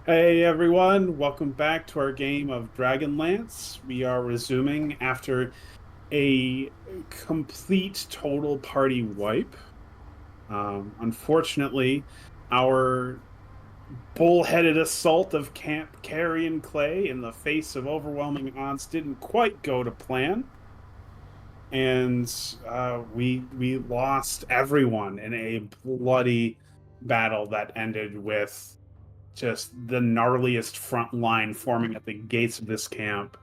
Hey everyone, welcome back to our game of Dragonlance. We are resuming after a complete total party wipe. Unfortunately, our bullheaded assault of Camp Carrion Clay in the face of overwhelming odds didn't quite go to plan, and we lost everyone in a bloody battle that ended with just the gnarliest front line forming at the gates of this camp,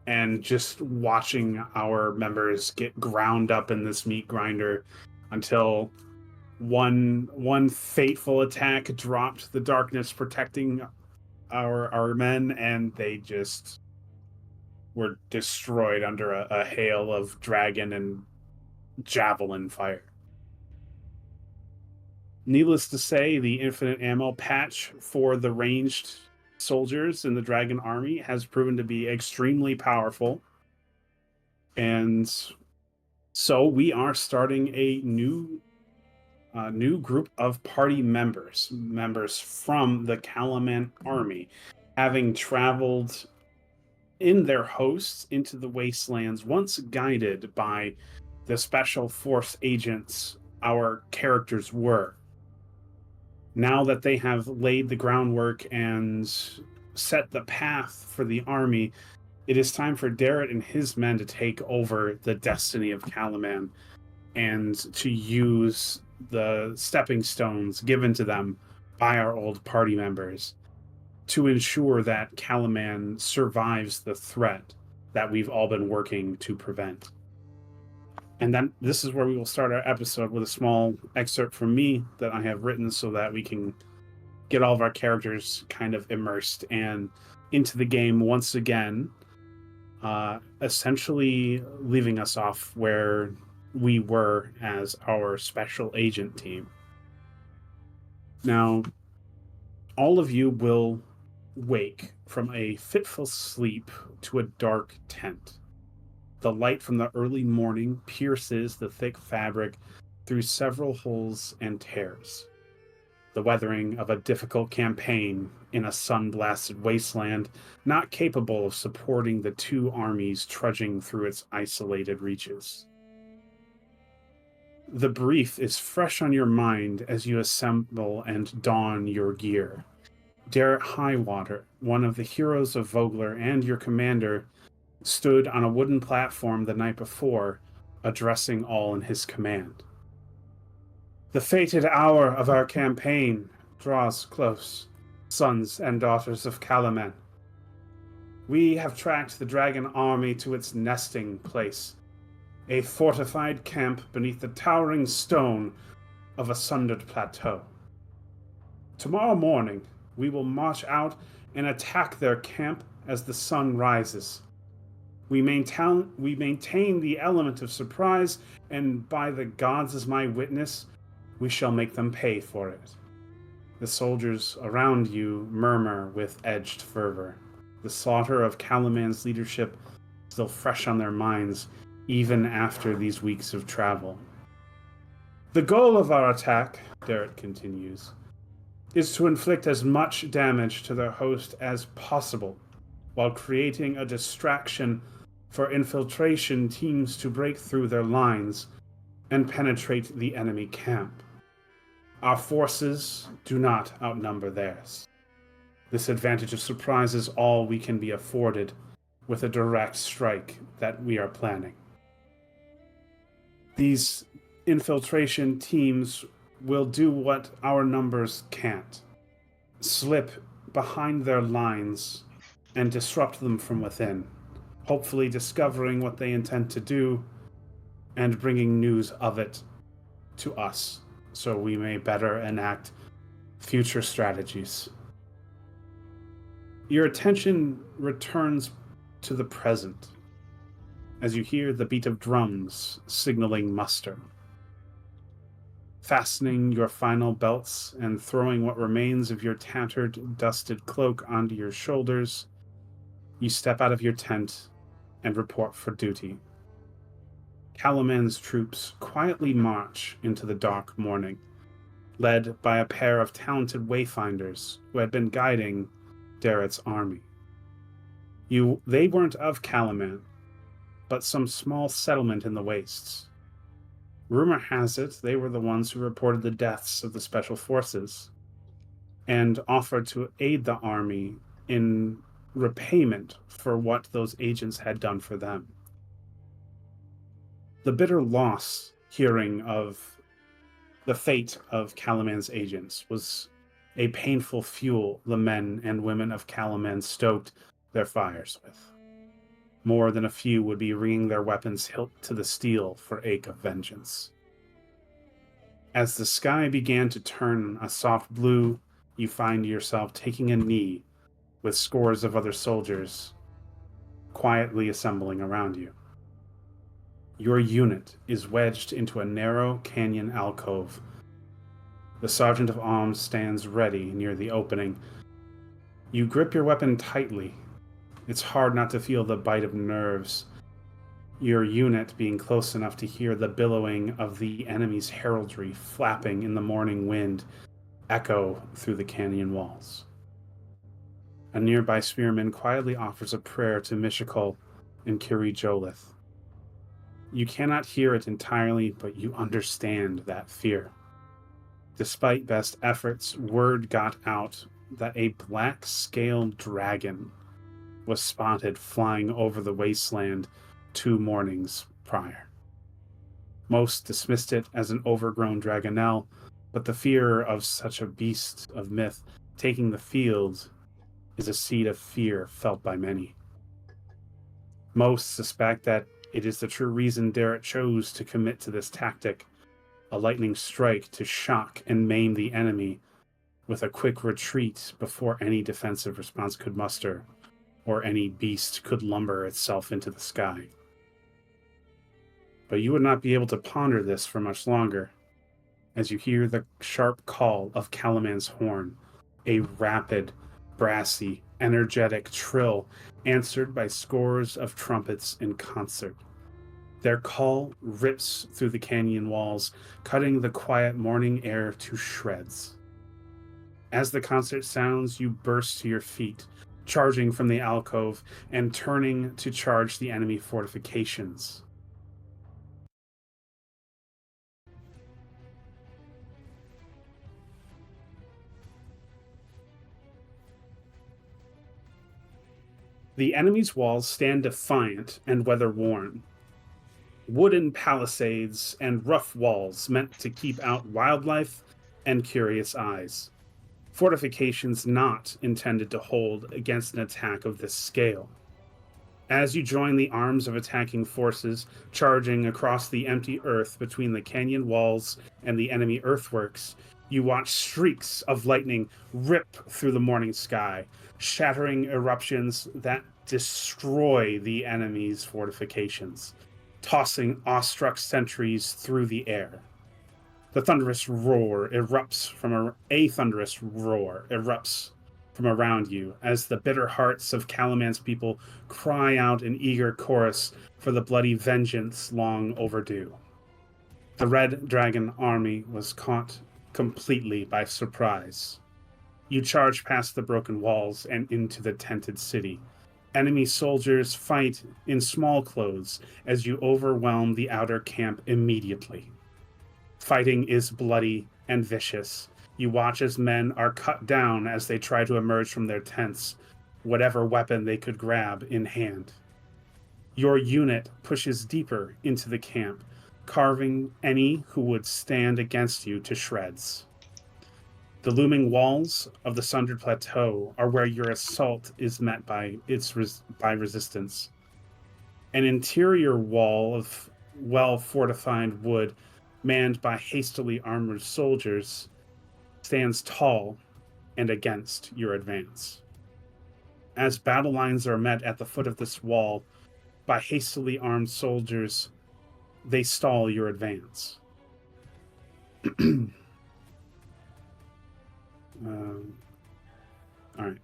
and just watching our members get ground up in this meat grinder until one fateful attack dropped the darkness protecting our men, and they just were destroyed under a hail of dragon and javelin fire. Needless to say, the infinite ammo patch for the ranged soldiers in the Dragon Army has proven to be extremely powerful. And so we are starting a new group of party members from the Calaman Army, having traveled in their hosts into the wastelands, once guided by the special force agents our characters were. Now that they have laid the groundwork and set the path for the army, it is time for Darrett and his men to take over the destiny of Calaman and to use the stepping stones given to them by our old party members to ensure that Calaman survives the threat that we've all been working to prevent. And then this is where we will start our episode with a small excerpt from me that I have written so that we can get all of our characters kind of immersed and into the game once again, essentially leaving us off where we were as our special agent team. Now, all of you will wake from a fitful sleep to a dark tent. The light from the early morning pierces the thick fabric through several holes and tears. The weathering of a difficult campaign in a sun-blasted wasteland not capable of supporting the two armies trudging through its isolated reaches. The brief is fresh on your mind as you assemble and don your gear. Derek Highwater, one of the heroes of Vogler and your commander, stood on a wooden platform the night before, addressing all in his command. The fated hour of our campaign draws close, sons and daughters of Calaman. We have tracked the dragon army to its nesting place, a fortified camp beneath the towering stone of a sundered plateau. Tomorrow morning, we will march out and attack their camp as the sun rises. We maintain the element of surprise, and by the gods as my witness, we shall make them pay for it. The soldiers around you murmur with edged fervor, the slaughter of Calaman's leadership still fresh on their minds, even after these weeks of travel. The goal of our attack, Derek continues, is to inflict as much damage to their host as possible, while creating a distraction for infiltration teams to break through their lines and penetrate the enemy camp. Our forces do not outnumber theirs. This advantage of surprise is all we can be afforded with a direct strike that we are planning. These infiltration teams will do what our numbers can't: slip behind their lines and disrupt them from within, hopefully discovering what they intend to do and bringing news of it to us so we may better enact future strategies. Your attention returns to the present as you hear the beat of drums signaling muster. Fastening your final belts and throwing what remains of your tattered, dusted cloak onto your shoulders, you step out of your tent and report for duty. Calaman's troops quietly march into the dark morning, led by a pair of talented wayfinders who had been guiding Darrett's army. They weren't of Calaman, but some small settlement in the wastes. Rumor has it they were the ones who reported the deaths of the special forces and offered to aid the army in repayment for what those agents had done for them. The bitter loss hearing of the fate of Calaman's agents was a painful fuel the men and women of Calaman stoked their fires with. More than a few would be wringing their weapons hilt to the steel for ache of vengeance. As the sky began to turn a soft blue, you find yourself taking a knee with scores of other soldiers quietly assembling around you. Your unit is wedged into a narrow canyon alcove. The sergeant of arms stands ready near the opening. You grip your weapon tightly. It's hard not to feel the bite of nerves, your unit being close enough to hear the billowing of the enemy's heraldry flapping in the morning wind echo through the canyon walls. A nearby spearman quietly offers a prayer to Mishakol and Kiri Jolith. You cannot hear it entirely, but you understand that fear. Despite best efforts, word got out that a black-scaled dragon was spotted flying over the wasteland 2 mornings prior. Most dismissed it as an overgrown dragonelle, but the fear of such a beast of myth taking the field is a seed of fear felt by many. Most suspect that it is the true reason Darrett chose to commit to this tactic, a lightning strike to shock and maim the enemy with a quick retreat before any defensive response could muster, or any beast could lumber itself into the sky. But you would not be able to ponder this for much longer, as you hear the sharp call of Calaman's horn, a rapid, brassy, energetic trill answered by scores of trumpets in concert. Their call rips through the canyon walls, cutting the quiet morning air to shreds. As the concert sounds, you burst to your feet, charging from the alcove and turning to charge the enemy fortifications. The enemy's walls stand defiant and weather-worn. Wooden palisades and rough walls meant to keep out wildlife and curious eyes. Fortifications not intended to hold against an attack of this scale. As you join the arms of attacking forces charging across the empty earth between the canyon walls and the enemy earthworks, you watch streaks of lightning rip through the morning sky, shattering eruptions that destroy the enemy's fortifications, tossing awestruck sentries through the air. The thunderous roar erupts from around you as the bitter hearts of Calaman's people cry out in eager chorus for the bloody vengeance long overdue. The Red Dragon army was caught completely by surprise. You charge past the broken walls and into the tented city. Enemy soldiers fight in small clothes as you overwhelm the outer camp immediately. Fighting is bloody and vicious. You watch as men are cut down as they try to emerge from their tents, whatever weapon they could grab in hand. Your unit pushes deeper into the camp, carving any who would stand against you to shreds. The looming walls of the Sundered Plateau are where your assault is met by resistance. An interior wall of well-fortified wood, manned by hastily armored soldiers, stands tall and against your advance. As battle lines are met at the foot of this wall by hastily armed soldiers, they stall your advance. All right.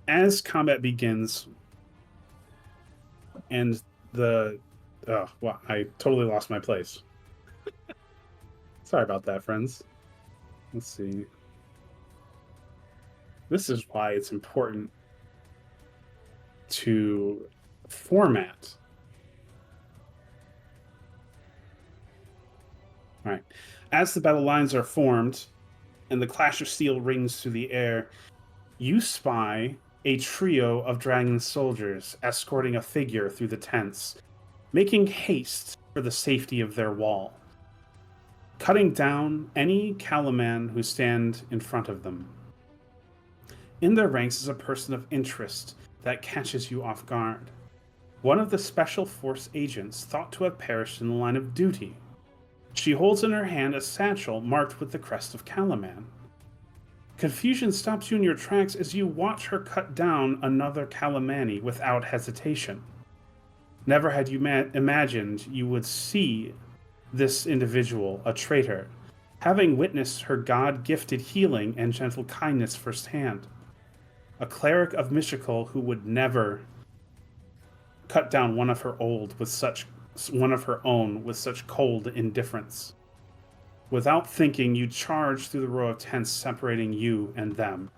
As combat begins, and I totally lost my place. Sorry about that, friends. Let's see. This is why it's important to format. All right. As the battle lines are formed and the clash of steel rings through the air, you spy a trio of dragon soldiers escorting a figure through the tents, making haste for the safety of their wall, cutting down any Calaman who stand in front of them. In their ranks is a person of interest that catches you off guard. One of the Special Force agents thought to have perished in the line of duty. She holds in her hand a satchel marked with the crest of Calaman. Confusion stops you in your tracks as you watch her cut down another Calamani without hesitation. Never had you imagined you would see this individual, a traitor, having witnessed her God-gifted healing and gentle kindness firsthand. A cleric of Mystical who would never cut down one of her own with such cold indifference. Without thinking, you charge through the row of tents separating you and them,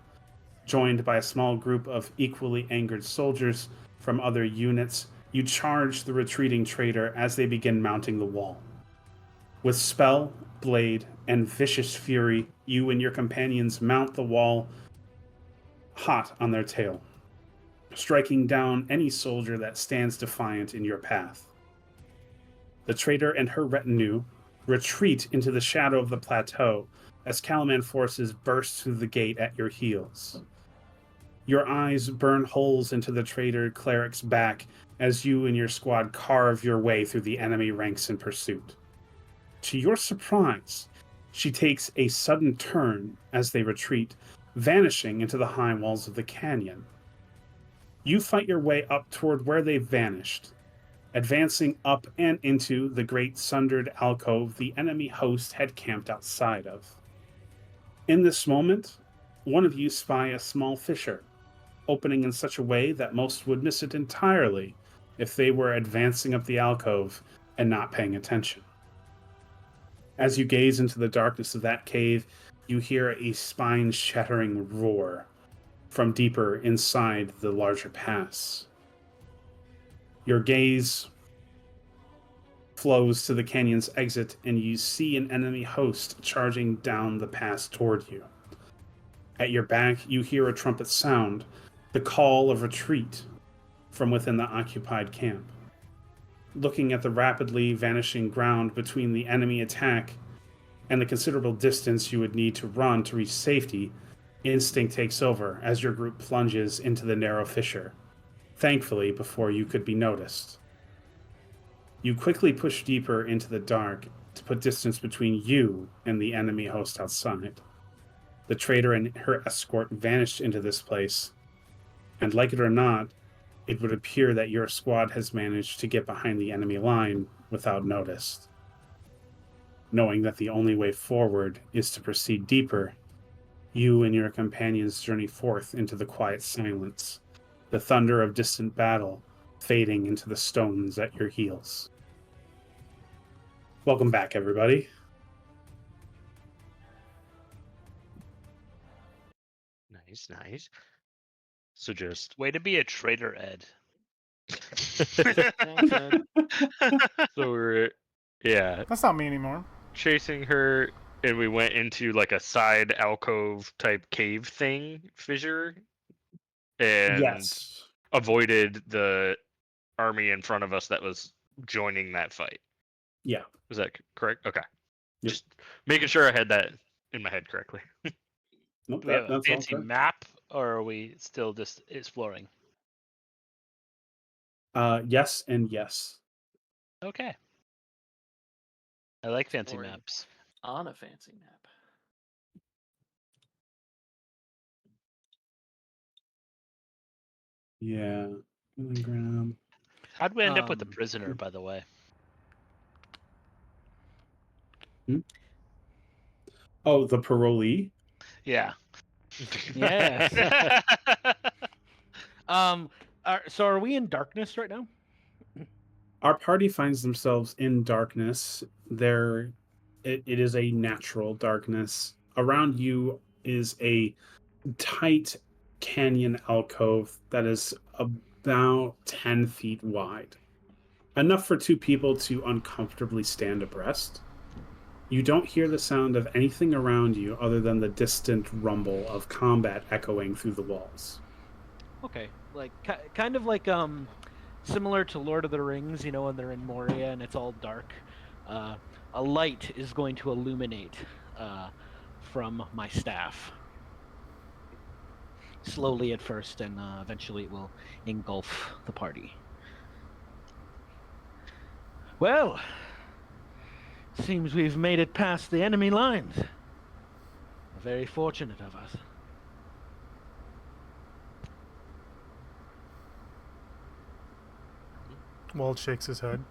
joined by a small group of equally angered soldiers from other units. You charge the retreating traitor as they begin mounting the wall. With spell, blade, and vicious fury, you and your companions mount the wall, hot on their tail, striking down any soldier that stands defiant in your path. The traitor and her retinue retreat into the shadow of the plateau as Calaman forces burst through the gate at your heels. Your eyes burn holes into the traitor cleric's back as you and your squad carve your way through the enemy ranks in pursuit. To your surprise, she takes a sudden turn as they retreat, vanishing into the high walls of the canyon. You fight your way up toward where they've vanished, advancing up and into the great sundered alcove the enemy host had camped outside of. In this moment, one of you spy a small fissure, opening in such a way that most would miss it entirely if they were advancing up the alcove and not paying attention. As you gaze into the darkness of that cave, you hear a spine-shattering roar from deeper inside the larger pass. Your gaze flows to the canyon's exit, and you see an enemy host charging down the pass toward you. At your back, you hear a trumpet sound, the call of retreat from within the occupied camp. Looking at the rapidly vanishing ground between the enemy attack and the considerable distance you would need to run to reach safety, instinct takes over as your group plunges into the narrow fissure, thankfully before you could be noticed. You quickly push deeper into the dark to put distance between you and the enemy host outside. The traitor and her escort vanished into this place, and like it or not, it would appear that your squad has managed to get behind the enemy line without notice. Knowing that the only way forward is to proceed deeper, you and your companions journey forth into the quiet silence, the thunder of distant battle fading into the stones at your heels. Welcome back, everybody. Nice, nice. So just Way to be a traitor, Ed. Thanks, Ed. so we're That's not me anymore. chasing her, and we went into like a side alcove type cave thing fissure, and Yes. avoided the army in front of us that was joining that fight. Yeah. Was that correct? Okay. Yep. Just making sure I had that in my head correctly. Nope, Do we have a that's all fancy correct. map, or are we still just exploring? Yes and yes. Okay. I like fancy Exploring. maps. On a fancy map. Yeah. Graham. How'd we end up with the Um, prisoner, by the way? Oh, the parolee? Yeah. Yes. So are we in darkness right now? Our party finds themselves in darkness. It is a natural darkness. around you is a tight canyon alcove that is about 10 feet wide, enough for two people to uncomfortably stand abreast. You don't hear the sound of anything around you other than the distant rumble of combat echoing through the walls. Okay, like kind of like similar to Lord of the Rings, you know, when they're in Moria and it's all dark. A light is going to illuminate from my staff. Slowly at first, and eventually it will engulf the party. Well, seems we've made it past the enemy lines. Very fortunate of us. Wald shakes his head.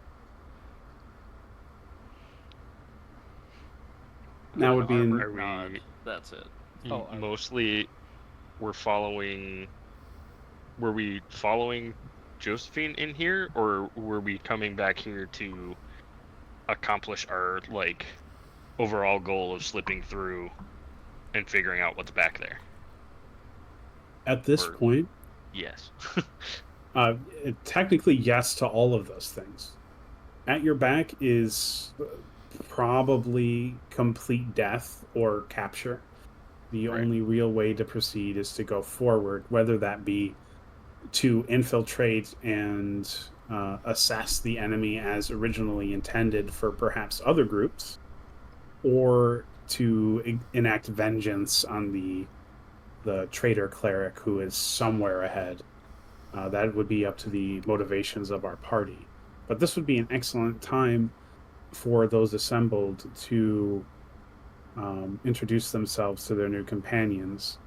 That would be Are we nod. That's it. Oh, are we? mostly were we following Josephine in here, or were we coming back here to accomplish our like overall goal of slipping through and figuring out what's back there? at this Or- point. Yes. Technically, yes to all of those things. At your back is probably complete death or capture. The Right. only real way to proceed is to go forward, whether that be to infiltrate and assess the enemy as originally intended for perhaps other groups, or to enact vengeance on the traitor cleric who is somewhere ahead. That would be up to the motivations of our party. But this would be an excellent time for those assembled to introduce themselves to their new companions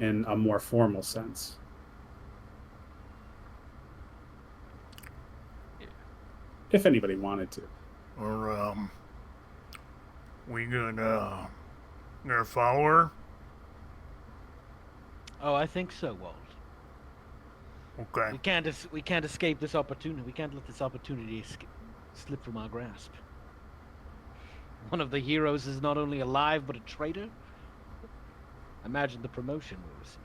in a more formal sense. If anybody wanted to. Or, we gonna follow her? Oh, I think so, Walt. Okay. We can't escape this opportunity. We can't let this opportunity slip from our grasp. One of the heroes is not only alive but a traitor. Imagine the promotion we'll receive.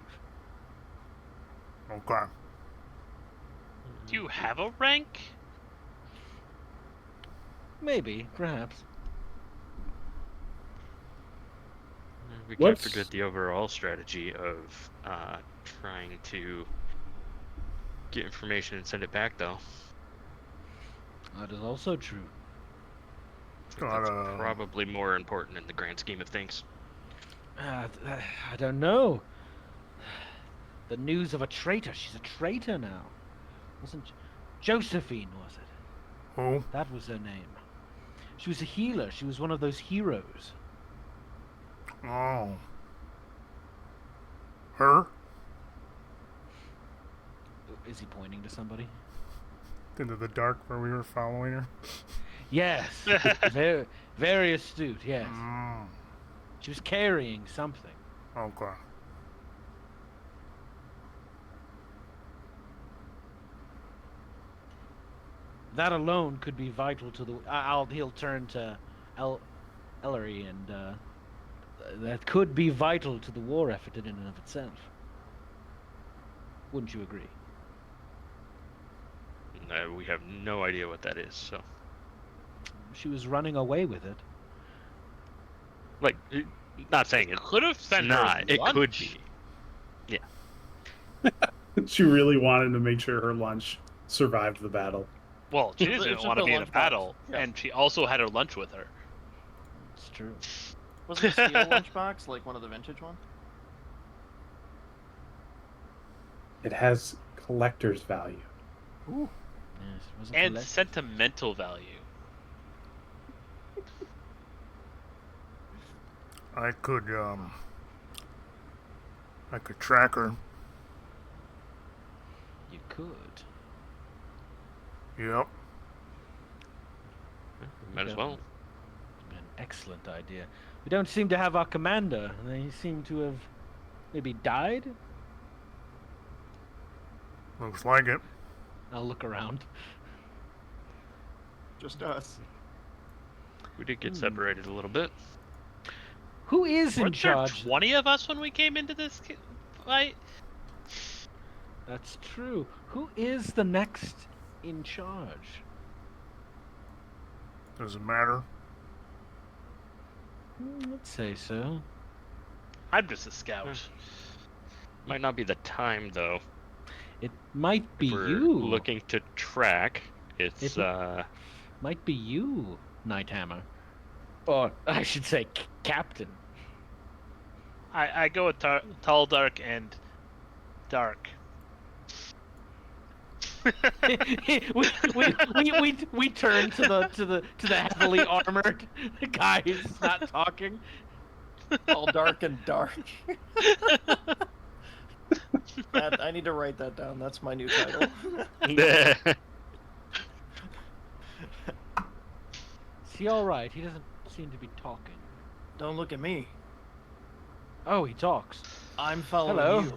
Okay. Do you have a rank? Maybe, perhaps. We can't What's- forget the overall strategy of trying to get information and send it back, though. That is also true. That's probably more important in the grand scheme of things. I don't know. The news of a traitor. She's a traitor now. Wasn't Josephine, was it? Who? That was her name. She was a healer. She was one of those heroes. Oh. Her? Is he pointing to somebody? Into the dark where we were following her? Yes. very, very astute, yes. Mm. She was carrying something. Okay. That alone could be vital to the... he'll turn to Ellery, and that could be vital to the war effort in and of itself. Wouldn't you agree? No, we have no idea what that is, so... She was running away with it. Like, not saying it Could have sent not. her It could lunch. be. She really wanted to make sure her lunch survived the battle. Well, she It's didn't just want to a be in a lunchbox. battle, Yeah. and she also had her lunch with her. It's true. Was it a steel lunchbox, like one of the vintage ones? It has collector's value. Ooh. Yes, it was a And collect- sentimental value. I could track her. You could. Yep. Might as Yeah. well. An excellent idea. We don't seem to have our commander. They seem to have maybe died. Looks like it. I'll look around. Just us. We did get separated a little bit. Who is in Weren't there charge? 20 of us when we came into this fight? That's true. Who is the next in charge? Does it matter? I'd say so. I'm just a scout. Might not be the time though. It might be If we're you. looking to track. It's Might be you, Nighthammer. Or I should say, Captain. I go with tall, dark, and dark. we turn to the heavily armored guy who's not talking. All dark and dark. I need to write that down. That's my new title. Is he all right? He doesn't seem to be talking. Don't look at me. Oh, he talks. I'm following Hello. you.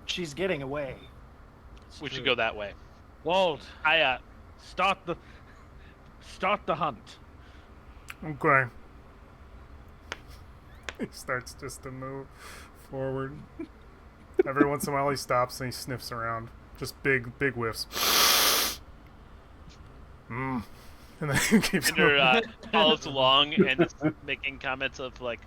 She's getting away. We should go that way. Walt, I start the hunt. Okay. He starts just to move forward. Every once in a while he stops and he sniffs around. Just big whiffs. And then he keeps Cinder moving. follows along and is making comments of like,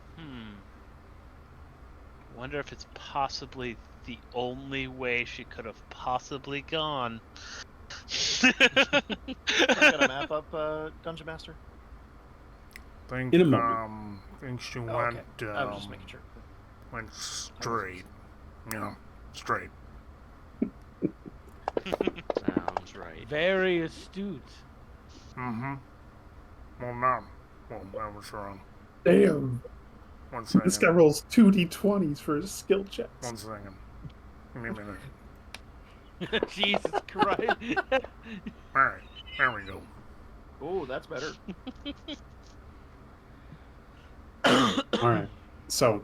wonder if it's possibly the only way she could have possibly gone. I'm gonna map up Dungeon Master. Think, In a moment. think she Oh, went, okay. I was just making sure. went straight. Straight. sounds right. Very astute. Mm-hmm. Well, no. Well, that was wrong. Damn. One second. This guy rolls 2d20s for his skill checks. One second. Give me a minute. Jesus Christ. Alright, there we go. Oh, that's better. Alright. So,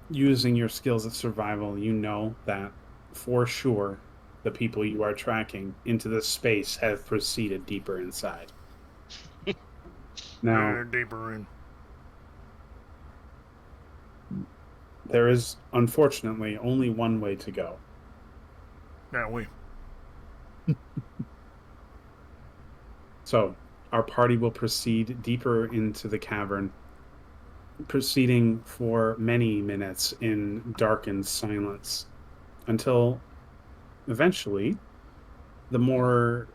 using your skills at survival, you know that for sure the people you are tracking into this space have proceeded deeper inside. Now, They're deeper in. there is unfortunately only one way to go. That way. So, our party will proceed deeper into the cavern, proceeding for many minutes in darkened silence, until eventually the more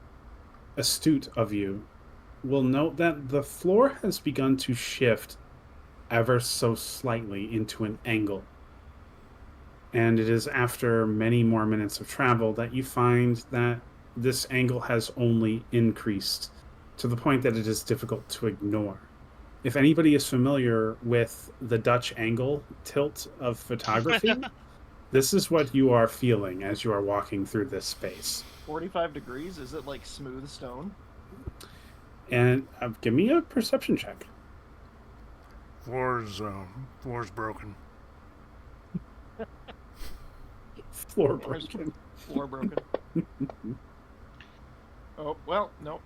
astute of you will note that the floor has begun to shift ever so slightly into an angle. And it is after many more minutes of travel that you find that this angle has only increased to the point that it is difficult to ignore. If anybody is familiar with the Dutch angle tilt of photography, this is what you are feeling as you are walking through this space. 45 degrees? Is it like smooth stone? And give me a perception check. Floor's broken. Floor broken. Floor broken. Oh, well, no.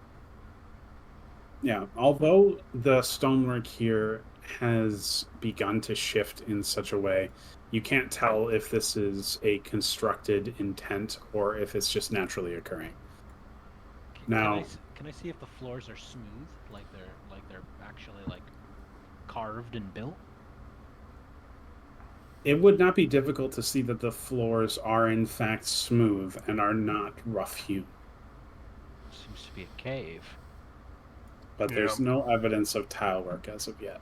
Yeah, although the stonework here has begun to shift in such a way, you can't tell if this is a constructed intent or if it's just naturally occurring. Now, Can I see if the floors are smooth, like they're actually like carved and built? it would not be difficult to see that the floors are in fact smooth and are not rough-hewn. Seems to be a cave. But there's no evidence of tile work as of yet.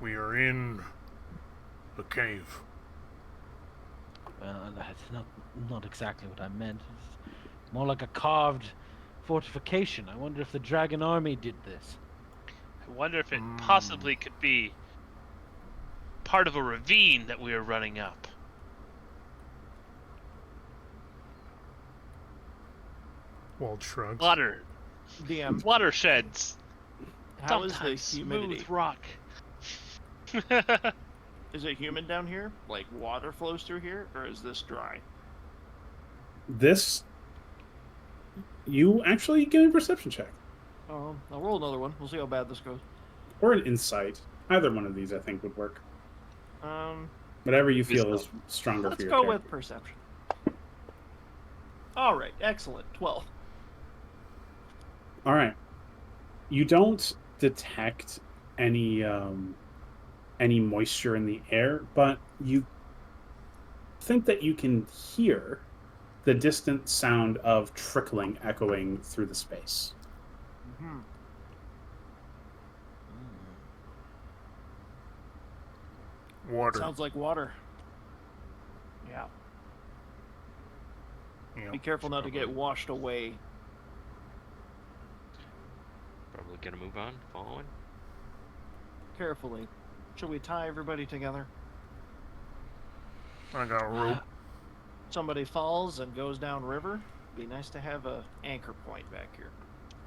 We are in the cave. Well, that's not exactly what I meant. It's more like a carved fortification. I wonder if the Dragon Army did this. I wonder if it possibly could be part of a ravine that we are running up. Walt shrugs. DM, Watersheds. how is the Sometimes humidity? smooth rock. Is it humid down here? Like water flows through here? Or is this dry? This... You actually give me a perception check. I'll roll another one. We'll see how bad this goes. Or an insight. Either one of these, I think, would work. Um, Whatever you feel Wisdom. is stronger let's for your go character. with perception. All right, excellent. 12. All right. You don't detect any moisture in the air, but you think that you can hear the distant sound of trickling echoing through the space. Hmm. Water. Sounds like water. Yeah. Yeah, Be careful not to get washed away. Probably gonna move on. Following. Carefully. Should we tie everybody together? I got a rope. Somebody falls and goes down river. Be nice to have a anchor point back here.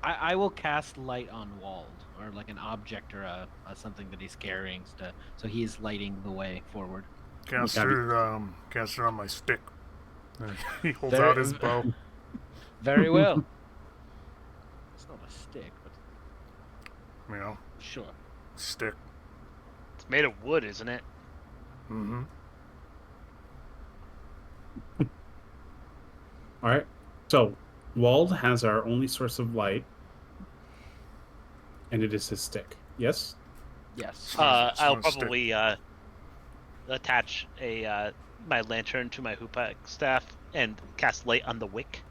I will cast light on Wald, or like an object or a something that he's carrying, so he is lighting the way forward. Cast Gotta be- it on my stick. He holds Very- out his bow. Very well. It's not a stick, but You know, sure. stick. It's made of wood, isn't it? Mm-hmm. All right. So, Wald has our only source of light, and it is his stick. Yes? Yes. I'll not a stick. probably attach my lantern to my hoopak staff and cast light on the wick.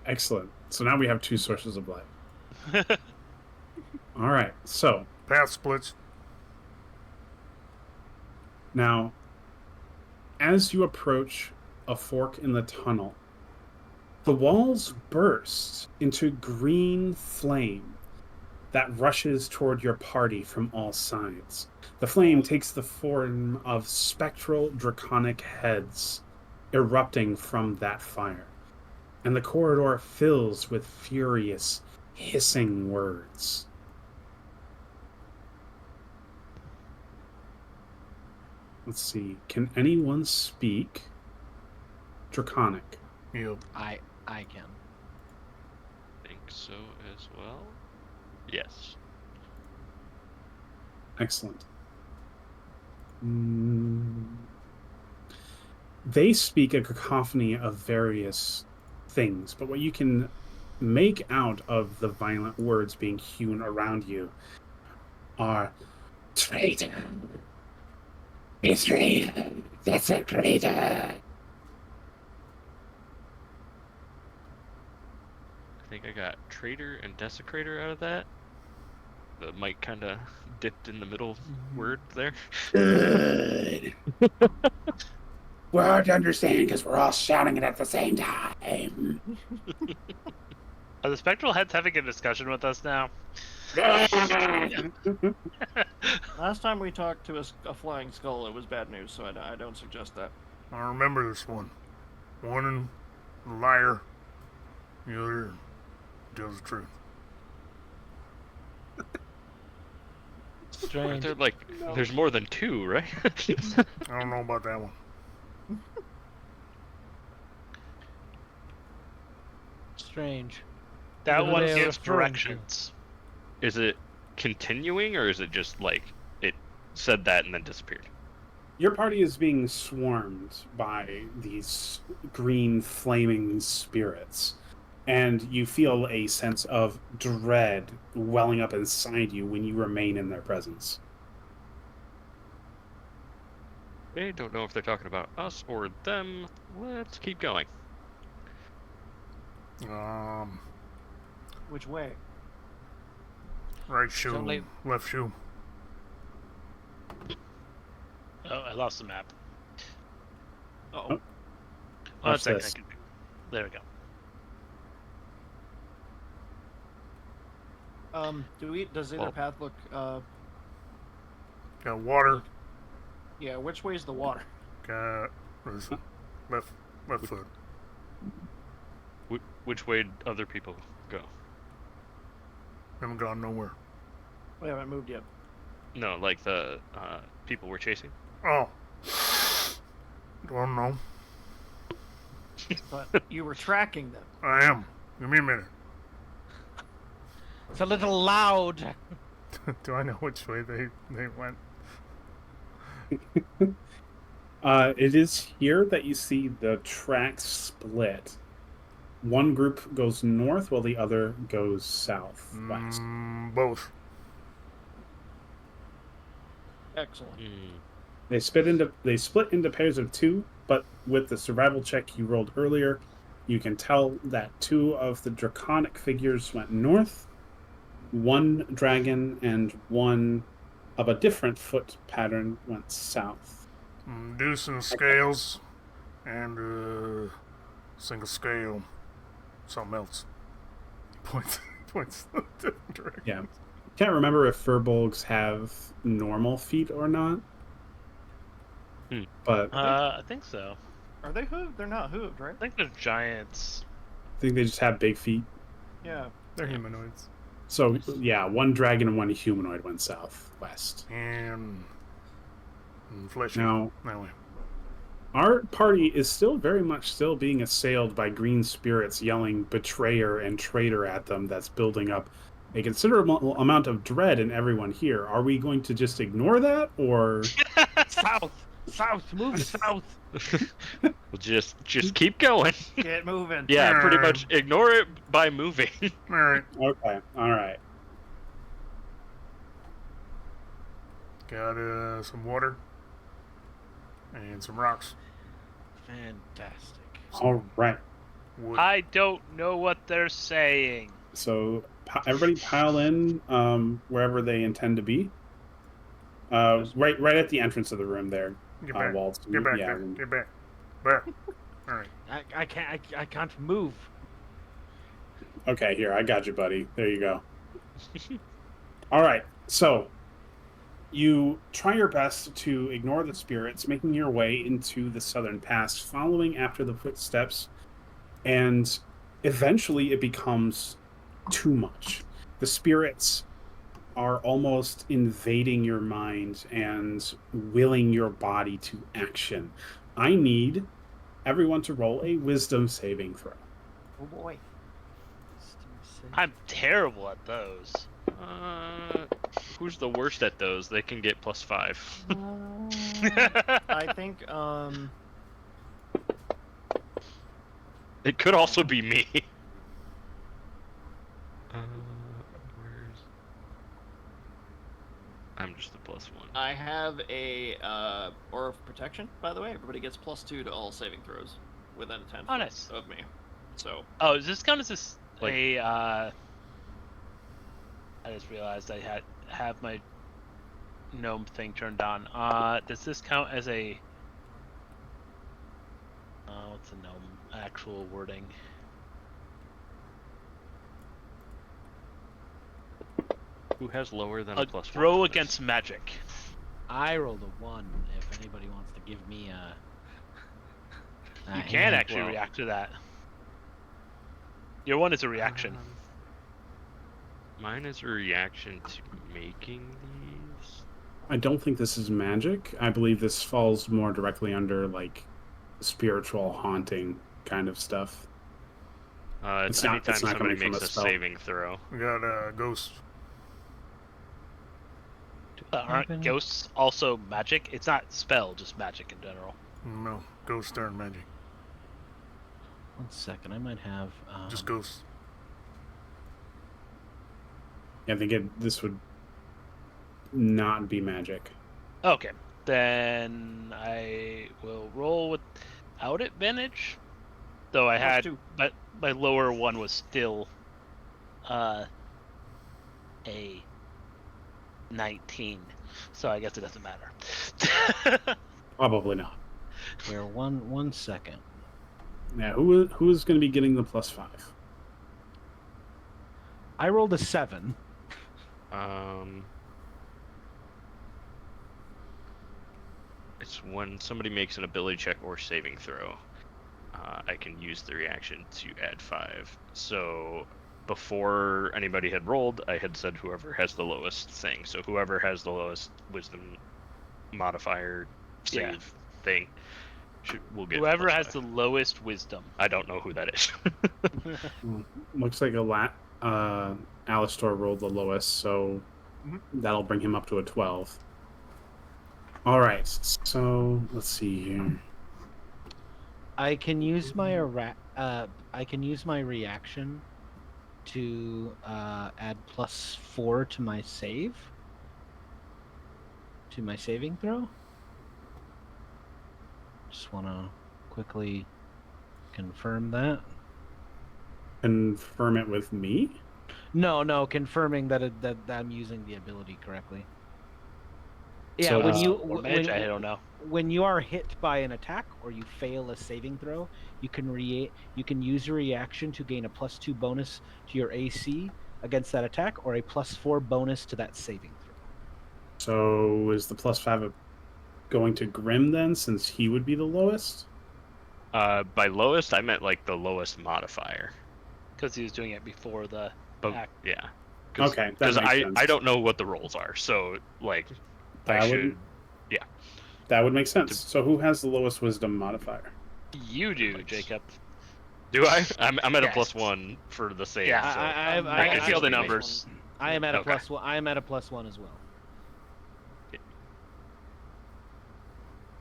Excellent. So now we have two sources of light. All right. So, Path splits. now, as you approach a fork in the tunnel, the walls burst into green flame that rushes toward your party from all sides. The flame takes the form of spectral draconic heads erupting from that fire, and the corridor fills with furious, hissing words. Let's see. Can anyone speak Draconic? Yep. I can. Think so as well. Yes. Excellent. They speak a cacophony of various things, but what you can make out of the violent words being hewn around you are traitor, betrayer, desecrator. I think I got traitor and desecrator out of that. The mic kind of dipped in the middle word there. Good. We're hard to understand because we're all shouting it at the same time. Are the spectral heads having a discussion with us now? Last time we talked to a flying skull, it was bad news, so I don't suggest that. I remember this one. One liar, the other tells the truth. Aren't Strange. there like there's more than two, right? I don't know about that one. Strange. That What are one they gives referring to? directions. Is it continuing or is it just like it said that and then disappeared? Your party is being swarmed by these green flaming spirits, and you feel a sense of dread welling up inside you when you remain in their presence. I don't know if they're talking about us or them. Let's keep going. Which way? Right shoe, Somebody- left shoe. Oh, I lost the map. Oh, Oh. Oh, Watch that's okay. this. There we go. does either Well- path look? Got water. Yeah, which way's the water? Got what is it? left foot. Which way did other people go? Haven't gone nowhere. We haven't moved yet. No, like the people we're chasing. Oh. Don't know. But you were tracking them. I am. Give me a minute. It's a little loud. Do I know which way they went? It is here that you see the tracks split. One group goes north while the other goes southwest. Both. Excellent. They split into pairs of two, but with the survival check you rolled earlier, you can tell that two of the draconic figures went north, one dragon and one of a different foot pattern went south. Deuce and scales, and single scale, something else. Points the direction. Yeah. Can't remember if furbolgs have normal feet or not. But I think so. Are they hooved? They're not hooved, right? I think they're giants. I think they just have big feet. Yeah. They're humanoids. So yeah, one dragon and one humanoid went southwest. And fleshy. Now, That way. our party is still very much still being assailed by green spirits yelling betrayer and traitor at them. That's building up a considerable amount of dread in everyone here. Are we going to just ignore that, or South, move south. We'll just keep going. Get moving. Yeah, pretty much ignore it by moving. All right. okay, all right. Got some water and some rocks. Fantastic. All right. Wood. I don't know what they're saying. So everybody pile in wherever they intend to be. Right at the entrance of the room there. Get back. Waltz. Get back Yeah. there. Get back. Back. All right. I can't move. Okay, here, I got you, buddy. There you go. All right, so you try your best to ignore the spirits, making your way into the southern pass, following after the footsteps, and eventually it becomes too much. The spirits are almost invading your mind and willing your body to action. I need everyone to roll a wisdom saving throw. Oh boy. I'm terrible at those. Who's the worst at those? They can get +5. I think It could also be me. I'm just the +1. I have a aura of protection, by the way. Everybody gets +2 to all saving throws within 10 Oh, feet nice. of me. So Oh, is this count as this Like- I just realized I have my gnome thing turned on. Does this count as a what's the gnome actual wording? Who has lower than A a +1? throw on this? against magic. I rolled a 1. If anybody wants to give me a You can actually well. react to that. Your one is a reaction. Mine is a reaction to making these. I don't think this is magic. I believe this falls more directly under like spiritual haunting kind of stuff. It's It's not- anytime it's not somebody coming from makes a a spell. saving throw. We got ghost. Aren't ghosts also magic? It's not spell, just magic in general. No, ghosts aren't magic. 1 second. I might have. Just ghosts. I think this would not be magic. Okay, then I will roll without advantage. Though I had, +2. but my lower one was still a 19, so I guess it doesn't matter. Probably not. Here, one second. Now, who is going to be getting the +5? I rolled a 7. It's when somebody makes an ability check or saving throw. I can use the reaction to add 5. So before anybody had rolled, I had said whoever has the lowest thing. So whoever has the lowest wisdom modifier save thing will get. Whoever has +5. the lowest wisdom. I don't know who that is. Looks like Alistor rolled the lowest, so Mhm. that'll bring him up to a 12. All right, so let's see here. I can use my reaction to add +4 to my saving throw. Just want to quickly confirm that. Confirm it with me. No, confirming that I'm using the ability correctly. Yeah, So when does- you Or mage, I don't know. when you are hit by an attack or you fail a saving throw, you can use your reaction to gain a +2 bonus to your AC against that attack, or a +4 bonus to that saving throw. So is the +5 going to Grim then, since he would be the lowest? By lowest, I meant like the lowest modifier. Because he was doing it before the But act. yeah. Okay, that Because makes I sense. don't know what the rolls are, so like I That should. That would make sense. So who has the lowest wisdom modifier? You do, Jacob. Do I? I'm at a Yes. +1 for the save. Yeah. So I can feel the actually make- numbers. I am at a Okay. +1. I am at a +1 as well.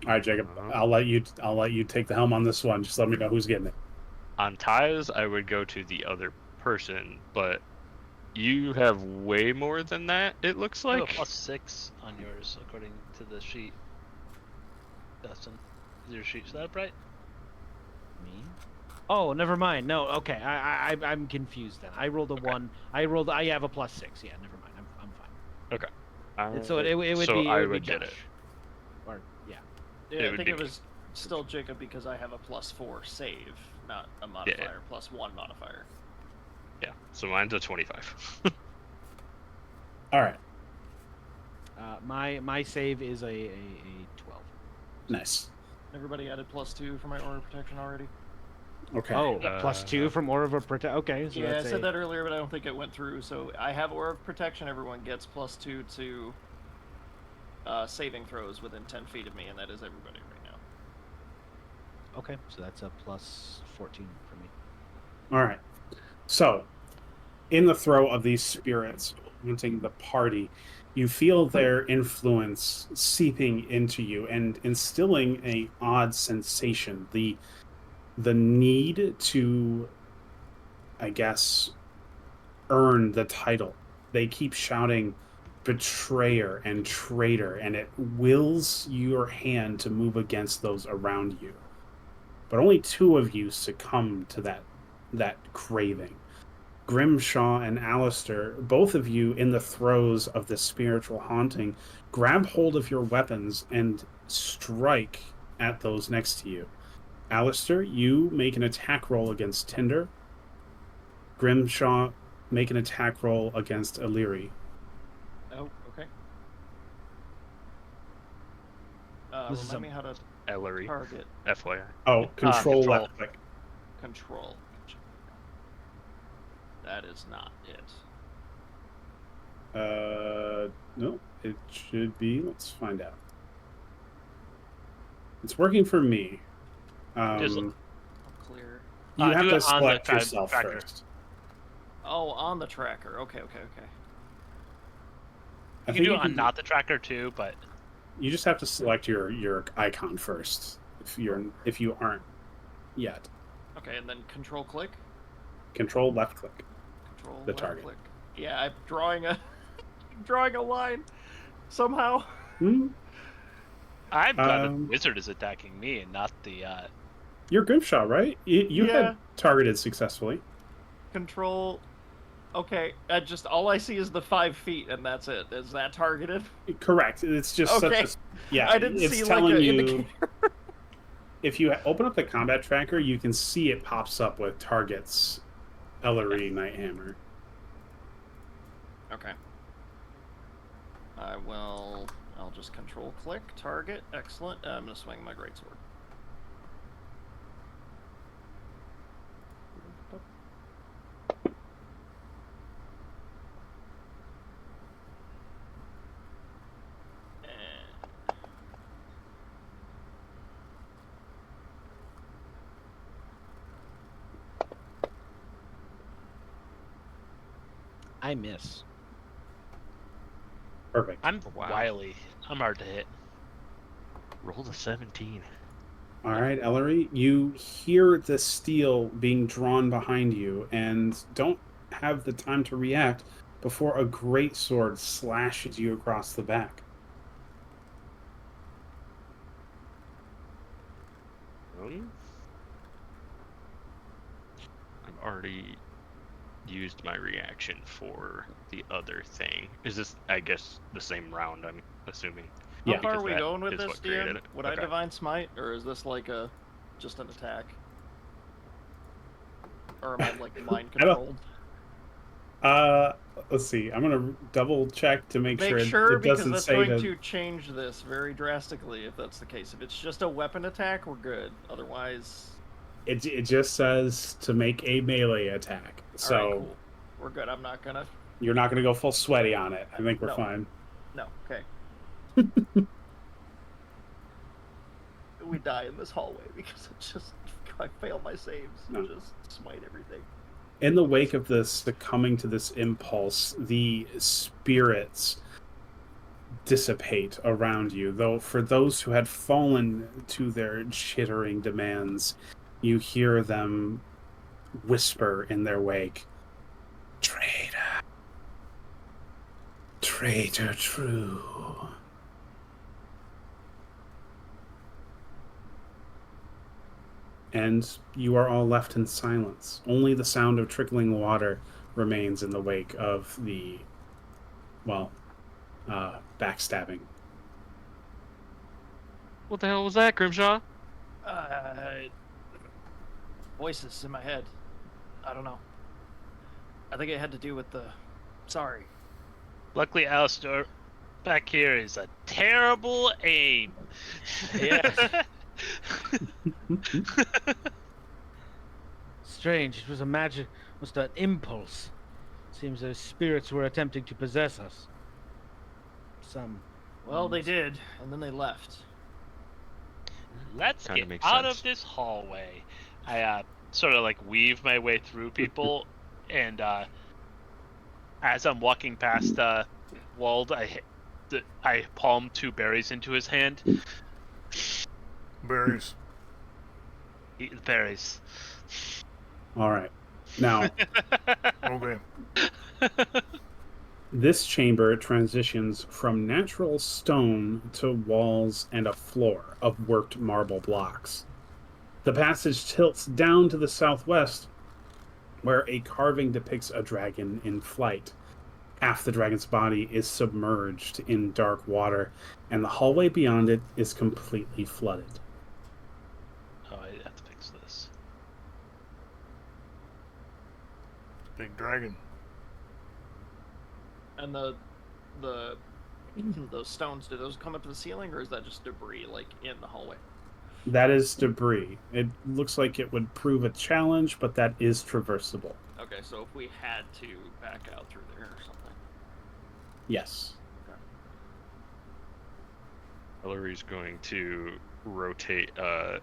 All right, Jacob. I'll let you take the helm on this one. Just let me know who's getting it. On ties, I would go to the other person, but you have way more than that. It looks I have like. a +6 on yours, according to the sheet. Dustin, is your sheet set up right? Me? Oh, never mind. No, okay. I'm confused then. I rolled a 1. I have a +6. Yeah, never mind. I'm fine. And so it would so be. I It would would be get Josh. it. Or yeah. Yeah, It I would think be it me. was still Jacob because I have a +4 save, not a modifier, +1 modifier. Yeah. So mine's a 25. All right. My save is a 12. Nice. Everybody added +2 for my aura of protection already. Okay. Oh, +2 from Aura of Protect. Okay, so Yeah, I that's said that earlier, but I don't think it went through. So I have aura of protection. Everyone gets +2 to saving throws within 10 feet of me, and that is everybody right now. Okay, so that's a +14 for me. All right. So, in the throw of these spirits haunting the party, you feel their influence seeping into you and instilling a odd sensation. The need to, I guess, earn the title. They keep shouting betrayer and traitor, and it wills your hand to move against those around you. But only 2 of you succumb to that craving. Grimshaw and Alistair, both of you in the throes of this spiritual haunting, grab hold of your weapons and strike at those next to you. Alistair, you make an attack roll against Tinder. Grimshaw, make an attack roll against Illyri. Oh, okay. This is Remind me how to Ellery, target FYI. Oh, control control. left click. control. That is not it. No, it should be. Let's find out. It's working for me. Just- Clear. You do have it to on the select yourself tracker. first. Oh, on the tracker. Okay. I You can think do it on not the tracker too, but You just have to select your icon first if you aren't yet. Okay, and then control click. Control left click. Control The left target. click. Yeah, I'm drawing a drawing a line somehow. Hmm? I'm glad the Um, wizard is attacking me and not the. You're Grimshaw, right? You Yeah. had targeted successfully. Control. Okay, just all I see is the 5 feet, and that's it. Is that targeted? Correct. It's just Okay. such a yeah. I didn't it's see like telling an you indicator. if you open up the combat tracker, you can see it pops up with targets, Ellery, Nighthammer. Okay. I'll just control click target. Excellent. I'm gonna swing my greatsword. I miss. Perfect. I'm Wow. wily. I'm hard to hit. Roll the 17. All right, Ellery, you hear the steel being drawn behind you and don't have the time to react before a great sword slashes you across the back. I've already used my reaction for the other thing. Is this, I guess, the same round, I'm assuming? How Yeah. far are Because we that going with is this, what created DM? it. Would I Okay. divine smite, or is this like just an attack? Or am I like mind I don't- controlled? Let's see. I'm gonna double check to make sure it because doesn't that's say going to. to change this very drastically if that's the case. If it's just a weapon attack, we're good. Otherwise, It just says to make a melee attack. So all right, cool. We're good. I'm not gonna. you're not gonna go full sweaty on it. I think we're No. fine. No. Okay. We die in this hallway because I fail my saves. No. Just smite everything. In the wake of this succumbing to this impulse, the spirits dissipate around you. Though for those who had fallen to their chittering demands, you hear them whisper in their wake, "Traitor, traitor true." And you are all left in silence. Only the sound of trickling water remains in the wake of the, backstabbing. What the hell was that, Grimshaw? Voices in my head. I don't know. I think it had to do with the. Sorry. Luckily, Alistair back here is a terrible aim. Yes. Strange. It was a magic, was an impulse. Seems those spirits were attempting to possess us. Well, they did, and then they left. Let's Kinda get makes out sense. of this hallway. I sort of like weave my way through people, and as I'm walking past Wald, I palm 2 berries into his hand. Berries. Eat the berries. All right. Now, Okay. this chamber transitions from natural stone to walls and a floor of worked marble blocks. The passage tilts down to the southwest, where a carving depicts a dragon in flight. Half the dragon's body is submerged in dark water, and the hallway beyond it is completely flooded. Oh, I have to fix this. Big dragon. And the those stones, do those come up to the ceiling, or is that just debris like in the hallway? That is debris. It looks like it would prove a challenge, but that is traversable. Okay, so if we had to back out through there or something. Yes. Hillary's going to rotate a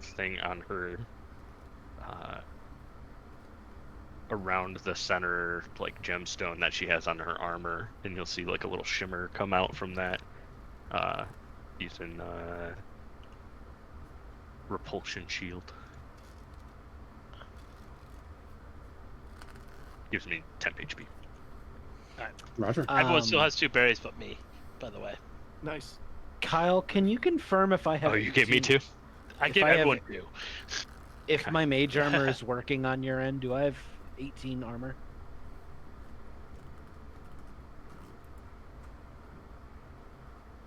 thing on her around the center like gemstone that she has on her armor, and you'll see like a little shimmer come out from that using repulsion shield. Gives me 10 HP. Roger. Everyone still has 2 berries but me, by the way. Nice. Kyle, can you confirm if I have? Oh, you get me 18 too? I If give I have- everyone 2. If my mage armor is working on your end, do I have 18 armor?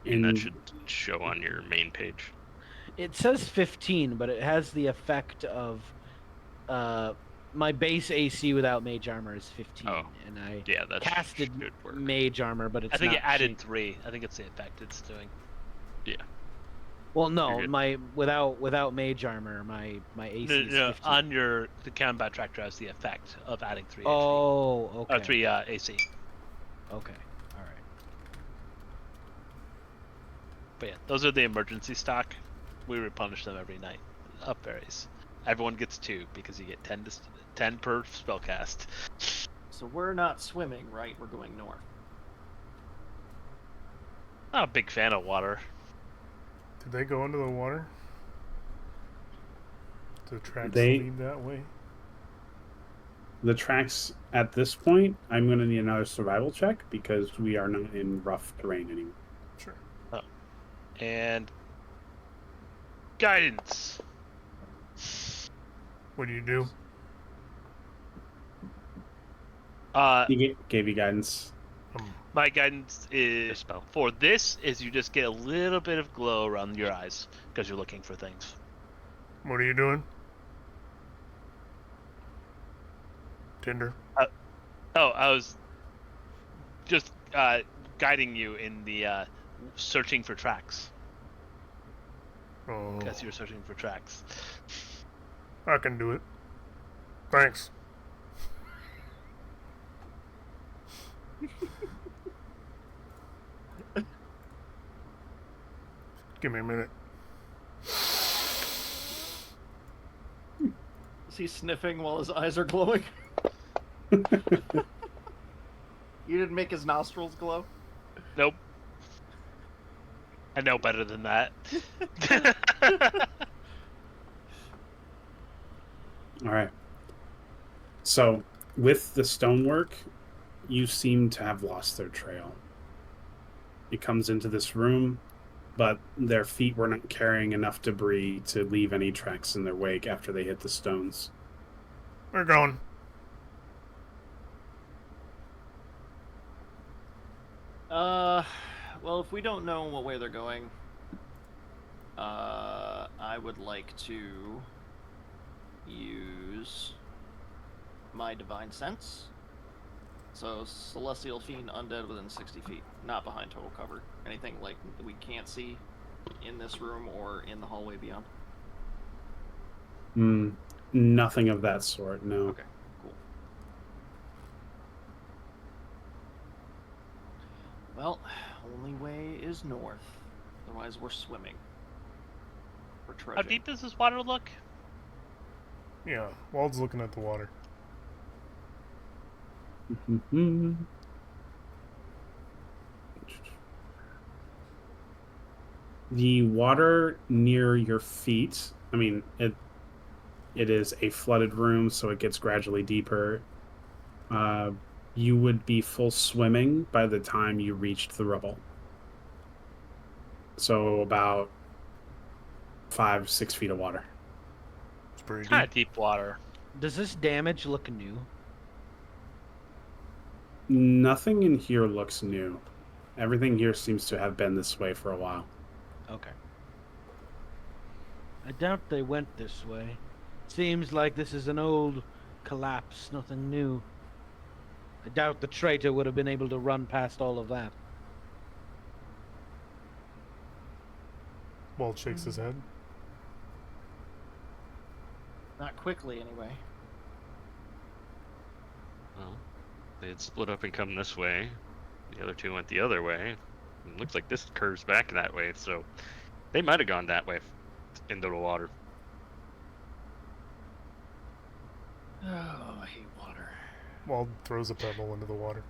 And that In- should show on your main page. It says 15, but it has the effect of my base AC without mage armor is 15, Oh, and I Yeah, that casted should work. mage armor, but it's I think not it added shaped. 3. I think it's the effect it's doing. Well, You're no, good. my without mage armor, my AC No, is no, 15. on the combat tractor has the effect of adding 3 HP. Oh, okay. 3 AC. Okay. All right. But yeah, those are the emergency stock. We replenish them every night. Up berries. Everyone gets 2 because you get 10 per spell cast. So we're not swimming, right? We're going north. Not a big fan of water. Did they go into the water? Do the tracks They- lead that way? The tracks at this point, I'm going to need another survival check because we are not in rough terrain anymore. Sure. And guidance. What do you do? He gave you guidance. My guidance is spell. for this is you just get a little bit of glow around your eyes because you're looking for things. What are you doing? Tinder. Oh, I was just guiding you in the searching for tracks Oh, because you're searching for tracks. I can do it. Thanks. Give me a minute. Is he sniffing while his eyes are glowing? You didn't make his nostrils glow? Nope. I know better than that. All right. So, with the stonework, you seem to have lost their trail. It comes into this room, but their feet were not carrying enough debris to leave any tracks in their wake after they hit the stones. We're going. Well, if we don't know what way they're going, I would like to use my divine sense. So, celestial fiend undead within 60 feet, not behind total cover. Anything like we can't see in this room or in the hallway beyond. Nothing of that sort, no. Okay, cool. Well, only way is north. Otherwise, we're swimming. We're How trudging. deep does this water look? Yeah, Wald's looking at the water. The water near your feet, I mean, it is a flooded room, so it gets gradually deeper. You would be full swimming by the time you reached the rubble. So about 5-6 feet of water. It's pretty Kind deep. of deep water. Does this damage look new? Nothing in here looks new. Everything here seems to have been this way for a while. Okay. I doubt they went this way. Seems like this is an old collapse, nothing new. I doubt the traitor would have been able to run past all of that. Wald shakes his head. Not quickly, anyway. Well, they had split up and come this way. The other two went the other way. It looks like this curves back that way, so they might have gone that way into the water. Oh, I hate water. Wald throws a pebble into the water.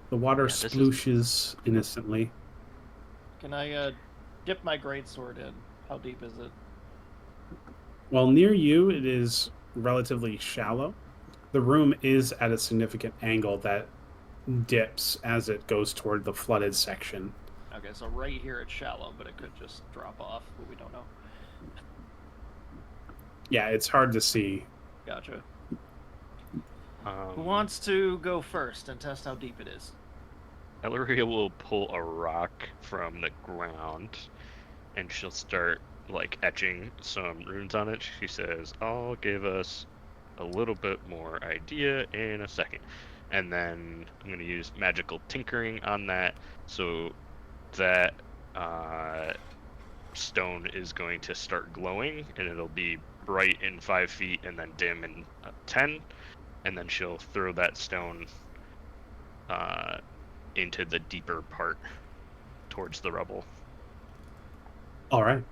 The water Yeah, this is- splooshes innocently. Can I dip my greatsword in? How deep is it? Well, near you, it is relatively shallow. The room is at a significant angle that dips as it goes toward the flooded section. Okay, so right here it's shallow, but it could just drop off, but we don't know. Yeah, it's hard to see. Gotcha. Who Um, wants to go first and test how deep it is? Ellery will pull a rock from the ground, and she'll start like etching some runes on it. She says, "I'll give us a little bit more idea in a second," and then I'm going to use magical tinkering on that, so that stone is going to start glowing, and it'll be bright in 5 feet, and then dim in 10, and then she'll throw that stone into the deeper part towards the rubble. All right.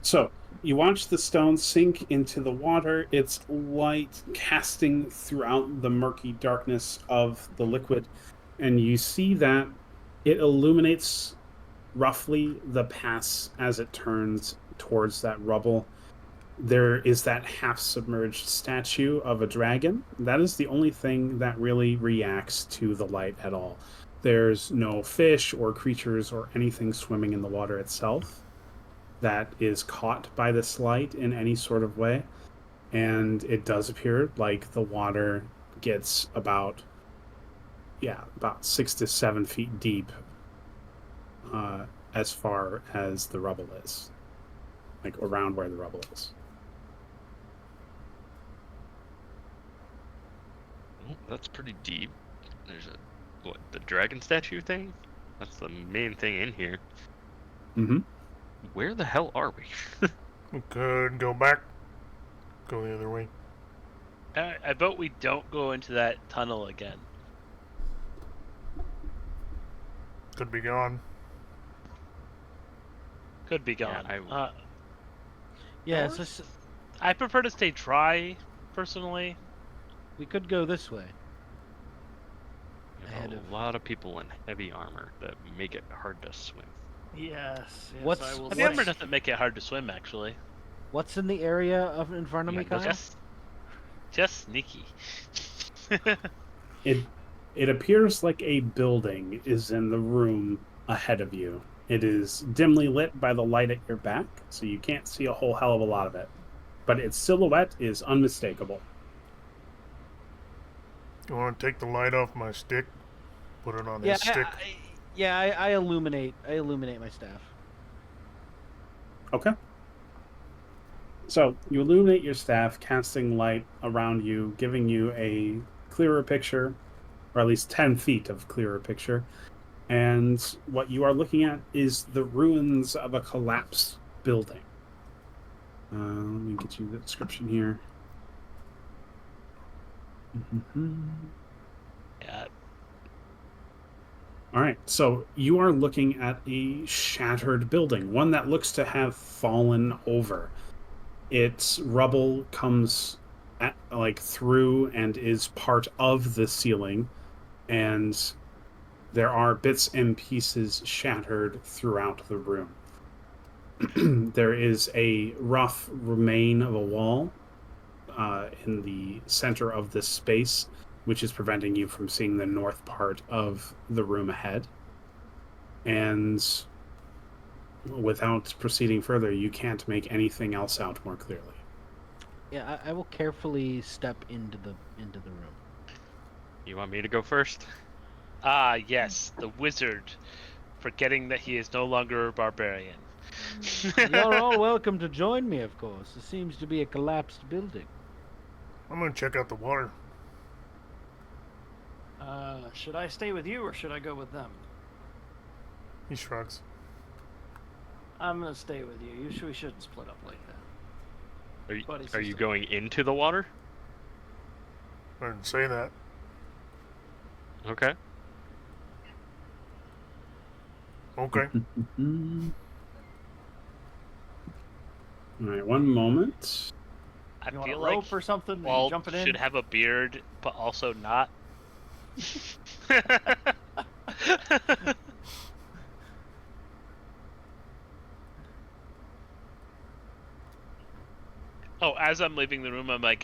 So you watch the stone sink into the water, its light casting throughout the murky darkness of the liquid, and you see that it illuminates roughly the pass as it turns towards that rubble. There is that half submerged statue of a dragon. That is the only thing that really reacts to the light at all. There's no fish or creatures or anything swimming in the water itself that is caught by this light in any sort of way. And it does appear like the water gets about 6 to 7 feet deep, as far as the rubble is, like around where the rubble is. Oh, that's pretty deep. There's the dragon statue thing? That's the main thing in here. Mm-hmm. Where the hell are we? We could go back. Go the other way. I vote we don't go into that tunnel again. Could be gone. Could be gone. Yeah, Or- so s- I prefer to stay dry, personally. we could go this way. There's Ahead a of- lot of people in heavy armor that make it hard to swim. Yes. What's- I will The say. armor doesn't make it hard to swim, actually. What's in the area of in front of me, Yeah, Kyle? Just sneaky. It appears like a building is in the room ahead of you. It is dimly lit by the light at your back, so you can't see a whole hell of a lot of it. But its silhouette is unmistakable. You want to take the light off my stick? Put it on Yeah, his stick. I illuminate. I illuminate my staff. Okay. So you illuminate your staff, casting light around you, giving you a clearer picture, or at least 10 feet of clearer picture. And what you are looking at is the ruins of a collapsed building. Let me get you the description here. Yeah. All right, so you are looking at a shattered building, one that looks to have fallen over. Its rubble comes through and is part of the ceiling, and there are bits and pieces shattered throughout the room. There is a rough remain of a wall in the center of this space, which is preventing you from seeing the north part of the room ahead. And without proceeding further, you can't make anything else out more clearly. Yeah, I will carefully step into the room. You want me to go first? Ah, yes, the wizard, forgetting that he is no longer a barbarian. You're all welcome to join me, of course. It seems to be a collapsed building. I'm gonna check out the water. Should I stay with you or should I go with them? He shrugs. I'm gonna stay with you. We shouldn't split up like that. Buddy Are you system. going into the water? I didn't say that. Okay. Okay. All right, one moment. I You want a feel rope like or something? And Walt jumping in? should have a beard, but also not. Oh, as I'm leaving the room, I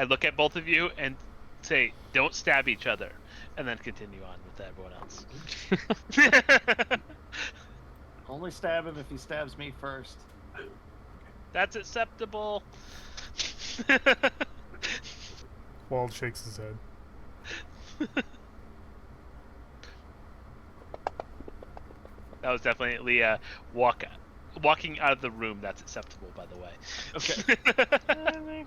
look at both of you and say, "Don't stab each other," and then continue on with everyone else. Only stab him if he stabs me first. That's acceptable. Wald shakes his head. That was definitely walking out of the room. That's acceptable, by the way. Okay.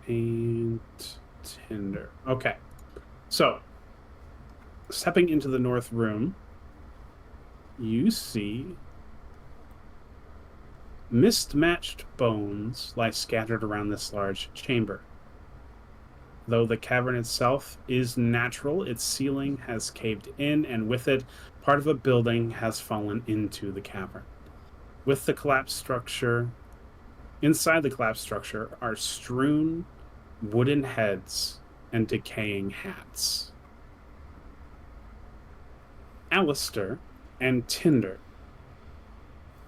And Tinder. Okay. So, stepping into the north room, you see mist-matched bones lie scattered around this large chamber. Though the cavern itself is natural, its ceiling has caved in, and with it, part of a building has fallen into the cavern. With the collapsed structure, inside the collapsed structure are strewn wooden heads and decaying hats. Alistair and Tinder.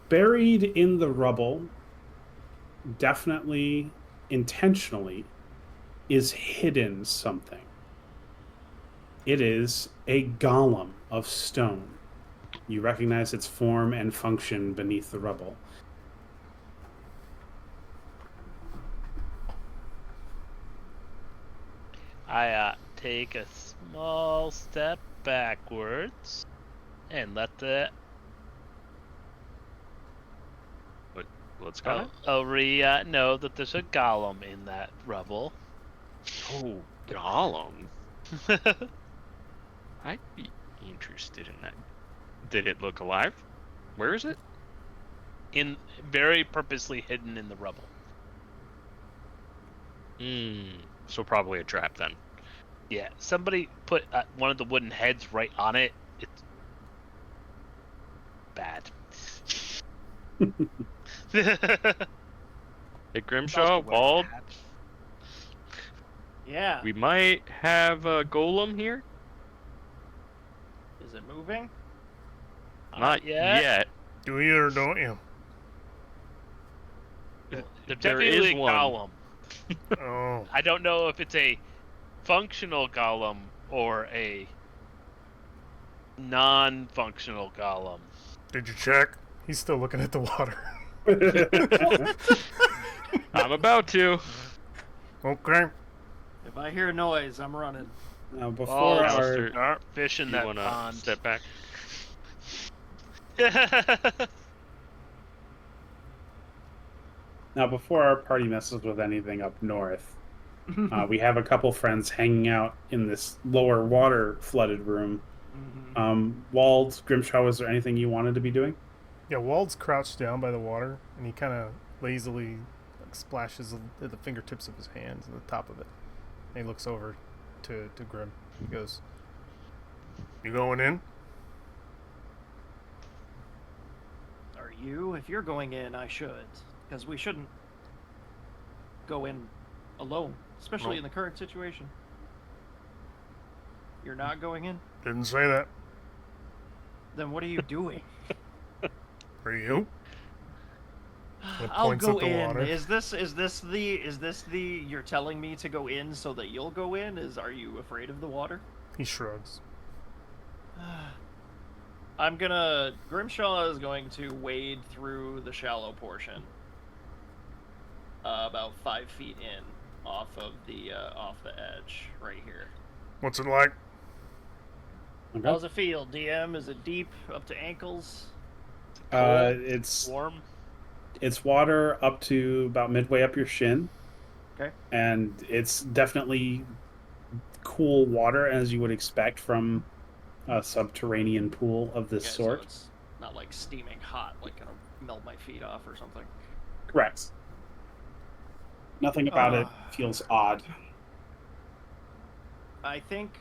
Buried in the rubble, definitely intentionally, is hidden something. It is a golem of stone. You recognize its form and function beneath the rubble. I take a small step backwards and let the What's going Ori know that there's a golem in that rubble. Oh, golem. I'd be interested in that. Did it look alive? Where is it? In very purposely hidden in the rubble. So probably a trap then. Yeah, somebody put one of the wooden heads right on it. It's bad. Hey, Grimshaw, Wald, Yeah. we might have a golem here. Is it moving? Not yet. Do you or don't you? There's There definitely is a one. golem. Oh, I don't know if it's a functional golem or a non-functional golem. did you check? He's still looking at the water. I'm about to. Okay. If I hear noise, I'm running. Now, before Oh, our Alistair, start fishing You that want to pond. step back? now before our party messes with anything up north, we have a couple friends hanging out in this lower water flooded room. Wald, Grimshaw, was there anything you wanted to be doing? Yeah, Wald's crouched down by the water, and he kind of lazily splashes at the fingertips of his hands at the top of it. And he looks over to Grim. He goes, "You going in?" Are you? If you're going in, I should. Because we shouldn't go in alone, especially Nope. in the current situation. You're not going in? Didn't say that. Then what are you doing? Are you? It I'll points go at the in. water. Is this the you're telling me to go in so that you'll go in? Are you afraid of the water? He shrugs. Grimshaw is going to wade through the shallow portion. About 5 feet in, off the edge, right here. What's it like? Okay. How's it feel, DM? Is it deep, up to ankles? It's Warm. water up to about midway up your shin. Okay. And it's definitely cool water, as you would expect from a subterranean pool of this Okay, sort. So it's not like steaming hot, like gonna melt my feet off or something. Correct. Nothing about it feels odd. I think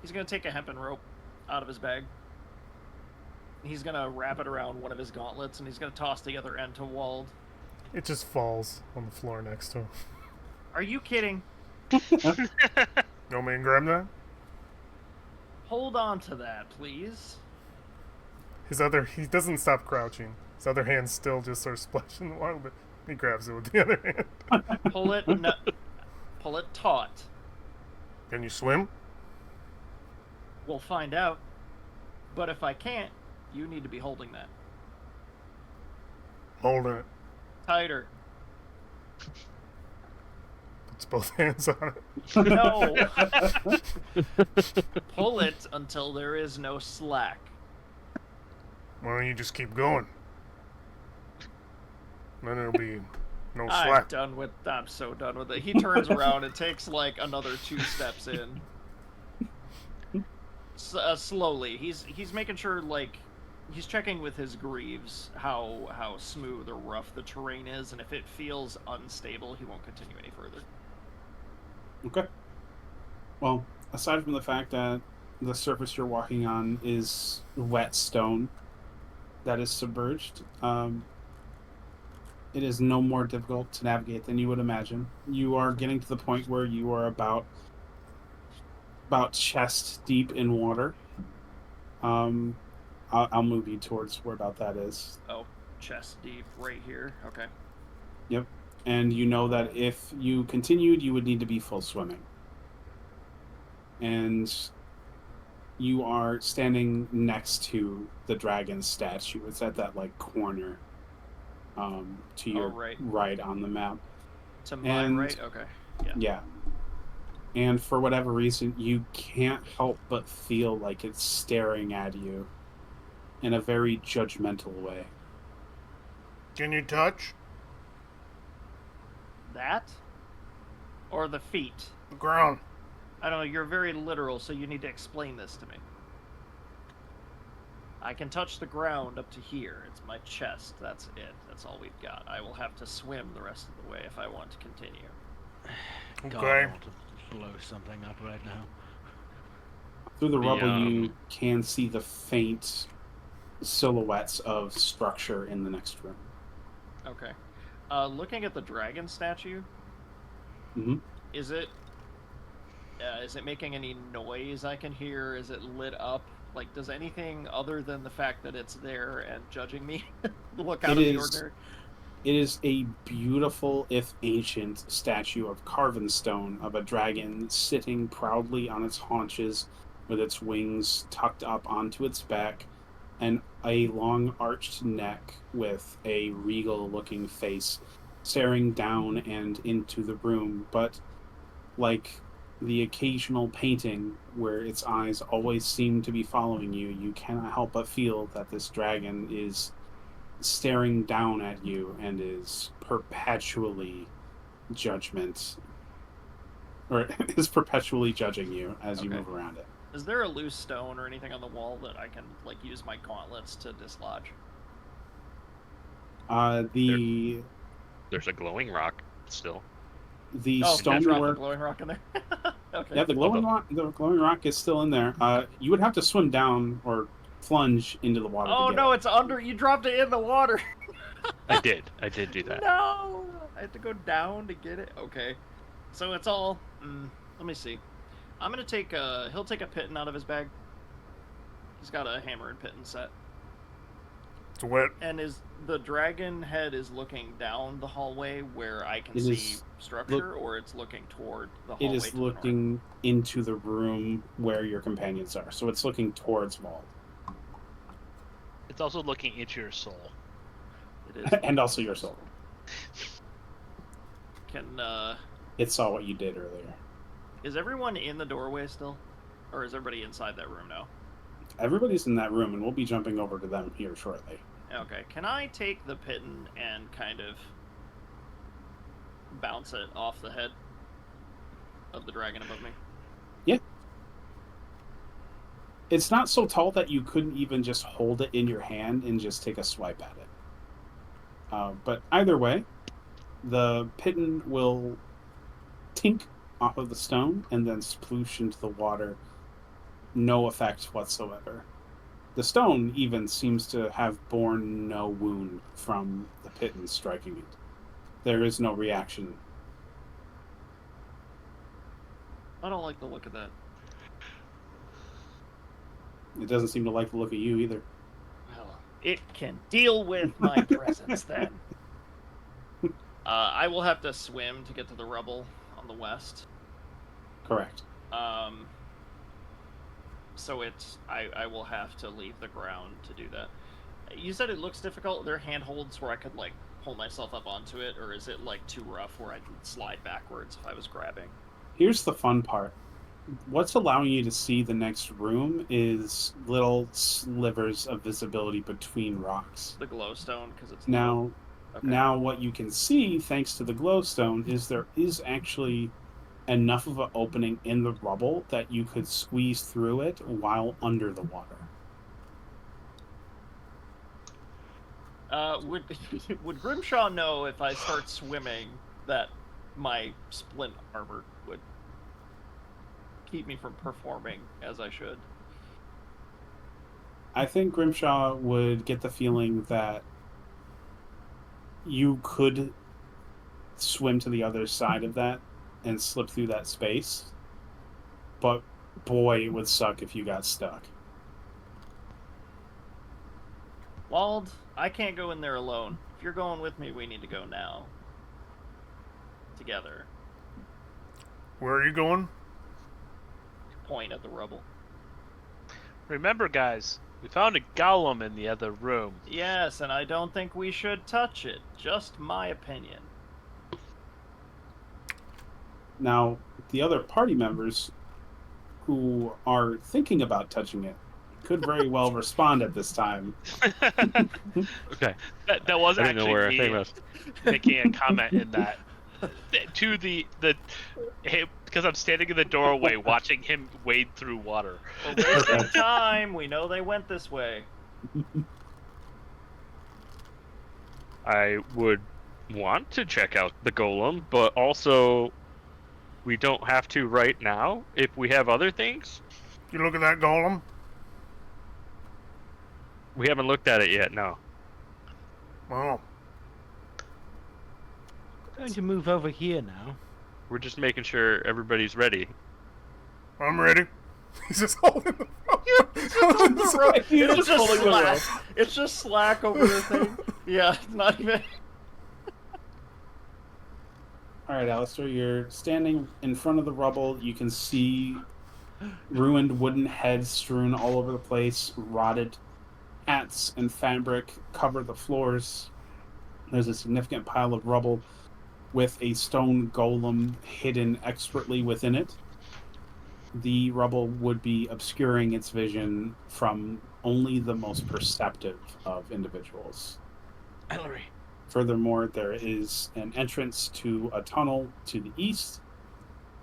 he's gonna take a hempen rope out of his bag. He's gonna wrap it around one of his gauntlets, and he's gonna toss the other end to Wald. It just falls on the floor next to him. Are you kidding? You want me to grab that? Hold on to that, please. He doesn't stop crouching. His other hand's still just sort of splashing the water, but he grabs it with the other hand. Pull it, pull it taut. Can you swim? We'll find out. But if I can't, you need to be holding that Holding it. tighter. Puts both hands on it. No. Pull it until there is no slack. Why don't you just keep going? Then it'll be no I'm slack. done with. I'm so done with it. He turns around and takes like another 2 steps in. Slowly. He's making sure, like, he's checking with his greaves how smooth or rough the terrain is, and if it feels unstable, he won't continue any further. Okay. Well, aside from the fact that the surface you're walking on is wet stone that is submerged, it is no more difficult to navigate than you would imagine. You are getting to the point where you are about chest deep in water. Um, I'll move you towards where about that is. Oh, chest deep right here. Okay. Yep. And you know that if you continued, you would need to be full swimming. And you are standing next to the dragon statue. It's at that like corner to Oh, your right. right on the map. To my And right. Okay. Yeah. yeah. And for whatever reason, you can't help but feel like it's staring at you in a very judgmental way. Can you touch That, or the feet. the ground? I don't know. You're very literal, so you need to explain this to me. I can touch the ground up to here. It's my chest. That's it. That's all we've got. I will have to swim the rest of the way if I want to continue. God, Okay. I want to blow something up right now. Through the The, rubble, you can see the faint silhouettes of structure in the next room. Okay. Looking at the dragon statue, Mm-hmm. is it making any noise I can hear? Is it lit up? Like, does anything other than the fact that it's there and judging me look out of the ordinary? It is a beautiful, if ancient, statue of carven stone of a dragon sitting proudly on its haunches with its wings tucked up onto its back and a long arched neck with a regal looking face staring down and into the room. But like the occasional painting where its eyes always seem to be following you, you cannot help but feel that this dragon is staring down at you and is perpetually is perpetually judging you as you Okay. move around it. Is there a loose stone or anything on the wall that I can like use my gauntlets to dislodge? There's a glowing rock still. The Oh, can I drop the stonework. glowing rock in there? Okay. Yeah, the glowing rock is still in there. You would have to swim down or plunge into the water. Oh to get no, it. it's under. You dropped it in the water. I did do that. No, I have to go down to get it. Okay, so it's all. Let me see. I'm gonna take a. He'll take a piton out of his bag. He's got a hammer and piton set. It's wet. And the dragon head is looking down the hallway where I can It see is structure, or it's looking toward the hallway? It is to the north? looking into the room where your companions are, so it's looking towards Vault. It's also looking into your soul. It is. And also your soul. Can It saw what you did earlier. is everyone in the doorway still, or is everybody inside that room now? Everybody's in that room, and we'll be jumping over to them here shortly. Okay, can I take the piton and kind of bounce it off the head of the dragon above me? It's not so tall that you couldn't even just hold it in your hand and just take a swipe at it. But either way, the piton will tink off of the stone and then sploosh into the water. No effect whatsoever. The stone even seems to have borne no wound from the piton striking it. There is no reaction. I don't like the look of that. It doesn't seem to like the look of you either. Well, it can deal with my presence then. I will have to swim to get to the rubble on the west. Correct. So I will have to leave the ground to do that. You said it looks difficult. Are there handholds where I could like pull myself up onto it, or is it like too rough where I could slide backwards if I was grabbing? Here's the fun part. What's allowing you to see the next room is little slivers of visibility between rocks. The glowstone, because it's Now, okay. now what you can see, thanks to the glowstone, is there is actually enough of an opening in the rubble that you could squeeze through it while under the water. Would Grimshaw know if I start swimming that my splint armor would keep me from performing as I should. I think Grimshaw would get the feeling that you could swim to the other side of that and slip through that space. But boy, it would suck if you got stuck. Wald, I can't go in there alone. If you're going with me, we need to go now. Together. Where are you going? Point at the rubble. Remember, guys, we found a golem in the other room. Yes, and I don't think we should touch it. Just my opinion. Now, the other party members who are thinking about touching it could very well respond at this time. Okay. That was I didn't know where our actually thing me was. making a comment in that to the because I'm standing in the doorway watching him wade through water. We're wasting time. We know they went this way. I would want to check out the golem, but also we don't have to right now if we have other things. You look at that golem? We haven't looked at it yet, no. Oh. Going to move over here now. We're just making sure everybody's ready. I'm ready. He's just holding the It's just slack. It's just slack over the thing. Yeah, it's not even. All right, Alistair, you're standing in front of the rubble. You can see ruined wooden heads strewn all over the place. Rotted hats and fabric cover the floors. There's a significant pile of rubble with a stone golem hidden expertly within it. The rubble would be obscuring its vision from only the most perceptive of individuals. Ellery. Furthermore, there is an entrance to a tunnel to the east,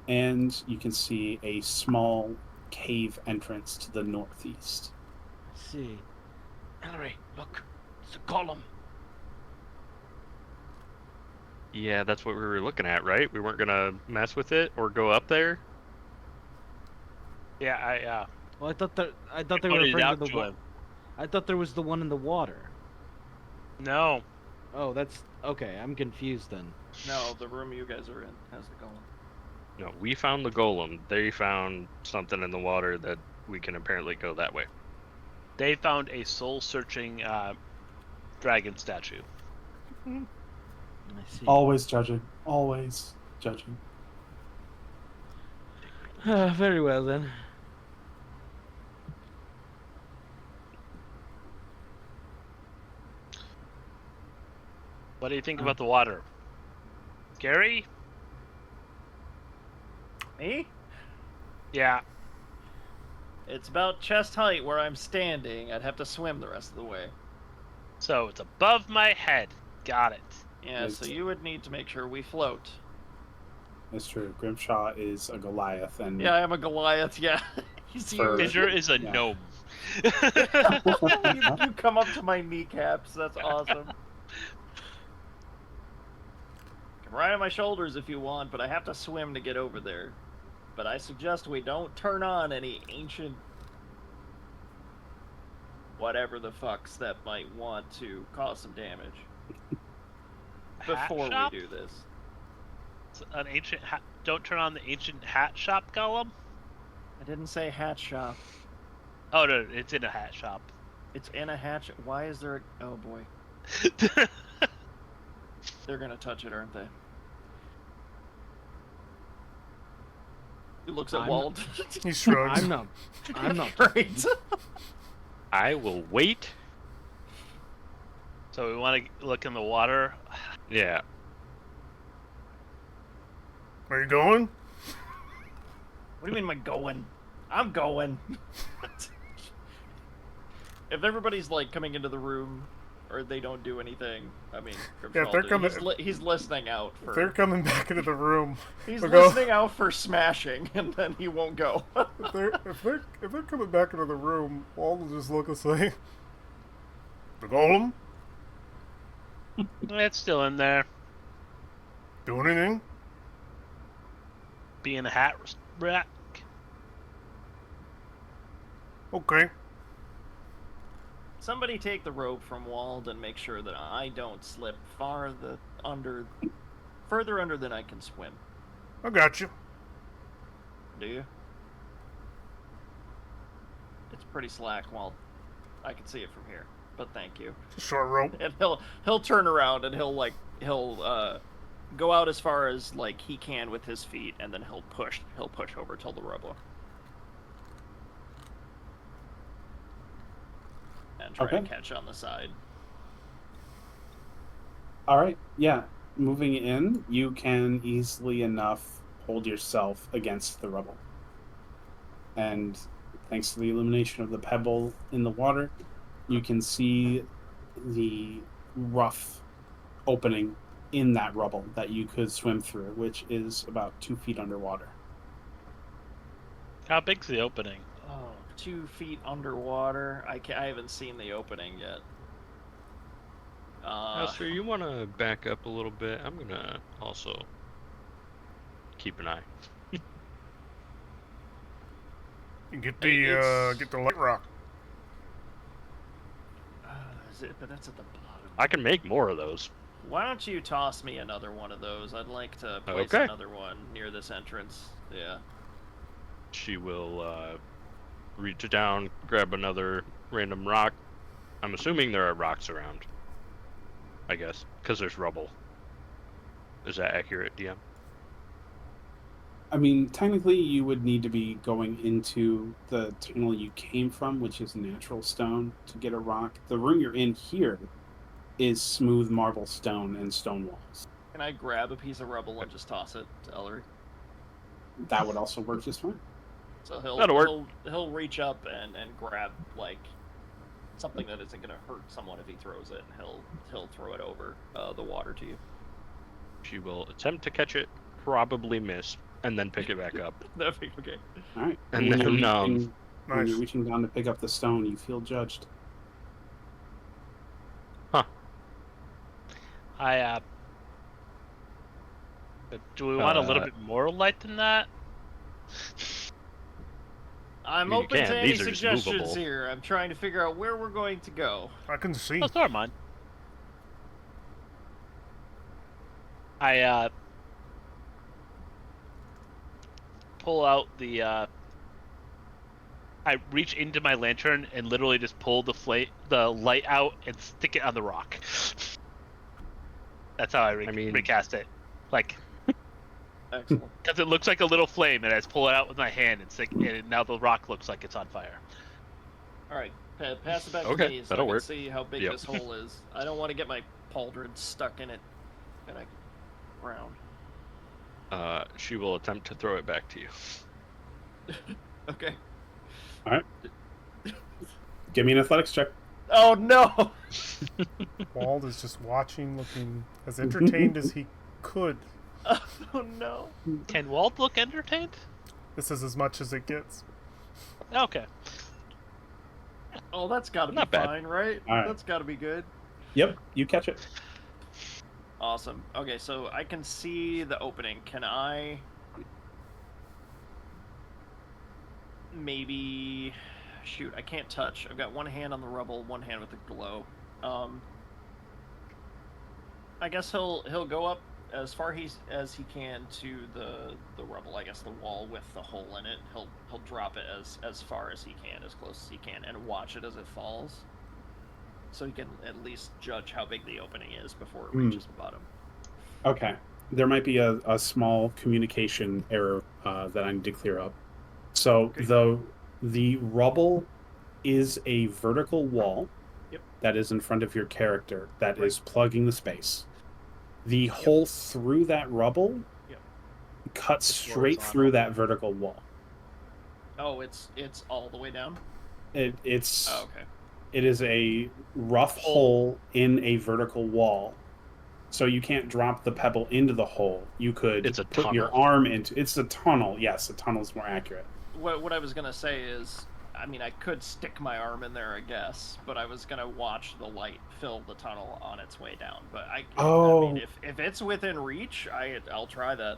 and you can see a small cave entrance to the northeast. Let's see. Ellery, look. It's a golem. Yeah, that's what we were looking at, right? We weren't gonna mess with it or go up there. Yeah, Well, I thought they were pointed it referring to out the to one. him. I thought there was the one in the water. No. Oh, that's okay. I'm confused then. No, the room you guys are in has the golem. No, we found the golem. They found something in the water that we can apparently go that way. They found a soul-searching dragon statue. I see. Always judging. Always judging. Very well then. What do you think about the water? Gary? Me? Yeah. It's about chest height where I'm standing. I'd have to swim the rest of the way. So it's above my head. Got it. Yeah, so you would need to make sure we float. That's true. Grimshaw is a Goliath, and Yeah, I am a Goliath, yeah. He's For- huge. Fissure is a Yeah. gnome. You come up to my kneecaps. That's awesome. Come right on my shoulders if you want, but I have to swim to get over there. But I suggest we don't turn on any ancient whatever the fucks that might want to cause some damage Hat before shop? we do this. It's an ancient don't turn on the ancient hat shop golem? I didn't say hat shop. Oh no, it's in a hat shop. It's in a hat shop. Why is there a... Oh boy. They're gonna touch it, aren't they? He looks at I'm Wald. He shrugs. I'm not. Great. I will wait. So we want to look in the water. Yeah. Are you going? What do you mean, am I going? I'm going. If everybody's like coming into the room, or they don't do anything, I mean, Yeah, if they're coming- he's listening out If they're for. coming back into the room, He's we'll go- listening out for smashing, and then he won't go. if they're coming back into the room, Walt will just look and say, "The golem It's still in there. do anything?" Being a hat rack. Okay. Somebody take the rope from Wald and make sure that I don't slip further under than I can swim. I got you. Do you? It's pretty slack, Wald. I can see it from here, but thank you. It's a short rope. And he'll turn around and he'll go out as far as he can with his feet, and then he'll push over till the rubble. And try to catch on the side. All right. Yeah. Moving in, you can easily enough hold yourself against the rubble. And thanks to the illumination of the pebble in the water, you can see the rough opening in that rubble that you could swim through, which is about 2 feet underwater. How big's the opening? Oh, 2 feet underwater. I haven't seen the opening yet. Sir, you want to back up a little bit? I'm gonna also keep an eye. Get the light rock. But that's at the bottom. I can make more of those. Why don't you toss me another one of those? I'd like to place Okay. another one near this entrance. Yeah. She will reach down, grab another random rock. I'm assuming there are rocks around. I guess, because there's rubble. Is that accurate, DM? I mean, technically, you would need to be going into the tunnel you came from, which is natural stone, to get a rock. The room you're in here is smooth marble stone and stone walls. Can I grab a piece of rubble and just toss it to Ellery? That would also work just fine. So That'll work. he'll reach up and grab something that isn't gonna hurt someone if he throws it, and he'll throw it over the water to you. She will attempt to catch it, probably miss, and then pick it back up. That'd be okay. All right. And when then, when Nice. you're reaching down to pick up the stone, you feel judged. But do we want a little bit more light than that? I'm mean, you open can. to any These are just suggestions movable. here. I'm trying to figure out where we're going to go. I can see. Oh, never mind. I pull out the I reach into my lantern and literally just pull the light out and stick it on the rock. That's how I recast it. Excellent. Because it looks like a little flame, and I just pull it out with my hand and now the rock looks like it's on fire. All right, pass it back Okay, to me so that'll I can work. see how big Yep. this hole is. I don't want to get my pauldron stuck in it and I drown. She will attempt to throw it back to you. Okay. All right. Give me an athletics check. Oh no! Wald is just watching, looking as entertained as he could. Oh no! Can Walt look entertained? This is as much as it gets. Okay. Oh, that's got to be Not bad. fine, right? All right. That's got to be good. Yep, you catch it. Awesome. Okay, so I can see the opening. Can I maybe shoot? I can't touch. I've got one hand on the rubble, one hand with the glow. I guess he'll go up as far as he can to the rubble. I guess the wall with the hole in it. He'll drop it as far as he can, as close as he can, and watch it as it falls. So he can at least judge how big the opening is before it reaches the bottom. Okay. There might be a small communication error that I need to clear up. So Okay. the rubble is a vertical wall Yep. that is in front of your character that Right. is plugging the space. The hole through that rubble Yep. cuts It's straight horizontal. through that vertical wall. Oh, it's all the way down? It's Oh, okay. it is a rough hole in a vertical wall. So you can't drop the pebble into the hole. You could It's a put your tunnel. arm into it's a tunnel. Yes, a tunnel's more accurate. What I was gonna say is, I mean, I could stick my arm in there, I guess, but I was gonna watch the light fill the tunnel on its way down. But I mean, if it's within reach, I'll try that.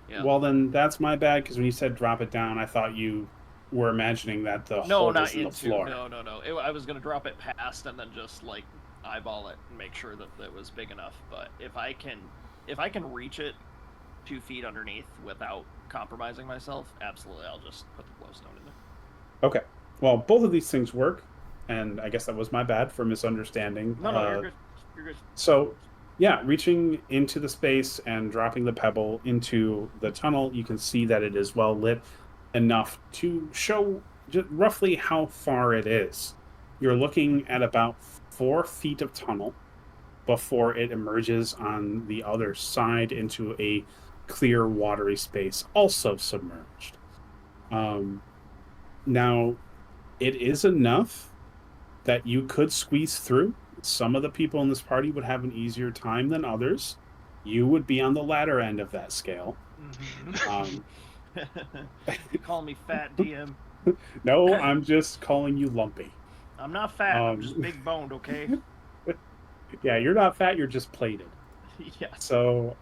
Yeah. Well, then that's my bad, because when you said drop it down, I thought you were imagining that the No, hole not was in the into. floor. No. I was gonna drop it past and then just like eyeball it and make sure that it was big enough. But if I can reach it 2 feet underneath without compromising myself, absolutely, I'll just put the glowstone in there. Okay. Well, both of these things work, and I guess that was my bad for misunderstanding. No, you're good. You're good. So, yeah, reaching into the space and dropping the pebble into the tunnel, you can see that it is well lit enough to show just roughly how far it is. You're looking at about 4 feet of tunnel before it emerges on the other side into a clear, watery space, also submerged. Now, it is enough that you could squeeze through. Some of the people in this party would have an easier time than others. You would be on the latter end of that scale. You call me fat, DM. No, I'm just calling you lumpy. I'm not fat. I'm just big boned. Okay. Yeah, you're not fat. You're just plated. Yes. So,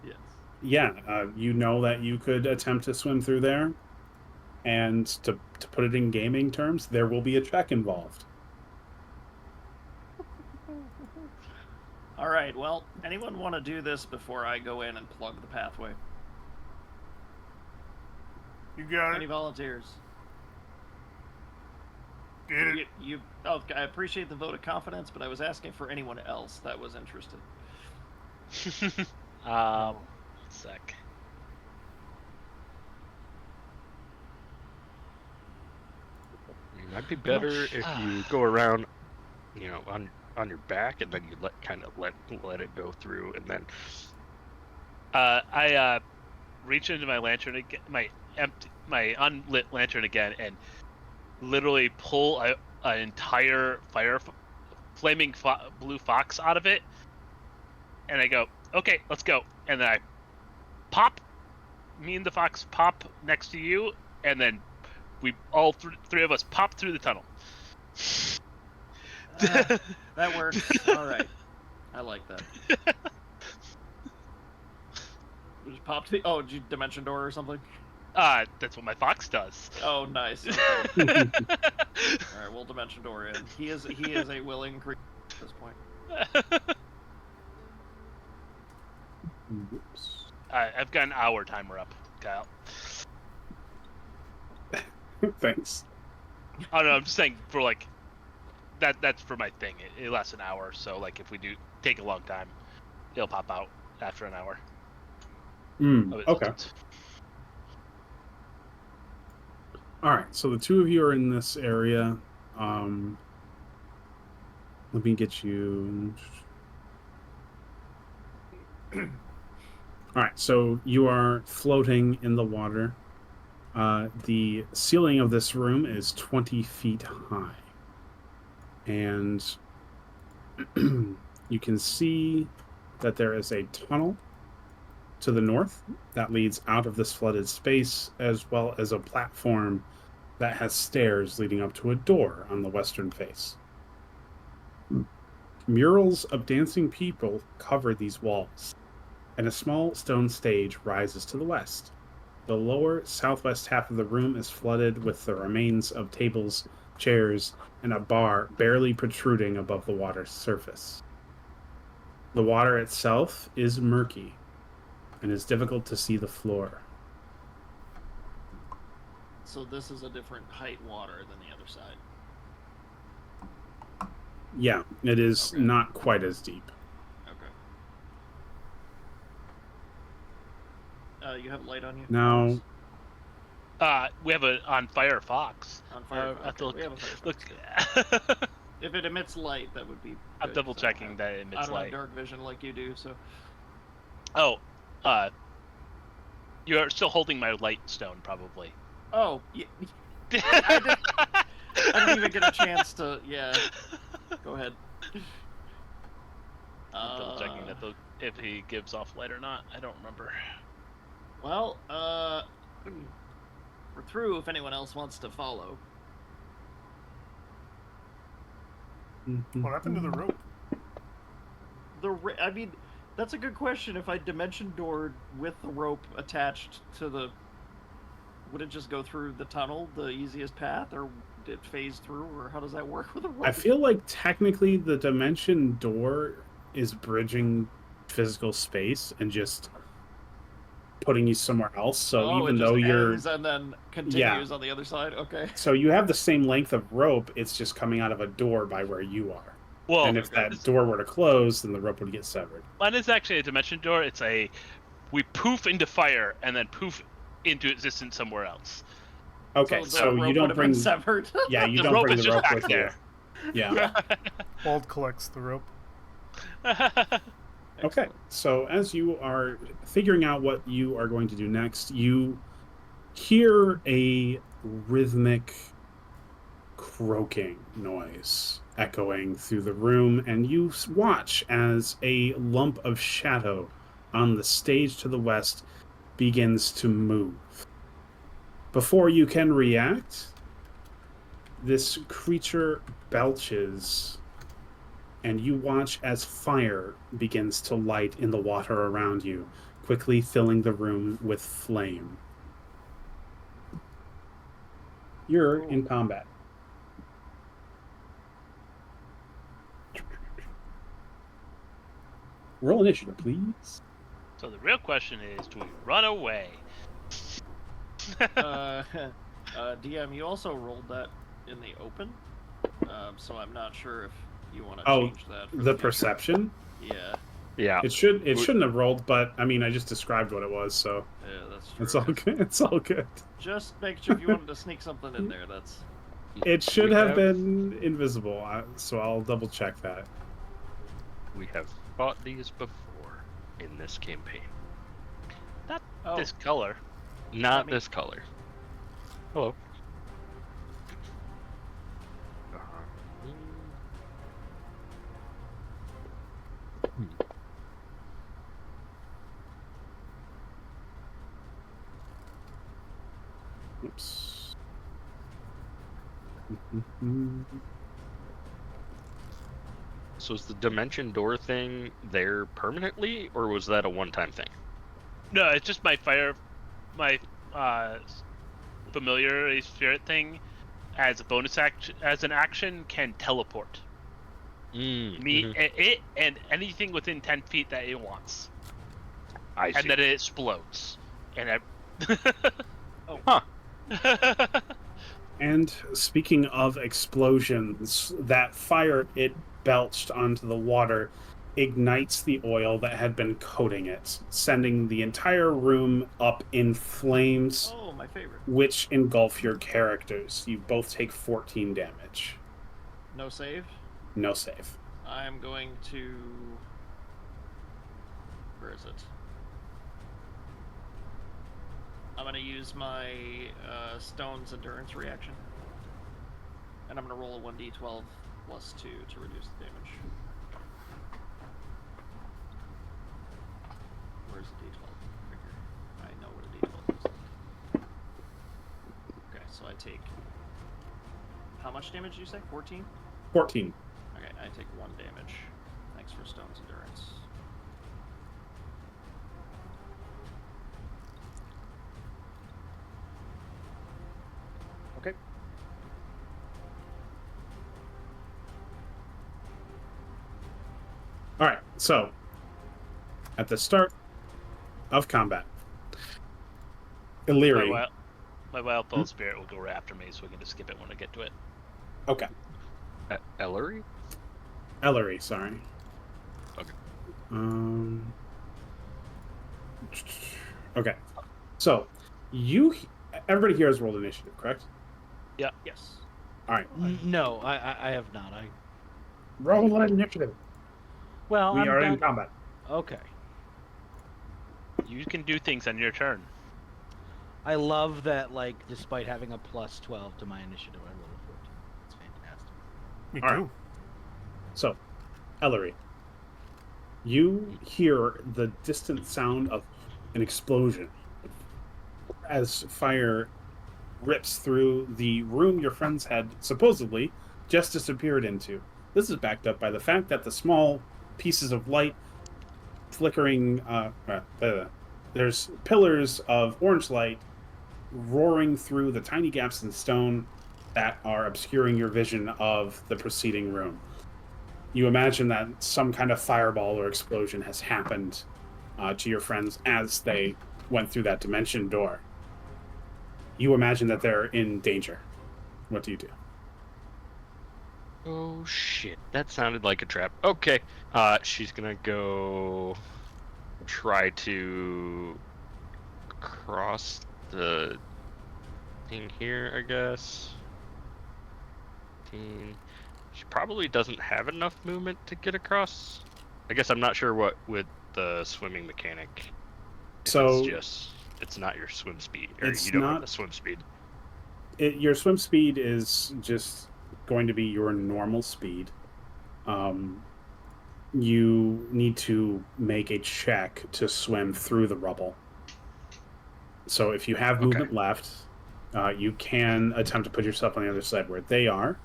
Yes. yeah, you know that you could attempt to swim through there, and to put it in gaming terms, there will be a check involved. All right. Well, anyone want to do this before I go in and plug the pathway? You got Any it. volunteers? Get it. Oh, I appreciate the vote of confidence, but I was asking for anyone else that was interested. Sec. It might be better if you go around, on your back, and then you let it go through, and then. I reach into my lantern again, my unlit lantern again, and literally pull an entire flaming blue fox out of it, and I go, okay, let's go, and then I pop. Me and the fox pop next to you, and then we all three of us pop through the tunnel. That works. All right. I like that. You just popped the. Oh, did you dimension door or something? That's what my fox does. Oh, nice. Okay. All right, we'll dimension door in. He is a willing creature at this point. Oops. I've got an hour timer up, Kyle. Thanks. Oh no, I'm just saying for like that's for my thing. It lasts an hour, so like if we do take a long time, it'll pop out after an hour. Okay. All right. So the two of you are in this area. Let me get you. All right. So you are floating in the water. The ceiling of this room is 20 feet high. And you can see that there is a tunnel to the north that leads out of this flooded space, as well as a platform that has stairs leading up to a door on the western face. Murals of dancing people cover these walls, and a small stone stage rises to the west. The lower southwest half of the room is flooded with the remains of tables, chairs, and a bar barely protruding above the water's surface. The water itself is murky, and it's difficult to see the floor. So this is a different height water than the other side. Yeah, it is Okay. not quite as deep. Okay. You have light on you? Now, We have a on fire fox. On fire. I have to we have a fire. look. If it emits light, that would be. I'm good, double so checking that it I emits don't light. have dark vision like you do, so. Oh, you're still holding my light stone, probably. Oh, yeah. I didn't even get a chance to. Yeah. Go ahead. I'm double checking that if he gives off light or not. I don't remember. Well, we're through. If anyone else wants to follow. What happened to the rope? I mean, that's a good question. If I dimension doored with the rope attached to the would it just go through the tunnel, the easiest path, or did it phase through, or how does that work with a rope? I feel like technically the dimension door is bridging physical space and just putting you somewhere else. So oh, even it just though you're ends and then continues on the other side. Okay. so you have the same length of rope, it's just coming out of a door by where you are. Well, And if that door were to close, then the rope would get severed. mine is actually a dimension door. It's we poof into fire and then poof into existence somewhere else. Okay, the so rope you would don't have bring been severed. yeah, you The don't rope bring is the just rope back with there. you. Yeah. Wald collects the rope. Okay, Excellent. so as you are figuring out what you are going to do next, you hear a rhythmic croaking noise echoing through the room, and you watch as a lump of shadow on the stage to the west begins to move. Before you can react, this creature belches, and you watch as fire begins to light in the water around you, quickly filling the room with flame. You're in combat. Roll initiative, please. So the real question is, do we run away? DM, you also rolled that in the open, so I'm not sure if you want to Oh, change that. For the future. perception? Yeah, Yeah. It shouldn't have rolled, but I mean I just described what it was, so yeah, that's true. it's all good. It's all good. Just make sure if you wanted to sneak something in there, that's. It should We have been invisible, so I'll double check that. We have fought these before in this campaign. Not Oh. this color. Not me- this color. Hello. Oops. So is the dimension door thing there permanently, or was that a one-time thing? No, it's just my familiar spirit thing. As a bonus action, as an action, can teleport me, it, and anything within 10 feet that it wants, I see. and then it explodes. And Huh. And speaking of explosions, that fire it belched onto the water ignites the oil that had been coating it, sending the entire room up in flames, Oh, my favorite. which engulf your characters. You both take 14 damage. No save. No save. I'm going to. Where is it? I'm going to use my Stone's Endurance reaction. And I'm going to roll a 1d12 plus 2 to reduce the damage. Where's the d12? Right here. I know what a d12 is. Okay, so I take. How much damage did you say? 14? 14. Okay, I take 1 damage. Thanks for Stone's Endurance. Okay. All right, so at the start of combat, Illyri. my wild bolt spirit will go right after me, so we can just skip it when I get to it. Okay, Ellery? Ellery, sorry. Okay. Okay, so everybody here has rolled initiative, correct? Yes. All right, No, I have not. roll initiative. Well, We I'm are in done. combat. Okay. You can do things on your turn. I love that, like, despite having a plus 12 to my initiative, I rolled a 14. It's fantastic. Me All too. right. So, Ellery, you hear the distant sound of an explosion as fire rips through the room your friends had supposedly just disappeared into. This is backed up by the fact that the small pieces of light flickering, there's pillars of orange light roaring through the tiny gaps in stone that are obscuring your vision of the preceding room. You imagine that some kind of fireball or explosion has happened to your friends as they went through that dimension door. You imagine that they're in danger. What do you do? Oh shit, that sounded like a trap. Okay, she's gonna go try to cross the thing here, I guess. She probably doesn't have enough movement to get across. I guess I'm not sure what with the swimming mechanic. If So it's not your swim speed, or it's you don't have not the swim speed. your swim speed is just going to be your normal speed. You need to make a check to swim through the rubble. So if you have Okay. movement left, you can attempt to put yourself on the other side where they are.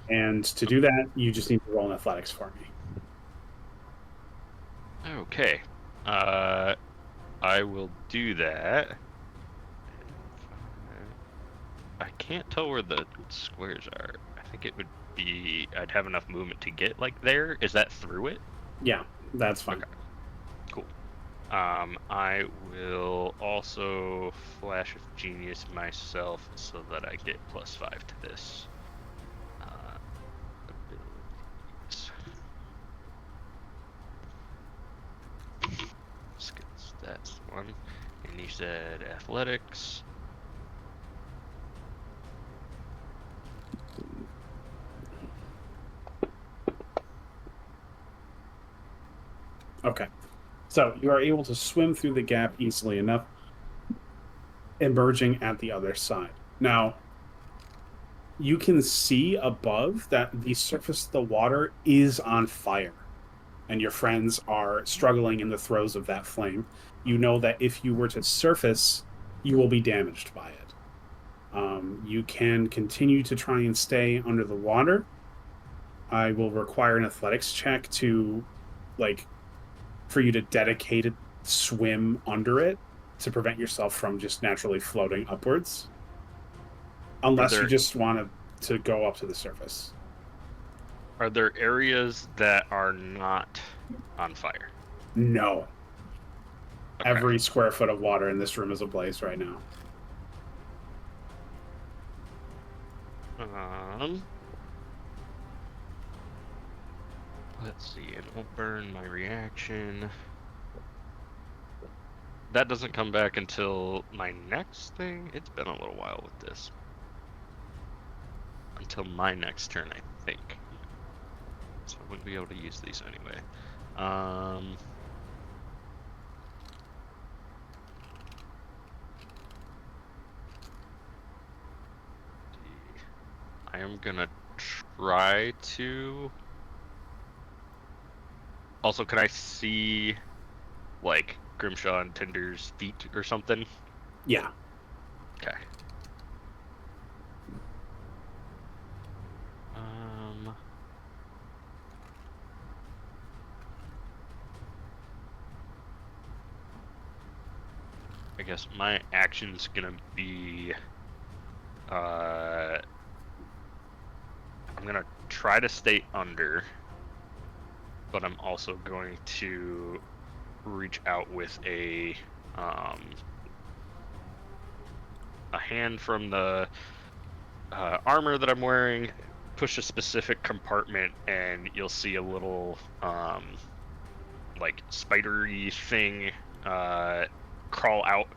And to do that, you just need to roll an athletics for me. Okay. I will do that. I can't tell where the squares are. I think it would be I'd have enough movement to get like there. Is that through it? Yeah, that's fine. Okay. Cool. I will also Flash of Genius myself so that I get +5 to this. Abilities. Skills, that's one. And you said athletics. Okay. So you are able to swim through the gap easily enough, emerging at the other side. Now, you can see above that the surface of the water is on fire, and your friends are struggling in the throes of that flame. You know that if you were to surface, you will be damaged by it. You can continue to try and stay under the water. I will require an athletics check to, like, for you to dedicated swim under it to prevent yourself from just naturally floating upwards. Unless you just want to go up to the surface. Are there areas that are not on fire? No. Okay. Every square foot of water in this room is ablaze right now. Let's see, it won't burn my reaction. That doesn't come back until my next thing. It's been a little while with this. Until my next turn, I think. So I wouldn't be able to use these anyway. I am gonna try to. Also, can I see, like, Grimshaw and Tinder's feet or something? Yeah. Okay. I guess my action's gonna be, I'm gonna try to stay under, but I'm also going to reach out with a hand from the armor that I'm wearing, push a specific compartment, and you'll see a little like spidery thing crawl out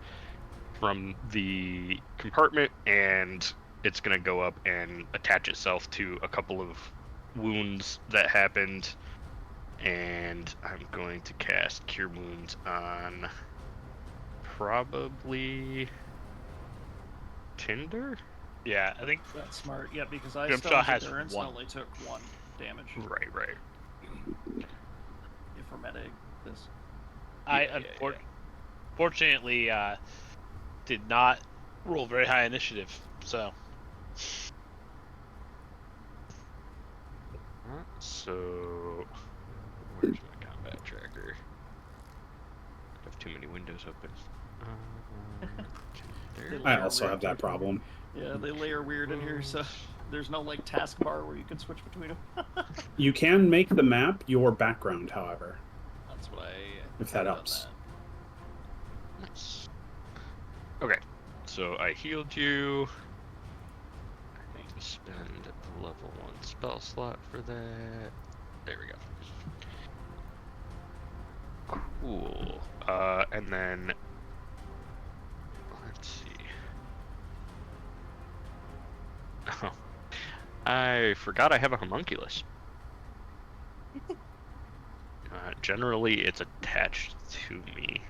from the compartment, and it's gonna go up and attach itself to a couple of wounds that happened, and I'm going to cast Cure Wounds on probably Tinder? Yeah, I think That's smart. Yeah, because I Grimshaw stunned has endurance one. and only took 1 damage. Right. If we're metaing this. Fortunately did not roll very high initiative, so. So, where's my combat tracker? I have too many windows open. There. I layer also weird have that too. problem. Yeah, they layer weird in here, so there's no like taskbar where you can switch between them. You can make the map your background, however, That's what I if that have done helps. Nice. Okay, so I healed you. I need to spend a level 1 spell slot for that. There we go. Cool. And then let's see. Oh, I forgot I have a homunculus. Generally, it's attached to me.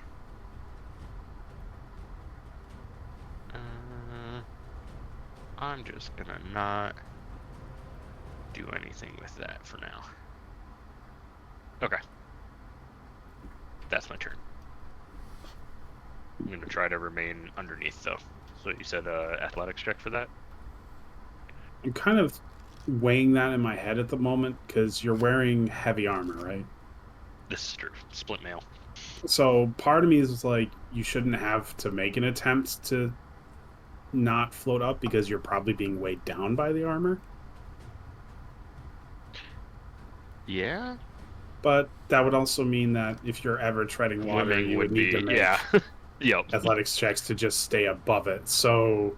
I'm just gonna not do anything with that for now. Okay. That's my turn. I'm gonna try to remain underneath though. So you said athletics check for that? I'm kind of weighing that in my head at the moment because you're wearing heavy armor, right? This is true. Split mail. So part of me is like, you shouldn't have to make an attempt to not float up because you're probably being weighed down by the armor. Yeah. But that would also mean that if you're ever treading water, Swimming you would would need be to make Yep. athletics checks to just stay above it. So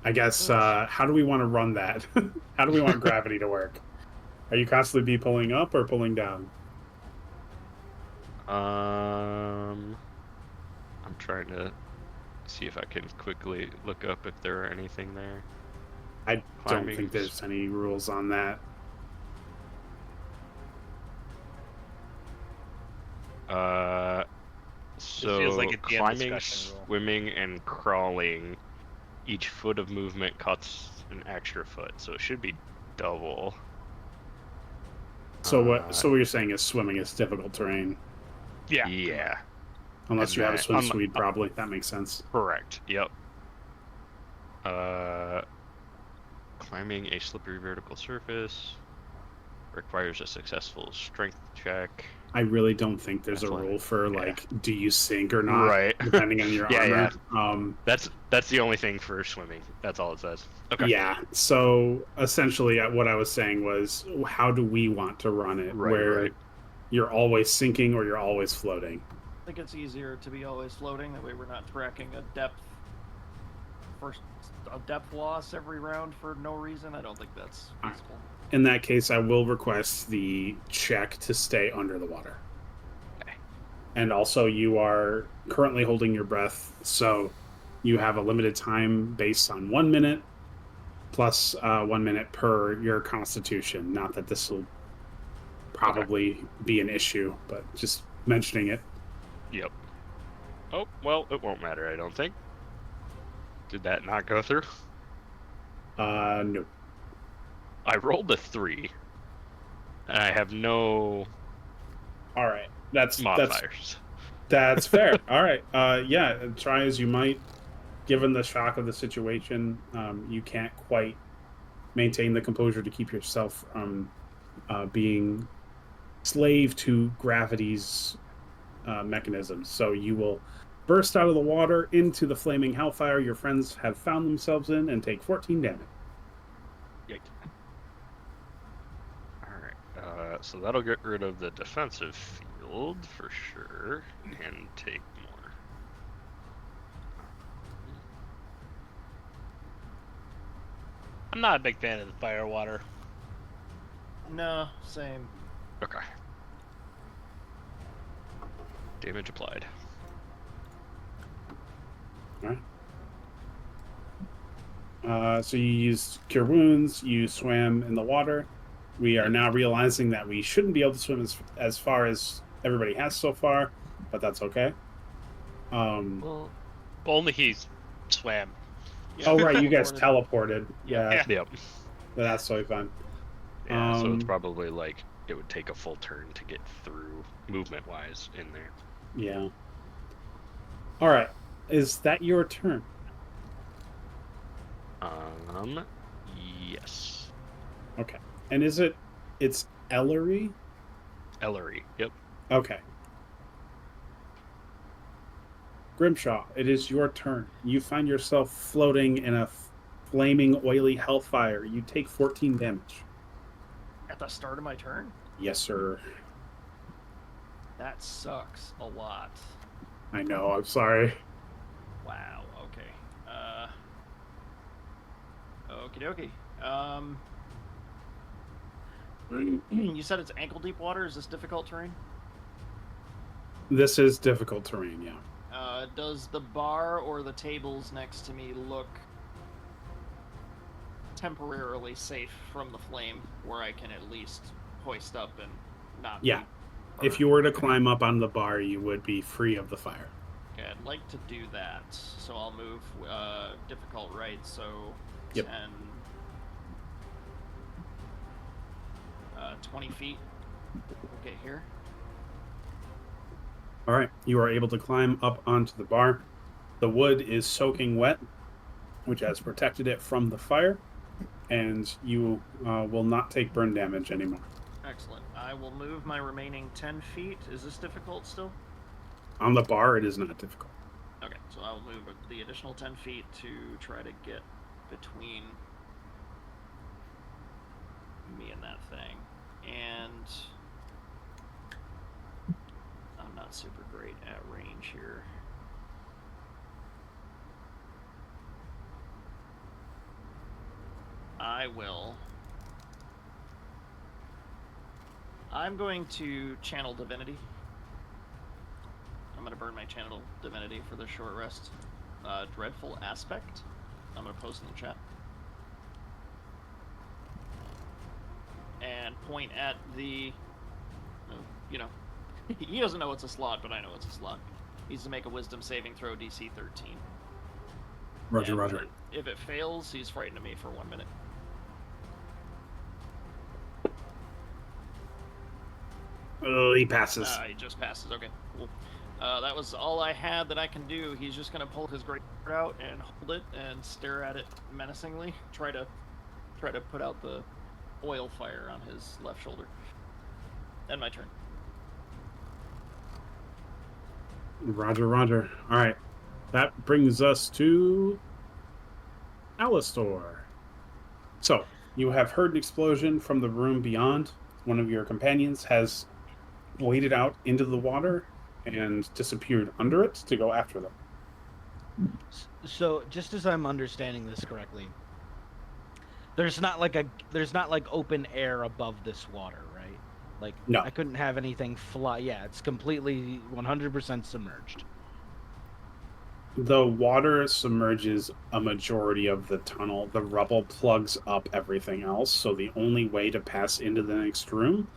I guess how do we want to run that? How do we want gravity to work? Are you constantly be pulling up or pulling down? I'm trying to see if I can quickly look up if there are anything there. I don't Climbing think there's any rules on that. So feels like a DM climbing, discussion rule. swimming, and crawling, each foot of movement costs an extra foot, so it should be double. So what? So what you're saying is swimming is difficult terrain, Yeah. Yeah. unless And you have a that- swim speed. Probably that makes sense. Correct. Yep. Climbing a slippery vertical surface requires a successful strength check. I really don't think there's a Athletic, rule for yeah. like, do you sink or not, Right. depending on your Yeah, armor. That's the only thing for swimming. That's all it says. Okay. Yeah. So essentially, what I was saying was, how do we want to run it? Where Right. you're always sinking or you're always floating? I think it's easier to be always floating. That way, we're not tracking a depth loss every round for no reason. I don't think that's feasible. In that case, I will request the check to stay under the water. Okay. And also, you are currently holding your breath, so you have a limited time based on 1 minute plus 1 minute per your constitution. Not that this will probably be an issue, but just mentioning it. Yep. Oh, well, it won't matter, I don't think. Did that not go through? No. I rolled a 3. And I have no All right. That's modifiers. That's fair. All right. Yeah, try as you might, given the shock of the situation, you can't quite maintain the composure to keep yourself from being slave to gravity's mechanisms. So you will burst out of the water into the flaming hellfire your friends have found themselves in and take 14 damage. Yikes. Alright, so that'll get rid of the defensive field for sure, and take more. I'm not a big fan of the fire water. No, same. Okay. Damage applied. So you used Cure Wounds, you swam in the water. We are now realizing that we shouldn't be able to swim as far as everybody has so far, but that's okay. Well, Only he swam. Oh, right, you guys teleported. Yeah. yep. That's totally fine. Yeah, so it's probably like it would take a full turn to get through movement-wise in there. Yeah. All right. Is that your turn? Yes. Okay. And it's Ellery? Ellery, yep. Okay. Grimshaw, it is your turn. You find yourself floating in a flaming, oily hellfire. You take 14 damage. At the start of my turn? Yes, sir. That sucks a lot. I know, I'm sorry. Wow, okay. Okie dokie. You said it's ankle deep water? Is this difficult terrain? This is difficult terrain, yeah. Does the bar or the tables next to me look temporarily safe from the flame, where I can at least hoist up and not Yeah. be If you were to climb up on the bar, you would be free of the fire. Okay, I'd like to do that, so I'll move difficult right, so Yep. 10, 20 feet. We'll get here. All right, you are able to climb up onto the bar. The wood is soaking wet, which has protected it from the fire, and you will not take burn damage anymore. Excellent. I will move my remaining 10 feet. Is this difficult still? On the bar, it is not difficult. Okay, so I'll move the additional 10 feet to try to get between me and that thing. And I'm not super great at range here. I'm going to channel divinity. I'm going to burn my channel divinity for the short rest. Dreadful aspect. I'm going to post in the chat. And point at the, you know, he doesn't know it's a slot, but I know it's a slot. He needs to make a wisdom saving throw DC 13. Roger, And roger. If it fails, he's frightened of me for 1 minute. Oh, he passes. He just passes. Okay, cool. That was all I had that I can do. He's just gonna pull his great sword out and hold it and stare at it menacingly. Try to put out the oil fire on his left shoulder. And my turn. Roger, roger. All right. That brings us to Alistor. So, you have heard an explosion from the room beyond. One of your companions has waded out into the water and disappeared under it to go after them. So, just as I'm understanding this correctly, there's not like open air above this water, right? Like, No. I couldn't have anything fly. Yeah, it's completely 100% submerged. The water submerges a majority of the tunnel. The rubble plugs up everything else, so the only way to pass into the next room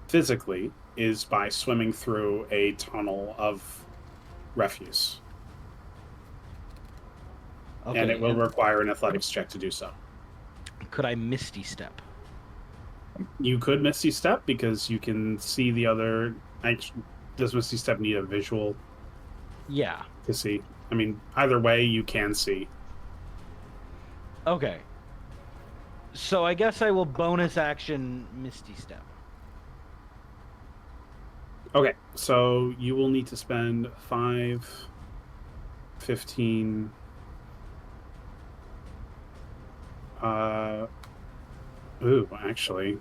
physically is by swimming through a tunnel of refuse. Okay, And it will require an athletics check to do so. Could I Misty Step? You could Misty Step because you can see the other. Does Misty Step need a visual Yeah. to see? I mean, either way, you can see. Okay. So I guess I will bonus action Misty Step. Okay, so you will need to spend 5, 15. Actually,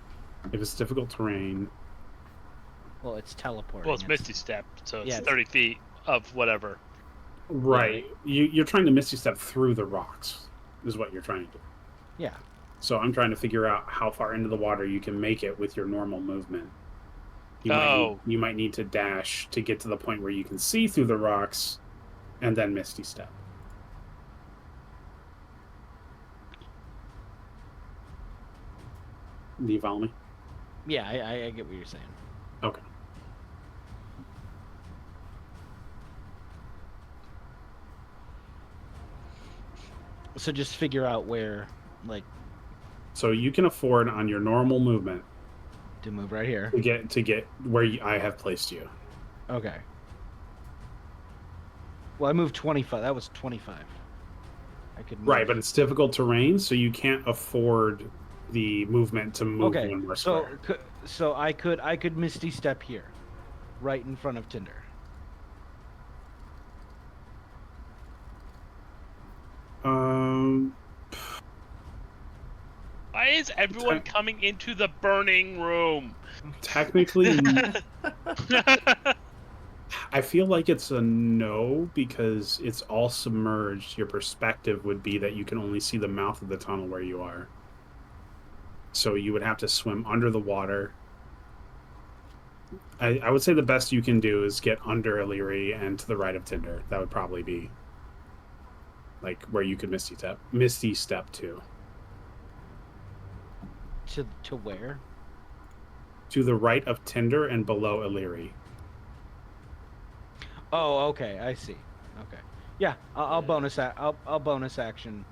if it's difficult terrain. Well, it's teleporting. Well, it's Misty Step, so it's Yeah, 30 feet of whatever. Right. You're trying to Misty Step through the rocks, is what you're trying to do. Yeah. So I'm trying to figure out how far into the water you can make it with your normal movement. You might need to dash to get to the point where you can see through the rocks, and then Misty Step. Do you follow me? Yeah, I get what you're saying. Okay. So just figure out where, like, So you can afford on your normal movement to move right here. to get where I have placed you. Okay. Well, I moved 25. That was 25. I could move. Right, but it's difficult terrain, so you can't afford the movement to move Okay. one more So square. so I could Misty Step here, right in front of Tinder. is everyone coming into the burning room? Technically, I feel like it's a no because it's all submerged. Your perspective would be that you can only see the mouth of the tunnel where you are. So you would have to swim under the water. I would say the best you can do is get under Illyri and to the right of Tinder. That would probably be like where you could Misty step to. To where? To the right of Tinder and below Illyri. Oh, okay, I see. Okay, yeah, I'll bonus that. I'll bonus action.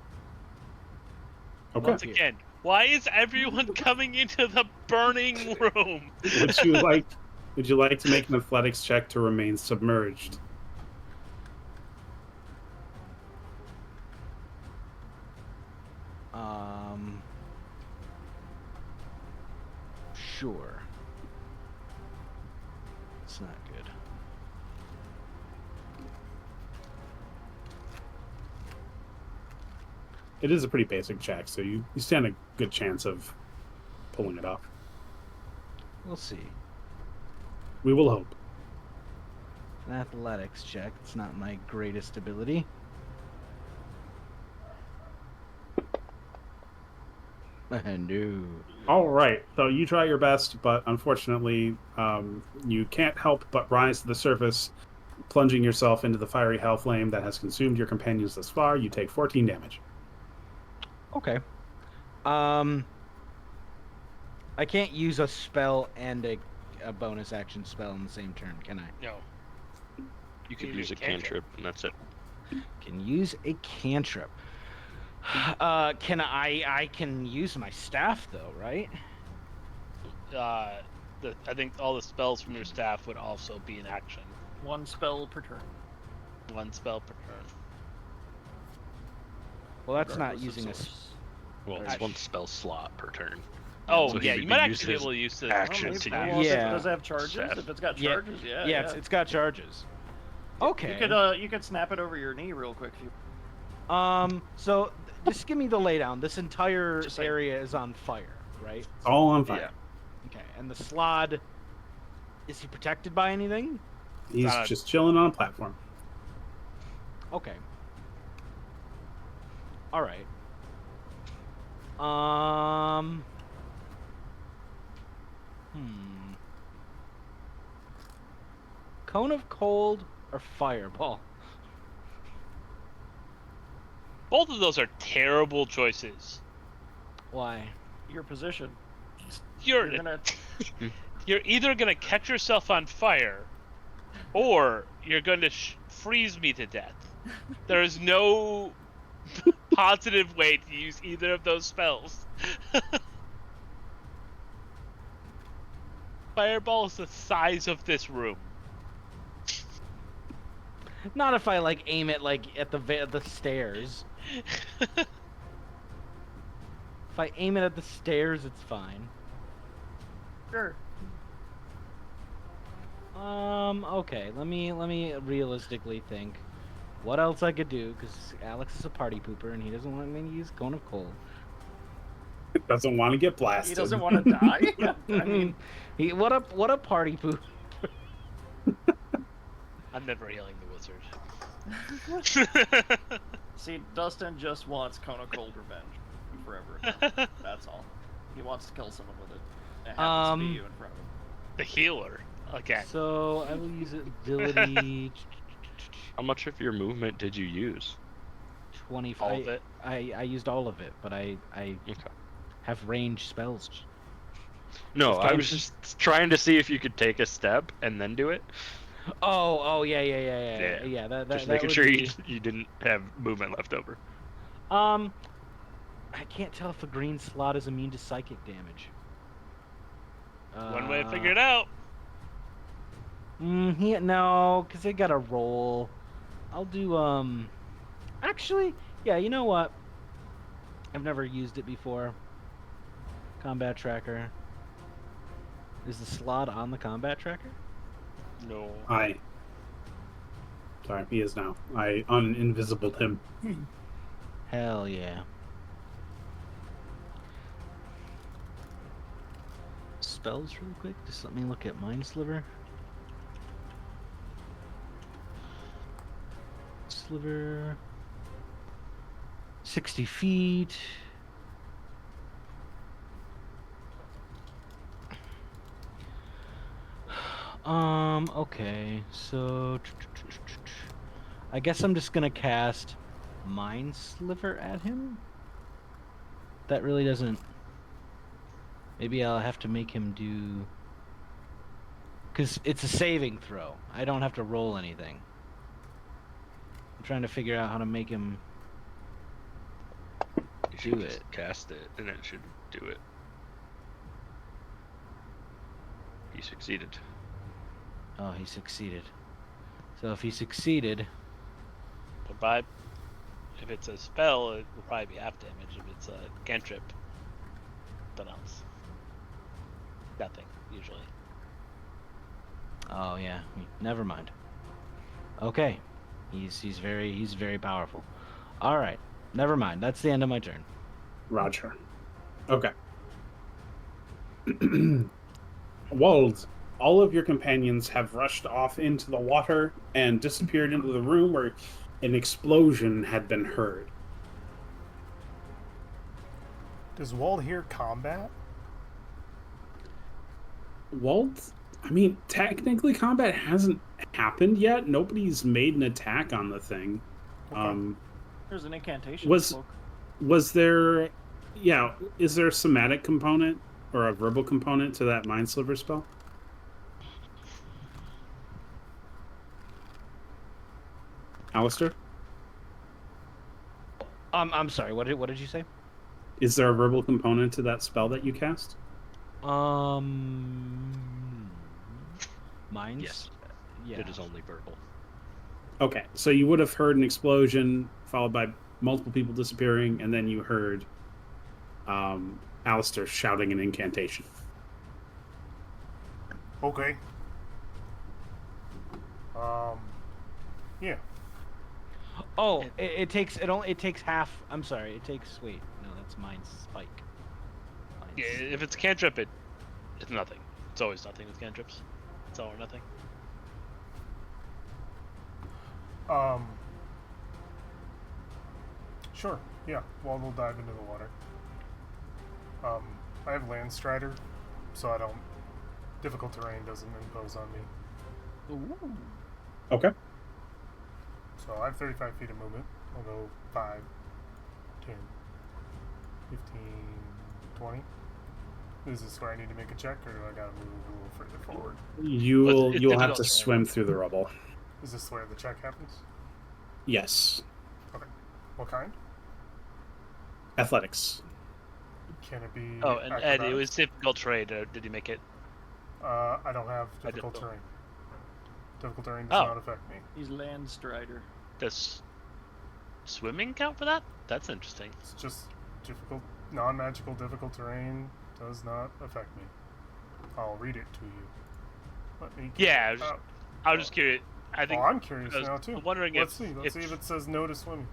Okay. Once again, why is everyone coming into the burning room? Would you like to make an athletics check to remain submerged? Sure. It's not good. It is a pretty basic check, so you stand a good chance of pulling it off. We'll see. We will hope. An athletics check. It's not my greatest ability. No. All right, so you try your best, but unfortunately, you can't help but rise to the surface, plunging yourself into the fiery hell flame that has consumed your companions thus far. You take 14 damage. Okay. I can't use a spell and a bonus action spell in the same turn, can I? No. You could use a cantrip, and that's it. Can use a cantrip. I can use my staff though, right? I think all the spells from your staff would also be in action. One spell per turn. One spell per turn. Well, that's not regardless of using a. source. Well, it's one spell slot per turn. Oh, So he yeah, would you be might use actually be his able to use the action Well, to maybe- use. well, Yeah. Does it have charges? Staff. If it's got Yeah. charges, yeah. Yeah, it's got charges. Okay. You could snap it over your knee real quick if you. So just give me the laydown. This entire Just saying. area is on fire, right? It's all on fire. Okay. And the Slod, is he protected by anything? He's just chilling on a platform. Okay. All right. Cone of cold or fireball? Both of those are terrible choices. Why? Your position. You're gonna. you're either gonna catch yourself on fire, or you're gonna freeze me to death. There is no positive way to use either of those spells. Fireball is the size of this room. Not if I like aim it like at the stairs. If I aim it at the stairs, it's fine. Sure. Okay. Let me realistically think. What else I could do? Because Alex is a party pooper and he doesn't want me to use Cone of Cold. Doesn't want to get blasted. He doesn't want to die. I mean, what a party pooper. I'm never healing the wizard. see, Dustin just wants Cone of Cold revenge forever. That's all. He wants to kill someone with it. It happens to be you in front of him. The healer again. So I will use ability. How much of your movement did you use? 25. All of it. I used all of it, but I Okay. have range spells. No, This I game- was just trying to see if you could take a step and then do it. Oh, yeah. Yeah. That Just that making would sure be... you didn't have movement left over. I can't tell if a green slot is immune to psychic damage. One way to figure it out. No, because they got a roll. I'll do, actually, yeah, you know what? I've never used it before. Combat tracker. Is the slot on the combat tracker? No. Sorry, he is now. I uninvisibled him. Hell yeah. spells really quick. Just let me look at Mind Sliver. Sliver. 60 feet. Okay, so I guess I'm just gonna cast Mind Sliver at him. That really doesn't. Maybe I'll have to make him do. Because it's a saving throw. I don't have to roll anything. I'm trying to figure out how to make him You should do just it. cast it, and it should do it. He succeeded. Oh, he succeeded. So if he succeeded, But if it's a spell, it will probably be half damage. If it's a cantrip, then else. Nothing, usually. oh yeah, never mind. Okay, he's very powerful. All right, never mind. That's the end of my turn. Roger. Okay. Wald, all of your companions have rushed off into the water and disappeared into the room where an explosion had been heard. Does Wald hear combat? Wald, I mean, technically combat hasn't happened yet. Nobody's made an attack on the thing. Okay. There's an incantation. Was- book. Was there, yeah, is there a somatic component or a verbal component to that Mind Sliver spell? Alistair? I'm sorry. What did you say? Is there a verbal component to that spell that you cast? Mines. Yes. Yeah. It is only verbal. Okay, so you would have heard an explosion followed by multiple people disappearing, and then you heard Alistair shouting an incantation. Okay. Yeah. Oh, it takes half. I'm sorry. It takes. Wait, no, that's Mind Spike. Mind Yeah, if it's a cantrip, it's nothing. It's always nothing with cantrips. It's all or nothing. Sure. Yeah. Wald will dive into the water. I have Land Strider, so I don't. Difficult terrain doesn't impose on me. Ooh. Okay. So I have 35 feet of movement. I'll go 5, 10, 15, 20. Is this where I need to make a check, or do I gotta move a little further forward? You'll it's have difficult to terrain. swim through the rubble. Is this where the check happens? Yes. Okay. What kind? Athletics. Can it be? Oh, and Ed, it acrobatics? was difficult terrain. Did you make it? I don't have I difficult don't know. terrain. Difficult terrain does Oh. not affect me. He's Land Strider. Does swimming count for that? That's interesting. It's just difficult, non-magical difficult terrain does not affect me. I'll read it to you. Let me. get Yeah, it out. I was just curious. I think. Oh, I'm curious I was now too. wondering Let's if- see. Let's if- see if it says no to swimming.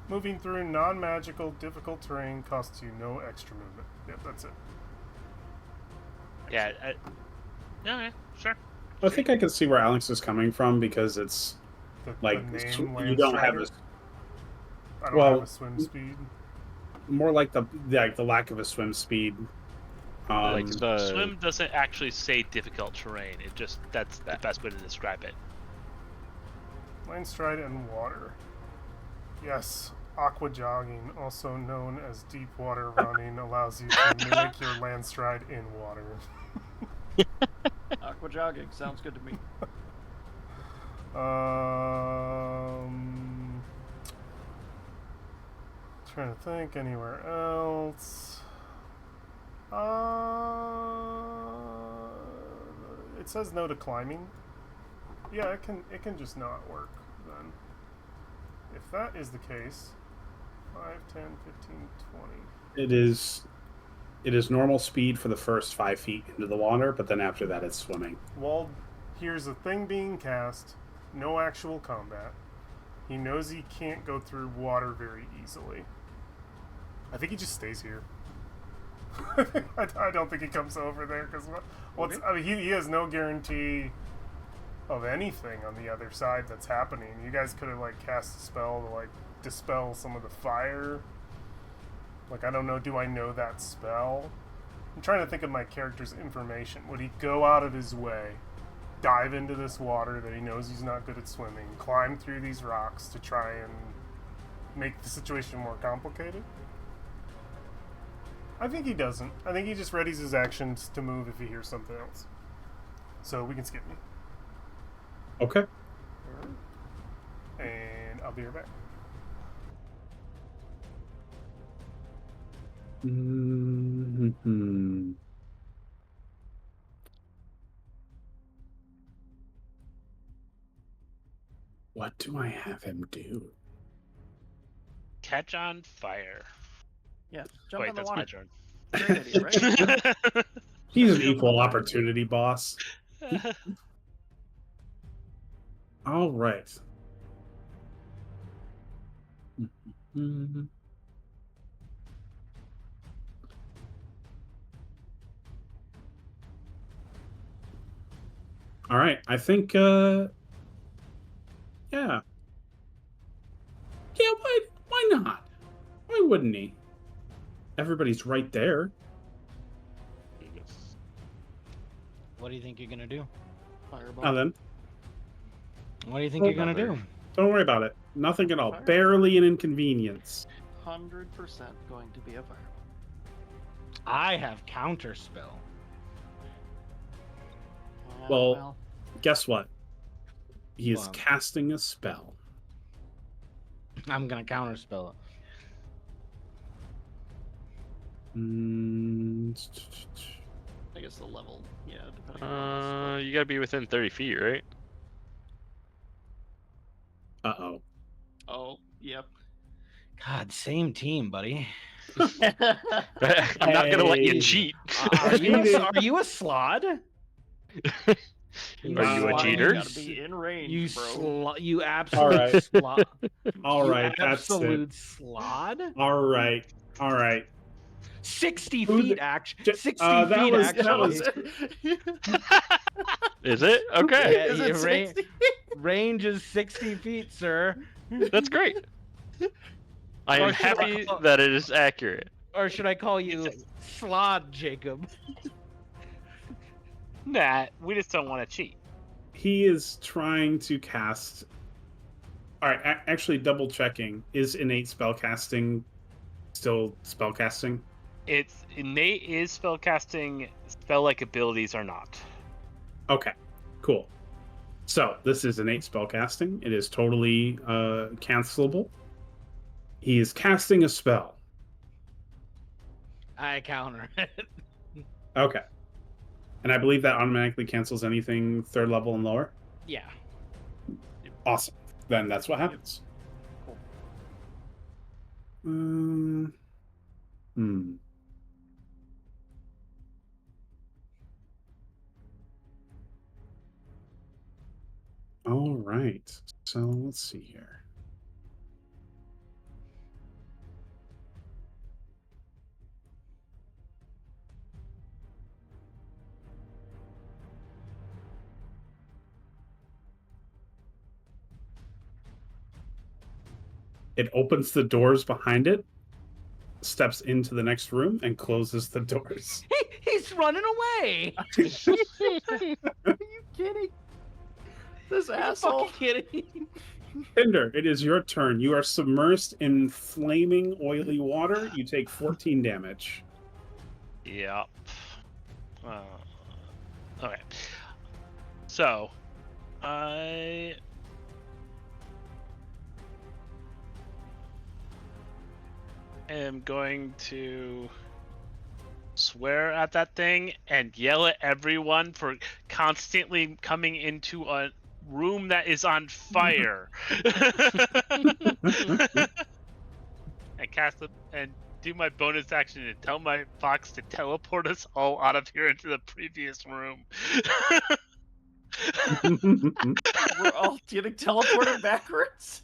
Moving through non-magical difficult terrain costs you no extra movement. Yep, that's it. Yeah. Yeah. Sure. I think I can see where Alex is coming from because it's The like name you Land don't have Strider, a I don't well- have a swim speed. more like the lack of a swim speed. Like the Swim doesn't actually say difficult terrain. It just that's the best way to describe it. Land stride and water. Yes, aqua jogging, also known as deep water running, allows you to mimic your land stride in water. Aqua jogging sounds good to me. Trying to think anywhere else. It says no to climbing. Yeah, it can just not work then. If that is the case, 5, 10, 15, 20. It is normal speed for the first 5 feet into the water, but then after that it's swimming. Wald hears a thing being cast, no actual combat. He knows he can't go through water very easily. I think he just stays here. I don't think he comes over there because I mean, he has no guarantee of anything on the other side that's happening. You guys could have like cast a spell to like dispel some of the fire. Like, I don't know. Do I know that spell? I'm trying to think of my character's information. Would he go out of his way, dive into this water that he knows he's not good at swimming, climb through these rocks to try and make the situation more complicated? I think he doesn't. I think he just readies his actions to move if he hears something else. So we can skip me. Okay. And I'll be right back. Mm-hmm. What do I have him do? Catch on fire. Yeah, jump Wait, in the that's water. my turn. Great idea, right? He's an equal opportunity boss. All right. Mhm. All right. I think, yeah. Yeah, why not? Why wouldn't he? Everybody's right there. What do you think you're gonna do? Fireball. Now then, What do you think you're gonna do? don't worry about it. Nothing at all. Fire. Barely an inconvenience. 100% going to be a fireball. I have counter spell. Well, guess what? He is What? casting a spell. I'm gonna counter spell it. I guess the level, yeah, depending on You gotta be within 30 feet, right? Uh-oh. Oh, yep. God, same team, buddy. I'm not gonna let you Hey. cheat. Are you a slod? Are you a slod. cheater? Gotta be in range, You bro. you absolute right. slod. All You right, that's it. absolute slod. All right. 60 Who feet, the- actually. J- 60 that feet, was- actually. Is it? Okay. Yeah, Is it your 60? range is 60 feet, sir. That's great. I Or am should I happy call- that it is accurate. Or should I call you Slod Jacob? Nah, we just don't want to cheat. He is trying to cast. All right, actually, double checking. Is innate spellcasting still spellcasting? It's innate is spellcasting. Spell-like abilities are not. Okay, cool. So this is innate spellcasting. It is totally cancelable. He is casting a spell. I counter it. Okay. And I believe that automatically cancels anything third level and lower. Yeah. Awesome. Then that's what happens. Cool. All right. So let's see here. It opens the doors behind it, steps into the next room, and closes the doors. He's running away. Are you kidding? This Are you asshole. fucking kidding? Pinder, it is your turn. You are submersed in flaming, oily water. You take 14 damage. Yep. Okay. So, I am going to swear at that thing and yell at everyone for constantly coming into a room that is on fire. And cast it and do my bonus action and tell my fox to teleport us all out of here into the previous room. We're all getting teleported backwards.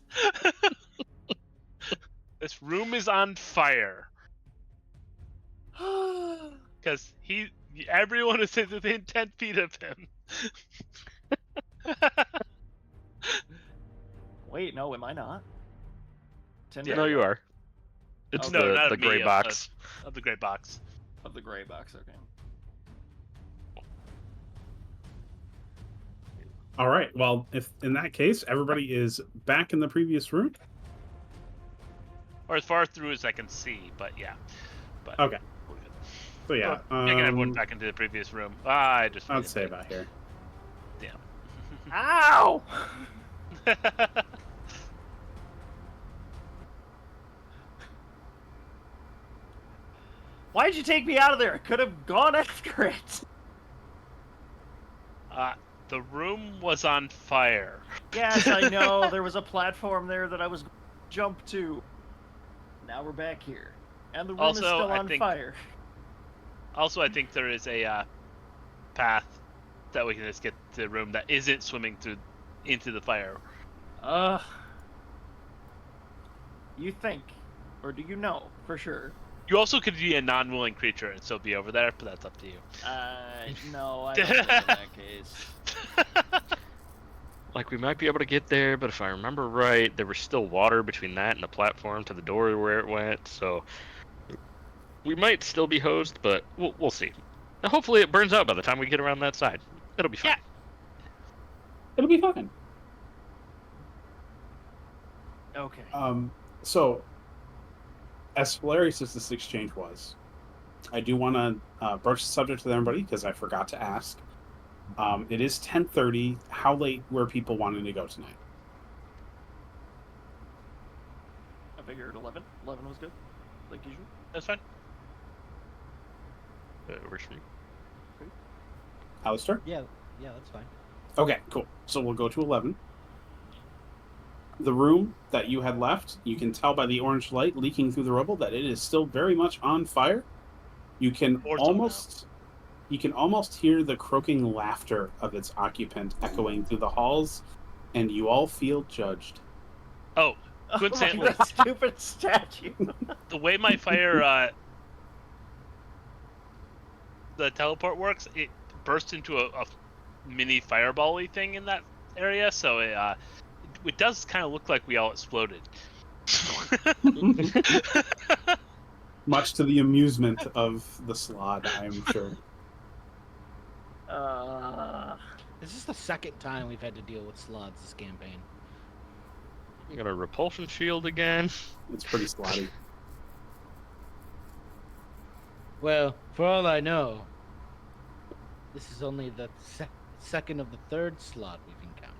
This room is on fire. Because everyone is within 10 feet of him. Wait, no, am I not? Yeah. No, you are. It's Okay. No, not the of me, gray of box. Of the gray box. Of the gray box, okay. All right. Well, if in that case, everybody is back in the previous room. Or as far through as I can see, but yeah. But Okay. So yeah, taking everyone back into the previous room. I just I'd say about here. Damn. Ow! Why'd you take me out of there? I could have gone after it. The room was on fire. Yes, I know. There was a platform there that I was going to jump to. Now we're back here. And the room is still on fire. Also, I think there is a path that we can just get to the room that isn't swimming into the fire. You think, or do you know for sure? You also could be a non-willing creature and still be over there, but that's up to you. No, I don't think in that case. Like, we might be able to get there, but if I remember right, there was still water between that and the platform to the door where it went, so we might still be hosed, but we'll see. And hopefully it burns out by the time we get around that side. It'll be fine. Yeah. It'll be fine. Okay. So, as hilarious as this exchange was, I do want to broach the subject with everybody because I forgot to ask. It is 10:30. How late were people wanting to go tonight? I figured 11. 11 was good, like usual. That's fine. Works for me. Alistair? Yeah, that's fine. Okay, cool. So we'll go to 11. The room that you had left, you can tell by the orange light leaking through the rubble that it is still very much on fire. You can almost hear the croaking laughter of its occupant echoing through the halls, and you all feel judged. Oh, coincidentally, that stupid statue. the way my fire, the teleport works, it bursts into a mini fireball-y thing in that area, so it does kind of look like we all exploded. Much to the amusement of the Slod, I am sure. This is the second time we've had to deal with slots this campaign. We got a repulsion shield again. It's pretty slotty. Well, for all I know, this is only the second of the third slot we've encountered.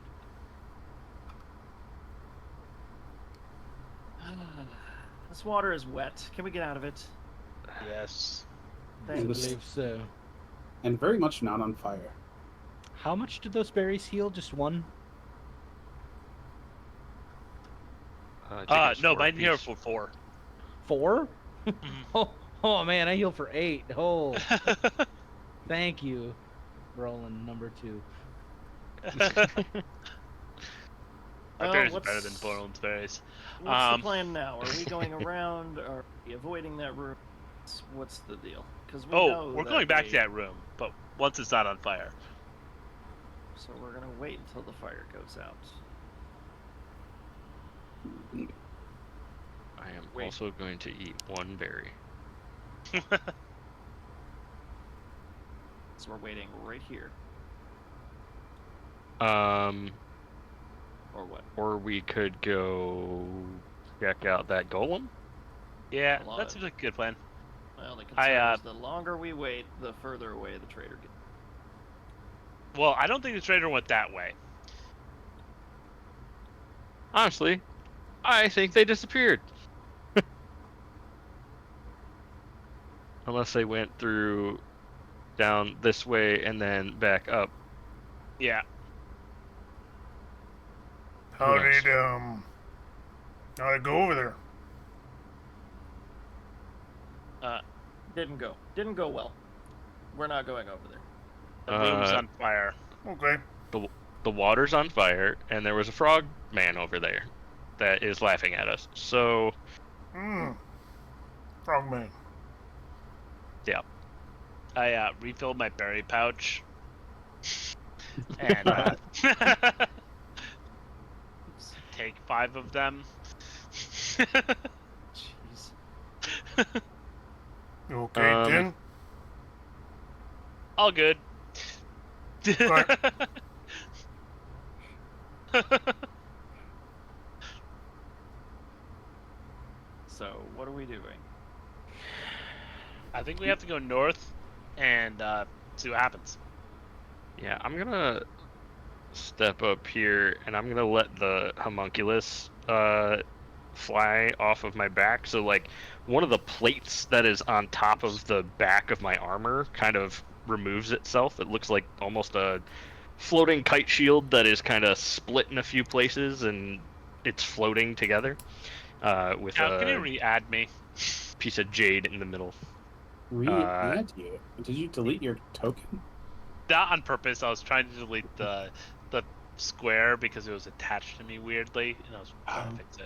This water is wet. Can we get out of it? Yes. I Thanks. believe so. And very much not on fire. How much did those berries heal? Just one? No, mine here for 4. 4? Oh man, I heal for 8. Oh, thank you, Roland number 2. My berries are better than Roland's berries. What's the plan now? Are we going around? Are we avoiding that room? What's the deal? Because we're going back to that room, but once it's not on fire. So we're gonna wait until the fire goes out. I am also going to eat one berry. So we're waiting right here. Or what? Or we could go check out that golem. Yeah, that seems like a good plan. Well, the concern is the longer we wait, the further away the trader gets. Well, I don't think the trader went that way. Honestly, I think they disappeared. Unless they went through down this way and then back up. Yeah. How'd it go over there? Didn't go well. We're not going over there. The room's on fire. Okay. The water's on fire, and there was a frog man over there that is laughing at us. So, Frogman. Yeah. I refilled my berry pouch and take 5 of them. Jeez. You okay, Tin? All good. Alright. So, what are we doing? I think we have to go north and see what happens. Yeah, I'm gonna step up here and I'm gonna let the homunculus fly off of my back. So like one of the plates that is on top of the back of my armor kind of removes itself. It looks like almost a floating kite shield that is kind of split in a few places and it's floating together with Al, can you a re-add me? piece of jade in the middle. Re-add you. Did you delete your token? Not on purpose. I was trying to delete the square because it was attached to me weirdly, and I was trying to fix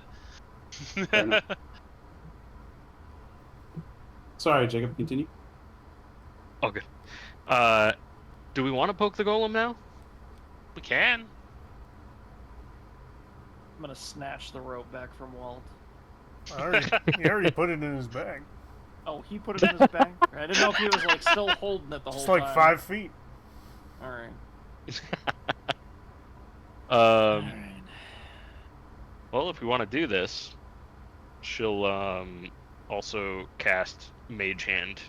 Fair it. enough. Sorry, Jacob. Continue. Oh, good. Do we want to poke the golem now? We can. I'm gonna snatch the rope back from Walt. He already put it in his bag. Oh, he put it in his bag? I didn't know if he was like still holding it the whole It's like time. 5 feet. Alright. Um, Alright. well, if we want to do this, she'll also cast Mage Hand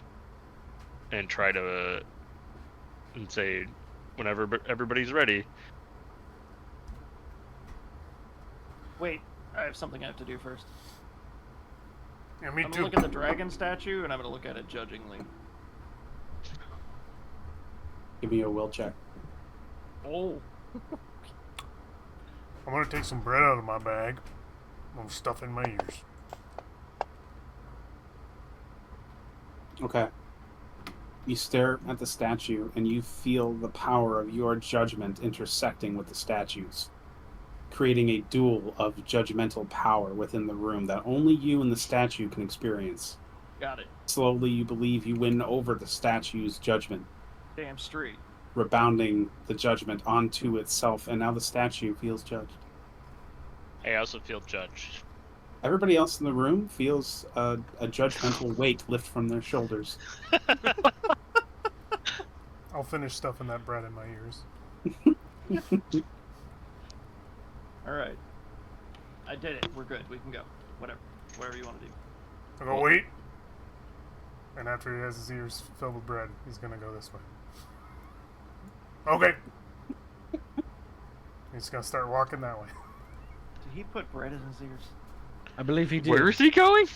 and try to and say whenever everybody's ready. Wait, I have something I have to do first. Yeah, me I'm too. gonna look at the dragon statue and I'm gonna look at it judgingly. Give me a will check. Oh. I'm gonna take some bread out of my bag. I'm gonna stuff it in my ears. Okay. You stare at the statue and you feel the power of your judgment intersecting with the statue's, creating a duel of judgmental power within the room that only you and the statue can experience. Got it. Slowly, you believe you win over the statue's judgment, Damn straight. rebounding the judgment onto itself, and now the statue feels judged. I also feel judged. Everybody else in the room feels a judgmental weight lift from their shoulders. I'll finish stuffing that bread in my ears. Alright. I did it. We're good. We can go. Whatever. Whatever you want to do. I'll go wait. And after he has his ears filled with bread, he's gonna go this way. Okay. He's gonna start walking that way. Did he put bread in his ears? I believe he did. Where is he going?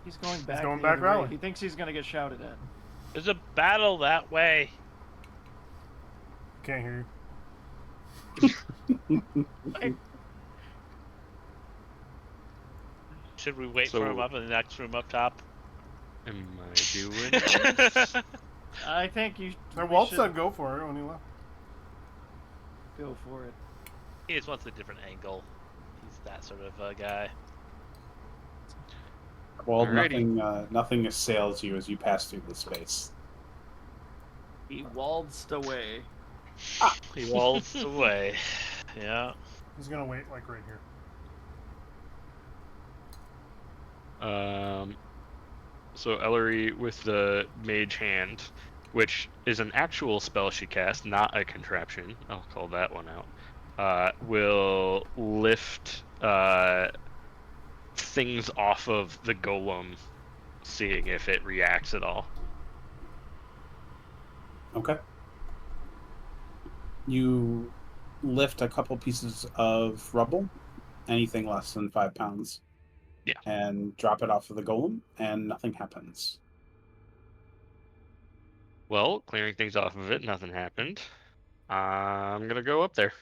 He's going back. going the back other that way. way. He thinks he's gonna get shouted at. There's a battle that way. Can't hear you. Should we wait So- for him up in the next room up top? Am I doing this? I think you. Now, we Walt should said go for it when he left. go for it. He just wants a different angle. He's that sort of guy. Well, Alrighty. nothing assails you as you pass through the space. He waltzed away. He waltzed away. Yeah. He's gonna wait like right here. So Ellery with the Mage Hand, which is an actual spell she cast, not a contraption. I'll call that one out. Will lift things off of the golem, seeing if it reacts at all. Okay. You lift a couple pieces of rubble, anything less than 5 pounds. Yeah. And drop it off of the golem, and nothing happens. Well, clearing things off of it, nothing happened. I'm gonna go up there.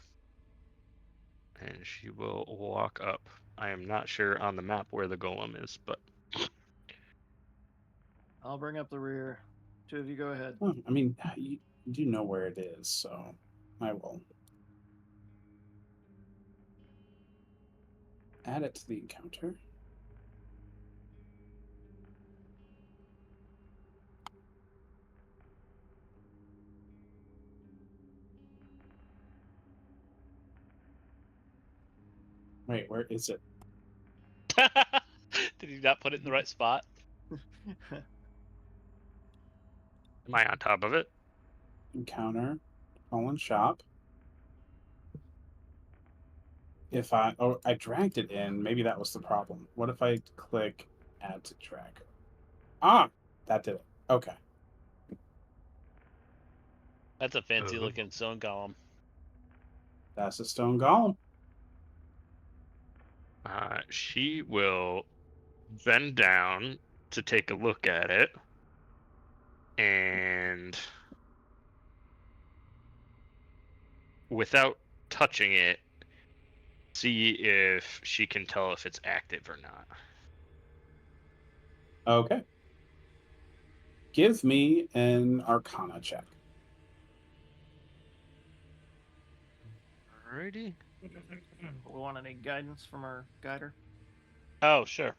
And she will walk up. I am not sure on the map where the golem is, but I'll bring up the rear. Two of you go ahead. Oh, I mean, you do know where it is, so I will add it to the encounter. Wait, where is it? Did he not put it in the right spot? Am I on top of it? Encounter, colon shop. If I dragged it in, maybe that was the problem. What if I click add to drag? Ah, that did it. Okay. That's a fancy looking stone golem. That's a stone golem. She will bend down to take a look at it, and without touching it, see if she can tell if it's active or not. Okay. Give me an Arcana check. Alrighty. We want any guidance from our guider? Oh, sure.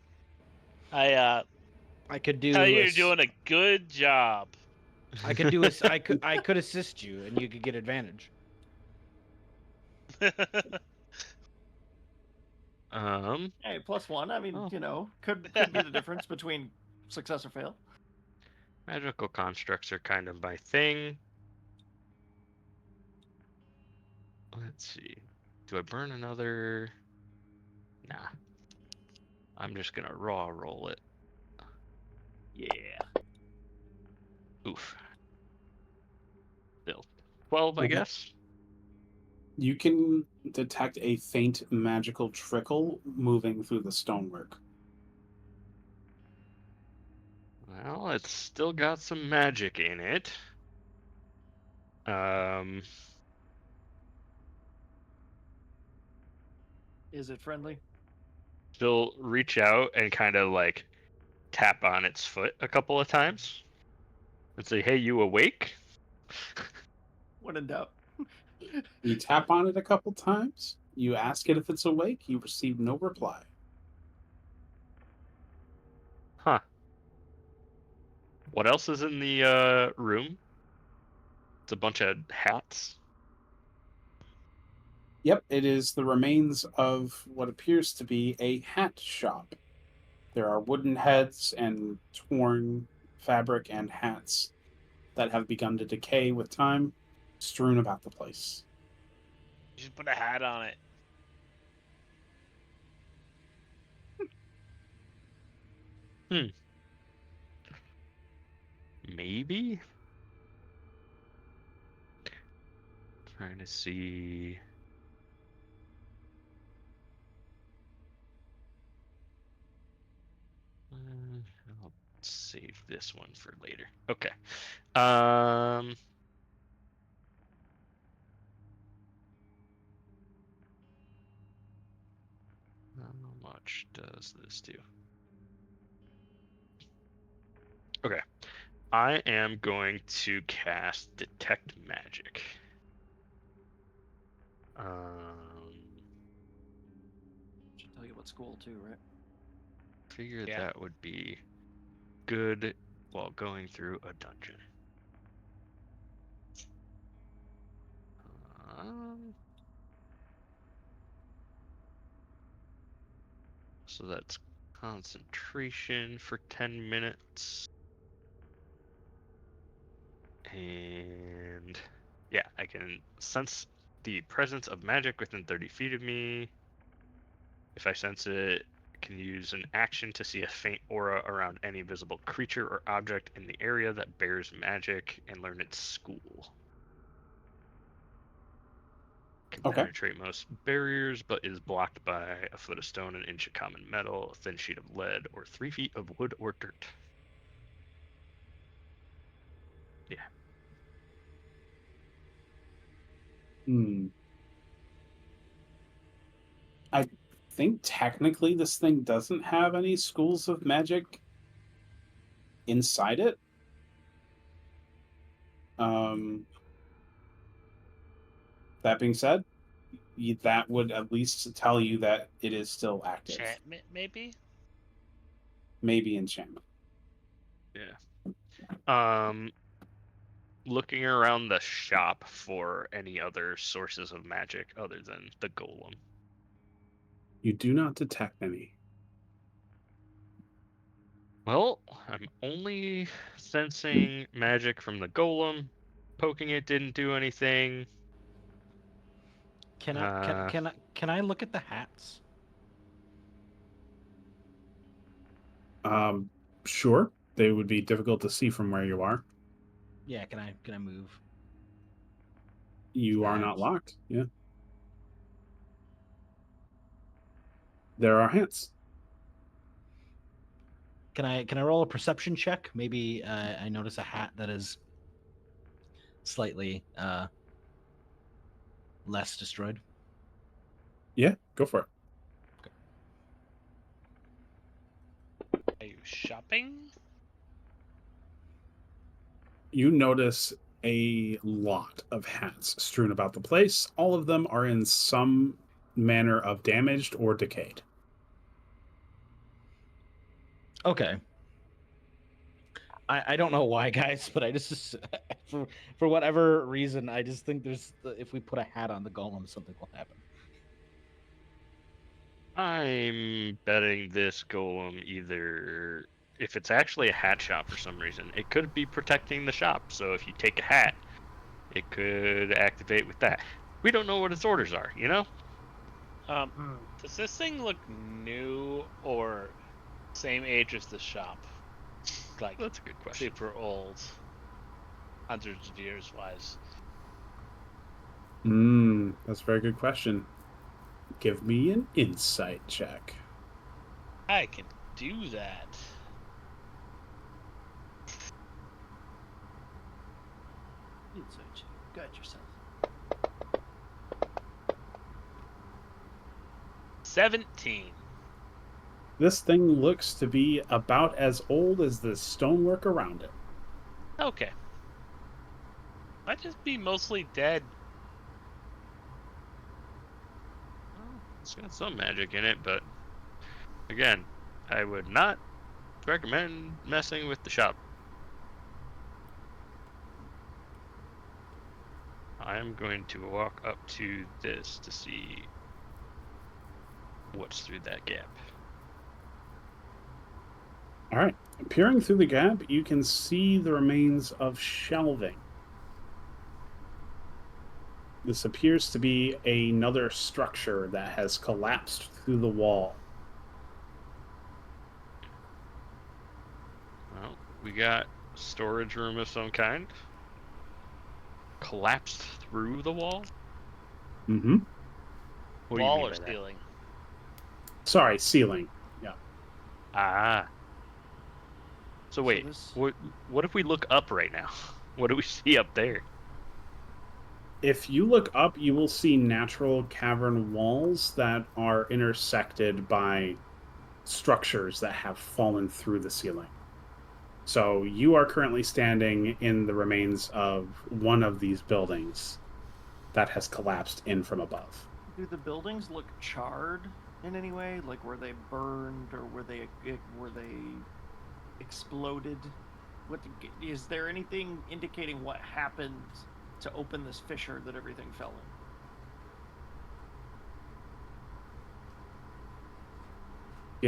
I could do. tell you, a you're s- doing a good job. I could do a. I could assist you, and you could get advantage. Hey, +1. I mean, Oh. could be the difference between success or fail. Magical constructs are kind of my thing. Let's see. Do I burn another? Nah. I'm just gonna raw roll it. Yeah. Oof. Still 12, I Okay. guess. You can detect a faint magical trickle moving through the stonework. Well, it's still got some magic in it. Is it friendly? Still reach out and kind of like tap on its foot a couple of times and say, "Hey, you awake?" When in doubt. You tap on it a couple times. You ask it if it's awake. You receive no reply. Huh. What else is in the room? It's a bunch of hats. Yep, it is the remains of what appears to be a hat shop. There are wooden heads and torn fabric and hats that have begun to decay with time, strewn about the place. You should put a hat on it. Maybe? Trying to see. I'll save this one for later. Okay. How much does this do? Okay. I am going to cast Detect Magic. Should tell you what school too, right? Figured Yeah. that would be good while going through a dungeon. So that's concentration for 10 minutes. And yeah, I can sense the presence of magic within 30 feet of me. If I sense it, I can use an action to see a faint aura around any visible creature or object in the area that bears magic and learn its school. Can Okay. penetrate most barriers, but is blocked by a foot of stone, an inch of common metal, a thin sheet of lead, or 3 feet of wood or dirt. Yeah. I think technically this thing doesn't have any schools of magic inside it. That being said, that would at least tell you that it is still active. Enchantment, maybe? Maybe enchantment. Yeah. Looking around the shop for any other sources of magic other than the golem. You do not detect any. Well, I'm only sensing magic from the golem. Poking it didn't do anything. Can I look at the hats? Sure. They would be difficult to see from where you are. Yeah, can I move? You are That. not locked. Yeah. There are hats. Can I roll a perception check? Maybe I notice a hat that is slightly less destroyed. Yeah, go for it. Are you shopping? You notice a lot of hats strewn about the place. All of them are in some manner of damaged or decayed. Okay. I don't know why, guys, but I just for whatever reason, I just think if we put a hat on the golem, something will happen. I'm betting this golem either, if it's actually a hat shop for some reason, it could be protecting the shop. So if you take a hat, it could activate with that. We don't know what its orders are, you know? Does this thing look new or same age as the shop? Like That's a good question. super old, hundreds of years wise. That's a very good question. Give me an insight check. I can do that. Insight. Got yourself. 17. This thing looks to be about as old as the stonework around it. Okay. Might just be mostly dead. Well, it's got some magic in it, but again, I would not recommend messing with the shop. I'm going to walk up to this to see what's through that gap. All right. Peering through the gap, you can see the remains of shelving. This appears to be another structure that has collapsed through the wall. Well, we got storage room of some kind. Collapsed through the wall? Mm-hmm. What do you Wall mean or by that? ceiling? Sorry, ceiling. Yeah. Ah. So wait, this- what if we look up right now? What do we see up there? If you look up, you will see natural cavern walls that are intersected by structures that have fallen through the ceiling. So you are currently standing in the remains of one of these buildings that has collapsed in from above. Do the buildings look charred in any way? Like were they burned or were they exploded? What is there anything indicating what happened to open this fissure that everything fell in?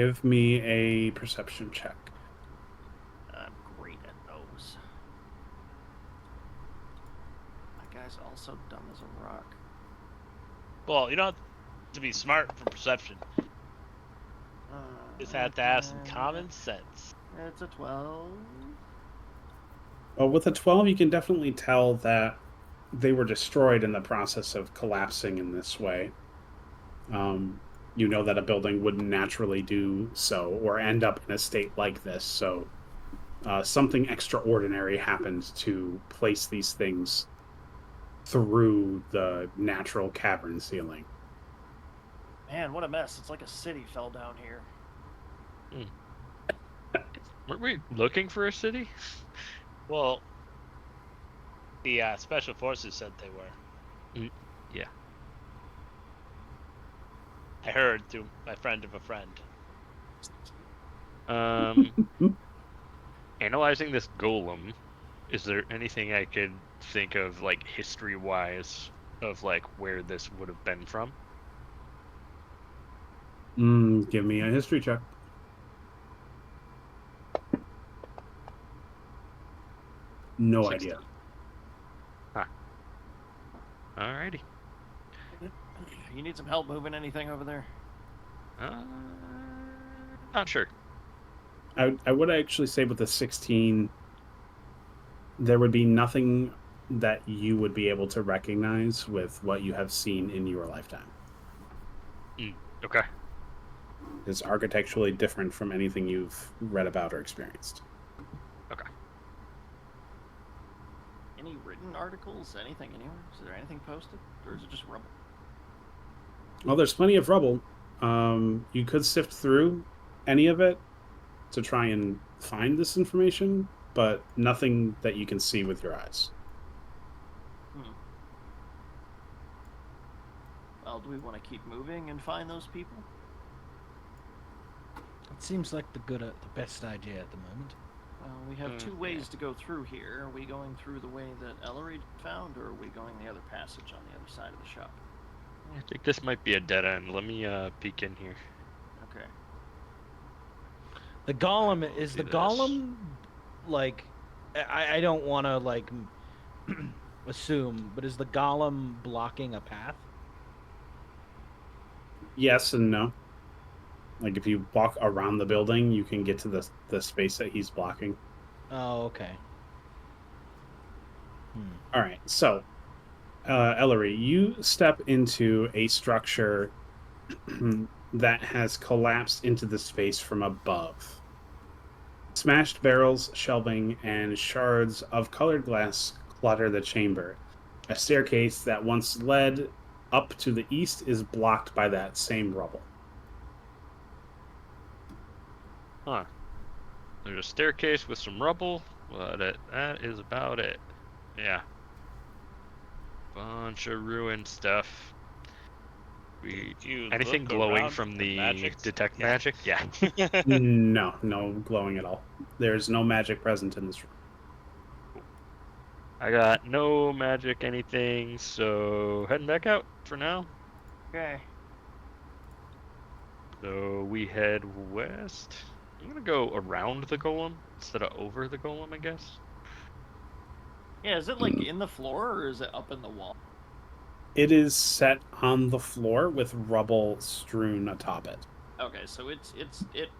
Give me a perception check. I'm great at those. My guy's also dumb as a rock. Well, you don't have to be smart for perception. Just have to have some common sense. It's a 12. Well, with a 12, you can definitely tell that they were destroyed in the process of collapsing in this way. You know that a building wouldn't naturally do so or end up in a state like this. So something extraordinary happened to place these things through the natural cavern ceiling. Man, what a mess. It's like a city fell down here. Weren't we looking for a city? Well, the special forces said they were. Yeah. I heard through my friend of a friend. Analyzing this golem, is there anything I could think of, like, history-wise, of, like, where this would have been from? Give me a history check. No 60. idea. Alrighty. You need some help moving anything over there? Not sure. I would actually say with the 16, there would be nothing that you would be able to recognize with what you have seen in your lifetime. Okay. It's architecturally different from anything you've read about or experienced. Okay. Any written articles? Anything anywhere? Is there anything posted? Or is it just rubble? Well, there's plenty of rubble. You could sift through any of it to try and find this information, but nothing that you can see with your eyes. Well, do we want to keep moving and find those people? It seems like the best idea at the moment. Well, we have two ways to go through here. Are we going through the way that Ellery found, or are we going the other passage on the other side of the shop? I think this might be a dead end. Let me peek in here. Okay. The golem We'll is do the this. golem like I don't want to like assume, but is the golem blocking a path? Yes and no. Like if you walk around the building, you can get to the space that he's blocking. Oh, okay. All right, so Ellery, you step into a structure that has collapsed into the space from above. Smashed barrels, shelving, and shards of colored glass clutter the chamber. A staircase that once led up to the east is blocked by that same rubble. Huh. There's a staircase with some rubble, but that is about it. Yeah. Bunch of ruined stuff. Anything look glowing around from for the magic? detect Yeah. magic? Yeah. No glowing at all. There's no magic present in this room. I got no magic anything, so heading back out for now. Okay. So we head west. I'm gonna go around the golem instead of over the golem, I guess. Yeah, is it like in the floor or is it up in the wall? It is set on the floor with rubble strewn atop it. Okay, so it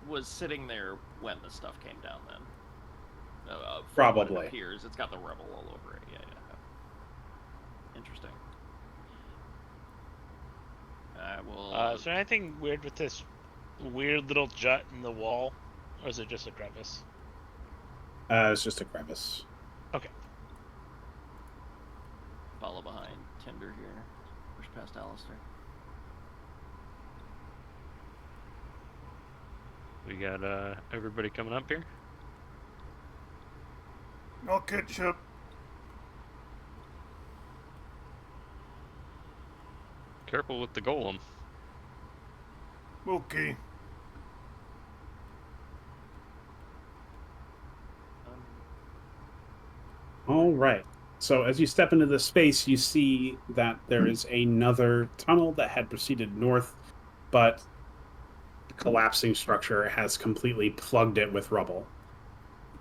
was sitting there when the stuff came down then. From what Probably. it appears, it's got the rubble all over it. Yeah. Interesting. Well. Is there anything weird with this weird little jut in the wall, or is it just a crevice? It's just a crevice. Okay. Follow behind Tinder here. Push past Alistair. We got everybody coming up here. I'll catch up. Careful with the golem. Okay. All right. So as you step into the space, you see that there is another tunnel that had proceeded north, but the collapsing structure has completely plugged it with rubble.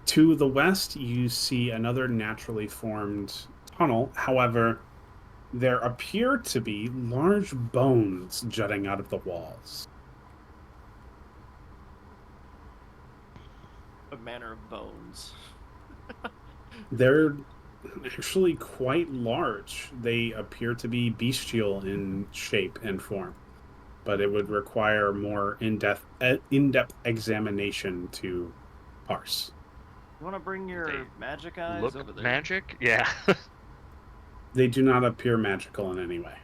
To the west, you see another naturally formed tunnel. However, there appear to be large bones jutting out of the walls. What manner of bones? They're actually quite large. They appear to be bestial in shape and form, but it would require more in-depth examination to parse. You want to bring your They magic eyes Look over there? magic? Yeah. They do not appear magical in any way.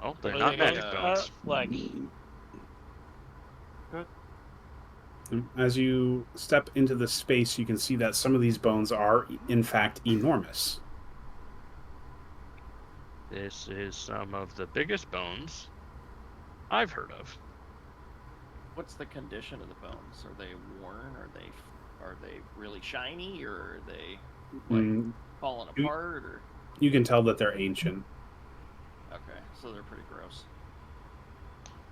Oh, they're What not are they magic gonna- bones. Like, As you step into the space, you can see that some of these bones are, in fact, enormous. This is some of the biggest bones I've heard of. What's the condition of the bones? Are they worn? Are they really shiny? Or are they like Mm, falling you- apart? Or You can tell that they're ancient. Okay, so they're pretty gross.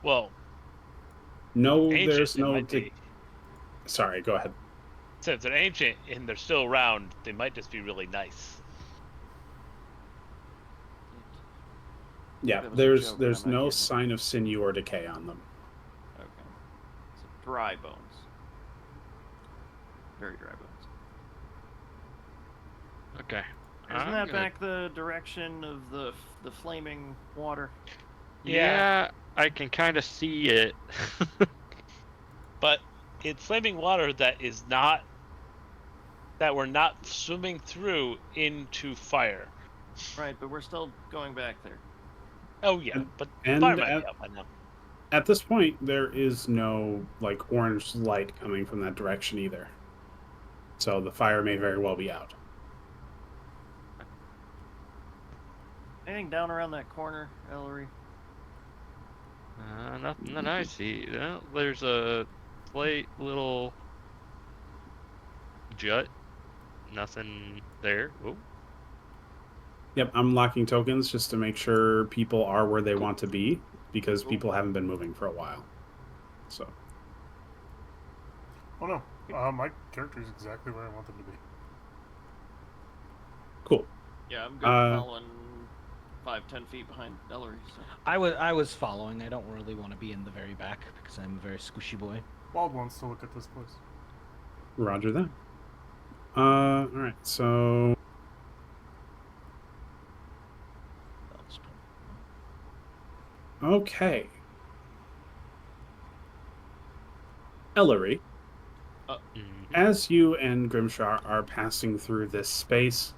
Well, No, ancient, there's they no. might be. Sorry, go ahead. Since they're ancient and they're still around, they might just be really nice. Yeah, That was a there's joke, but there's I'm not no getting it. sign of sinew or decay on them. Okay. So dry bones. Very dry bones. Okay. Isn't I'm that gonna- back the direction of the flaming water? Yeah, I can kind of see it. But it's flaming water that we're not swimming through into fire. Right, but we're still going back there. Oh yeah, And- but and fire might at- be out by now. At this point, there is no like orange light coming from that direction either. So the fire may very well be out. Anything down around that corner, Ellery? Nothing that I see. There's a slight little jut. Nothing there. Oh, Yep, I'm locking tokens just to make sure people are where they want to be because Cool. people haven't been moving for a while. So Oh no, my character is exactly where I want them to be. cool. Yeah, I'm good Uh, following 5-10 feet behind Ellery. So. I was following. I don't really want to be in the very back because I'm a very squishy boy. Wild wants to look at this place. Roger that. All right. So okay, Ellery. mhm. As you and Grimshaw are passing through this space,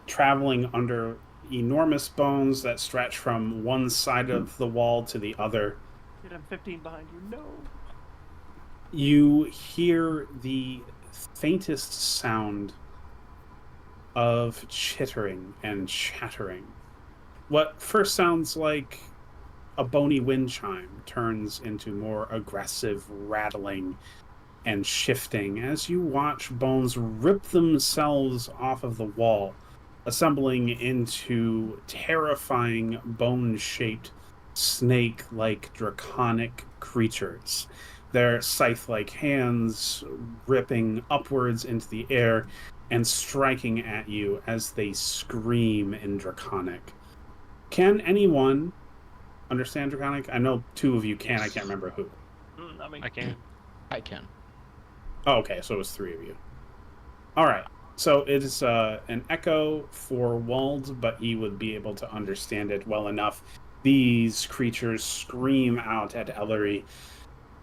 traveling under enormous bones that stretch from one side of the wall to the other, Dude, I'm 15 behind you. No. you hear the faintest sound of chittering and chattering. What first sounds like a bony wind chime turns into more aggressive rattling and shifting as you watch bones rip themselves off of the wall, assembling into terrifying bone-shaped snake-like draconic creatures. Their scythe-like hands ripping upwards into the air and striking at you as they scream in Draconic. Can anyone understand Draconic? I know two of you can. I can't remember who. I mean, I can. I can. Oh, okay, so it was three of you. All right. So it is an echo for Wald, but he would be able to understand it well enough. These creatures scream out at Ellery,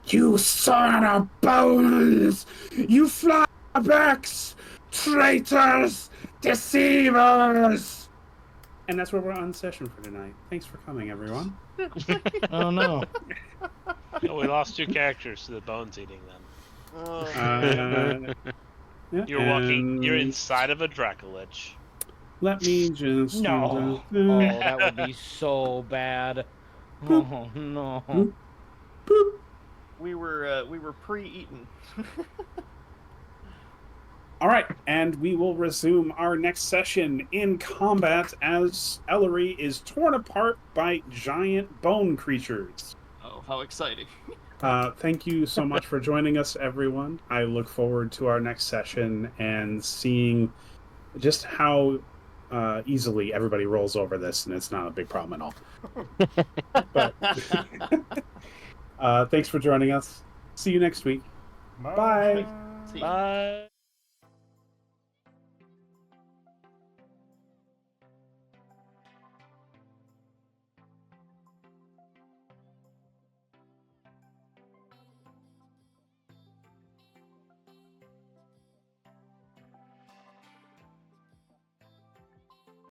"You son of bones! You flybacks! Traitors! Deceivers!" And that's where we're on session for tonight. Thanks for coming, everyone. Oh no. Oh, we lost 2 characters to the bones eating them. Yeah, You're and inside of a Dracolich. let me just... No. Oh, that would be so bad. Oh no. Boop. we were pre-eaten. All right, and we will resume our next session in combat as Ellery is torn apart by giant bone creatures. Oh, how exciting! Thank you so much for joining us, everyone. I look forward to our next session and seeing just how easily everybody rolls over this, and it's not a big problem at all. But, thanks for joining us. See you next week. Bye. See. Bye.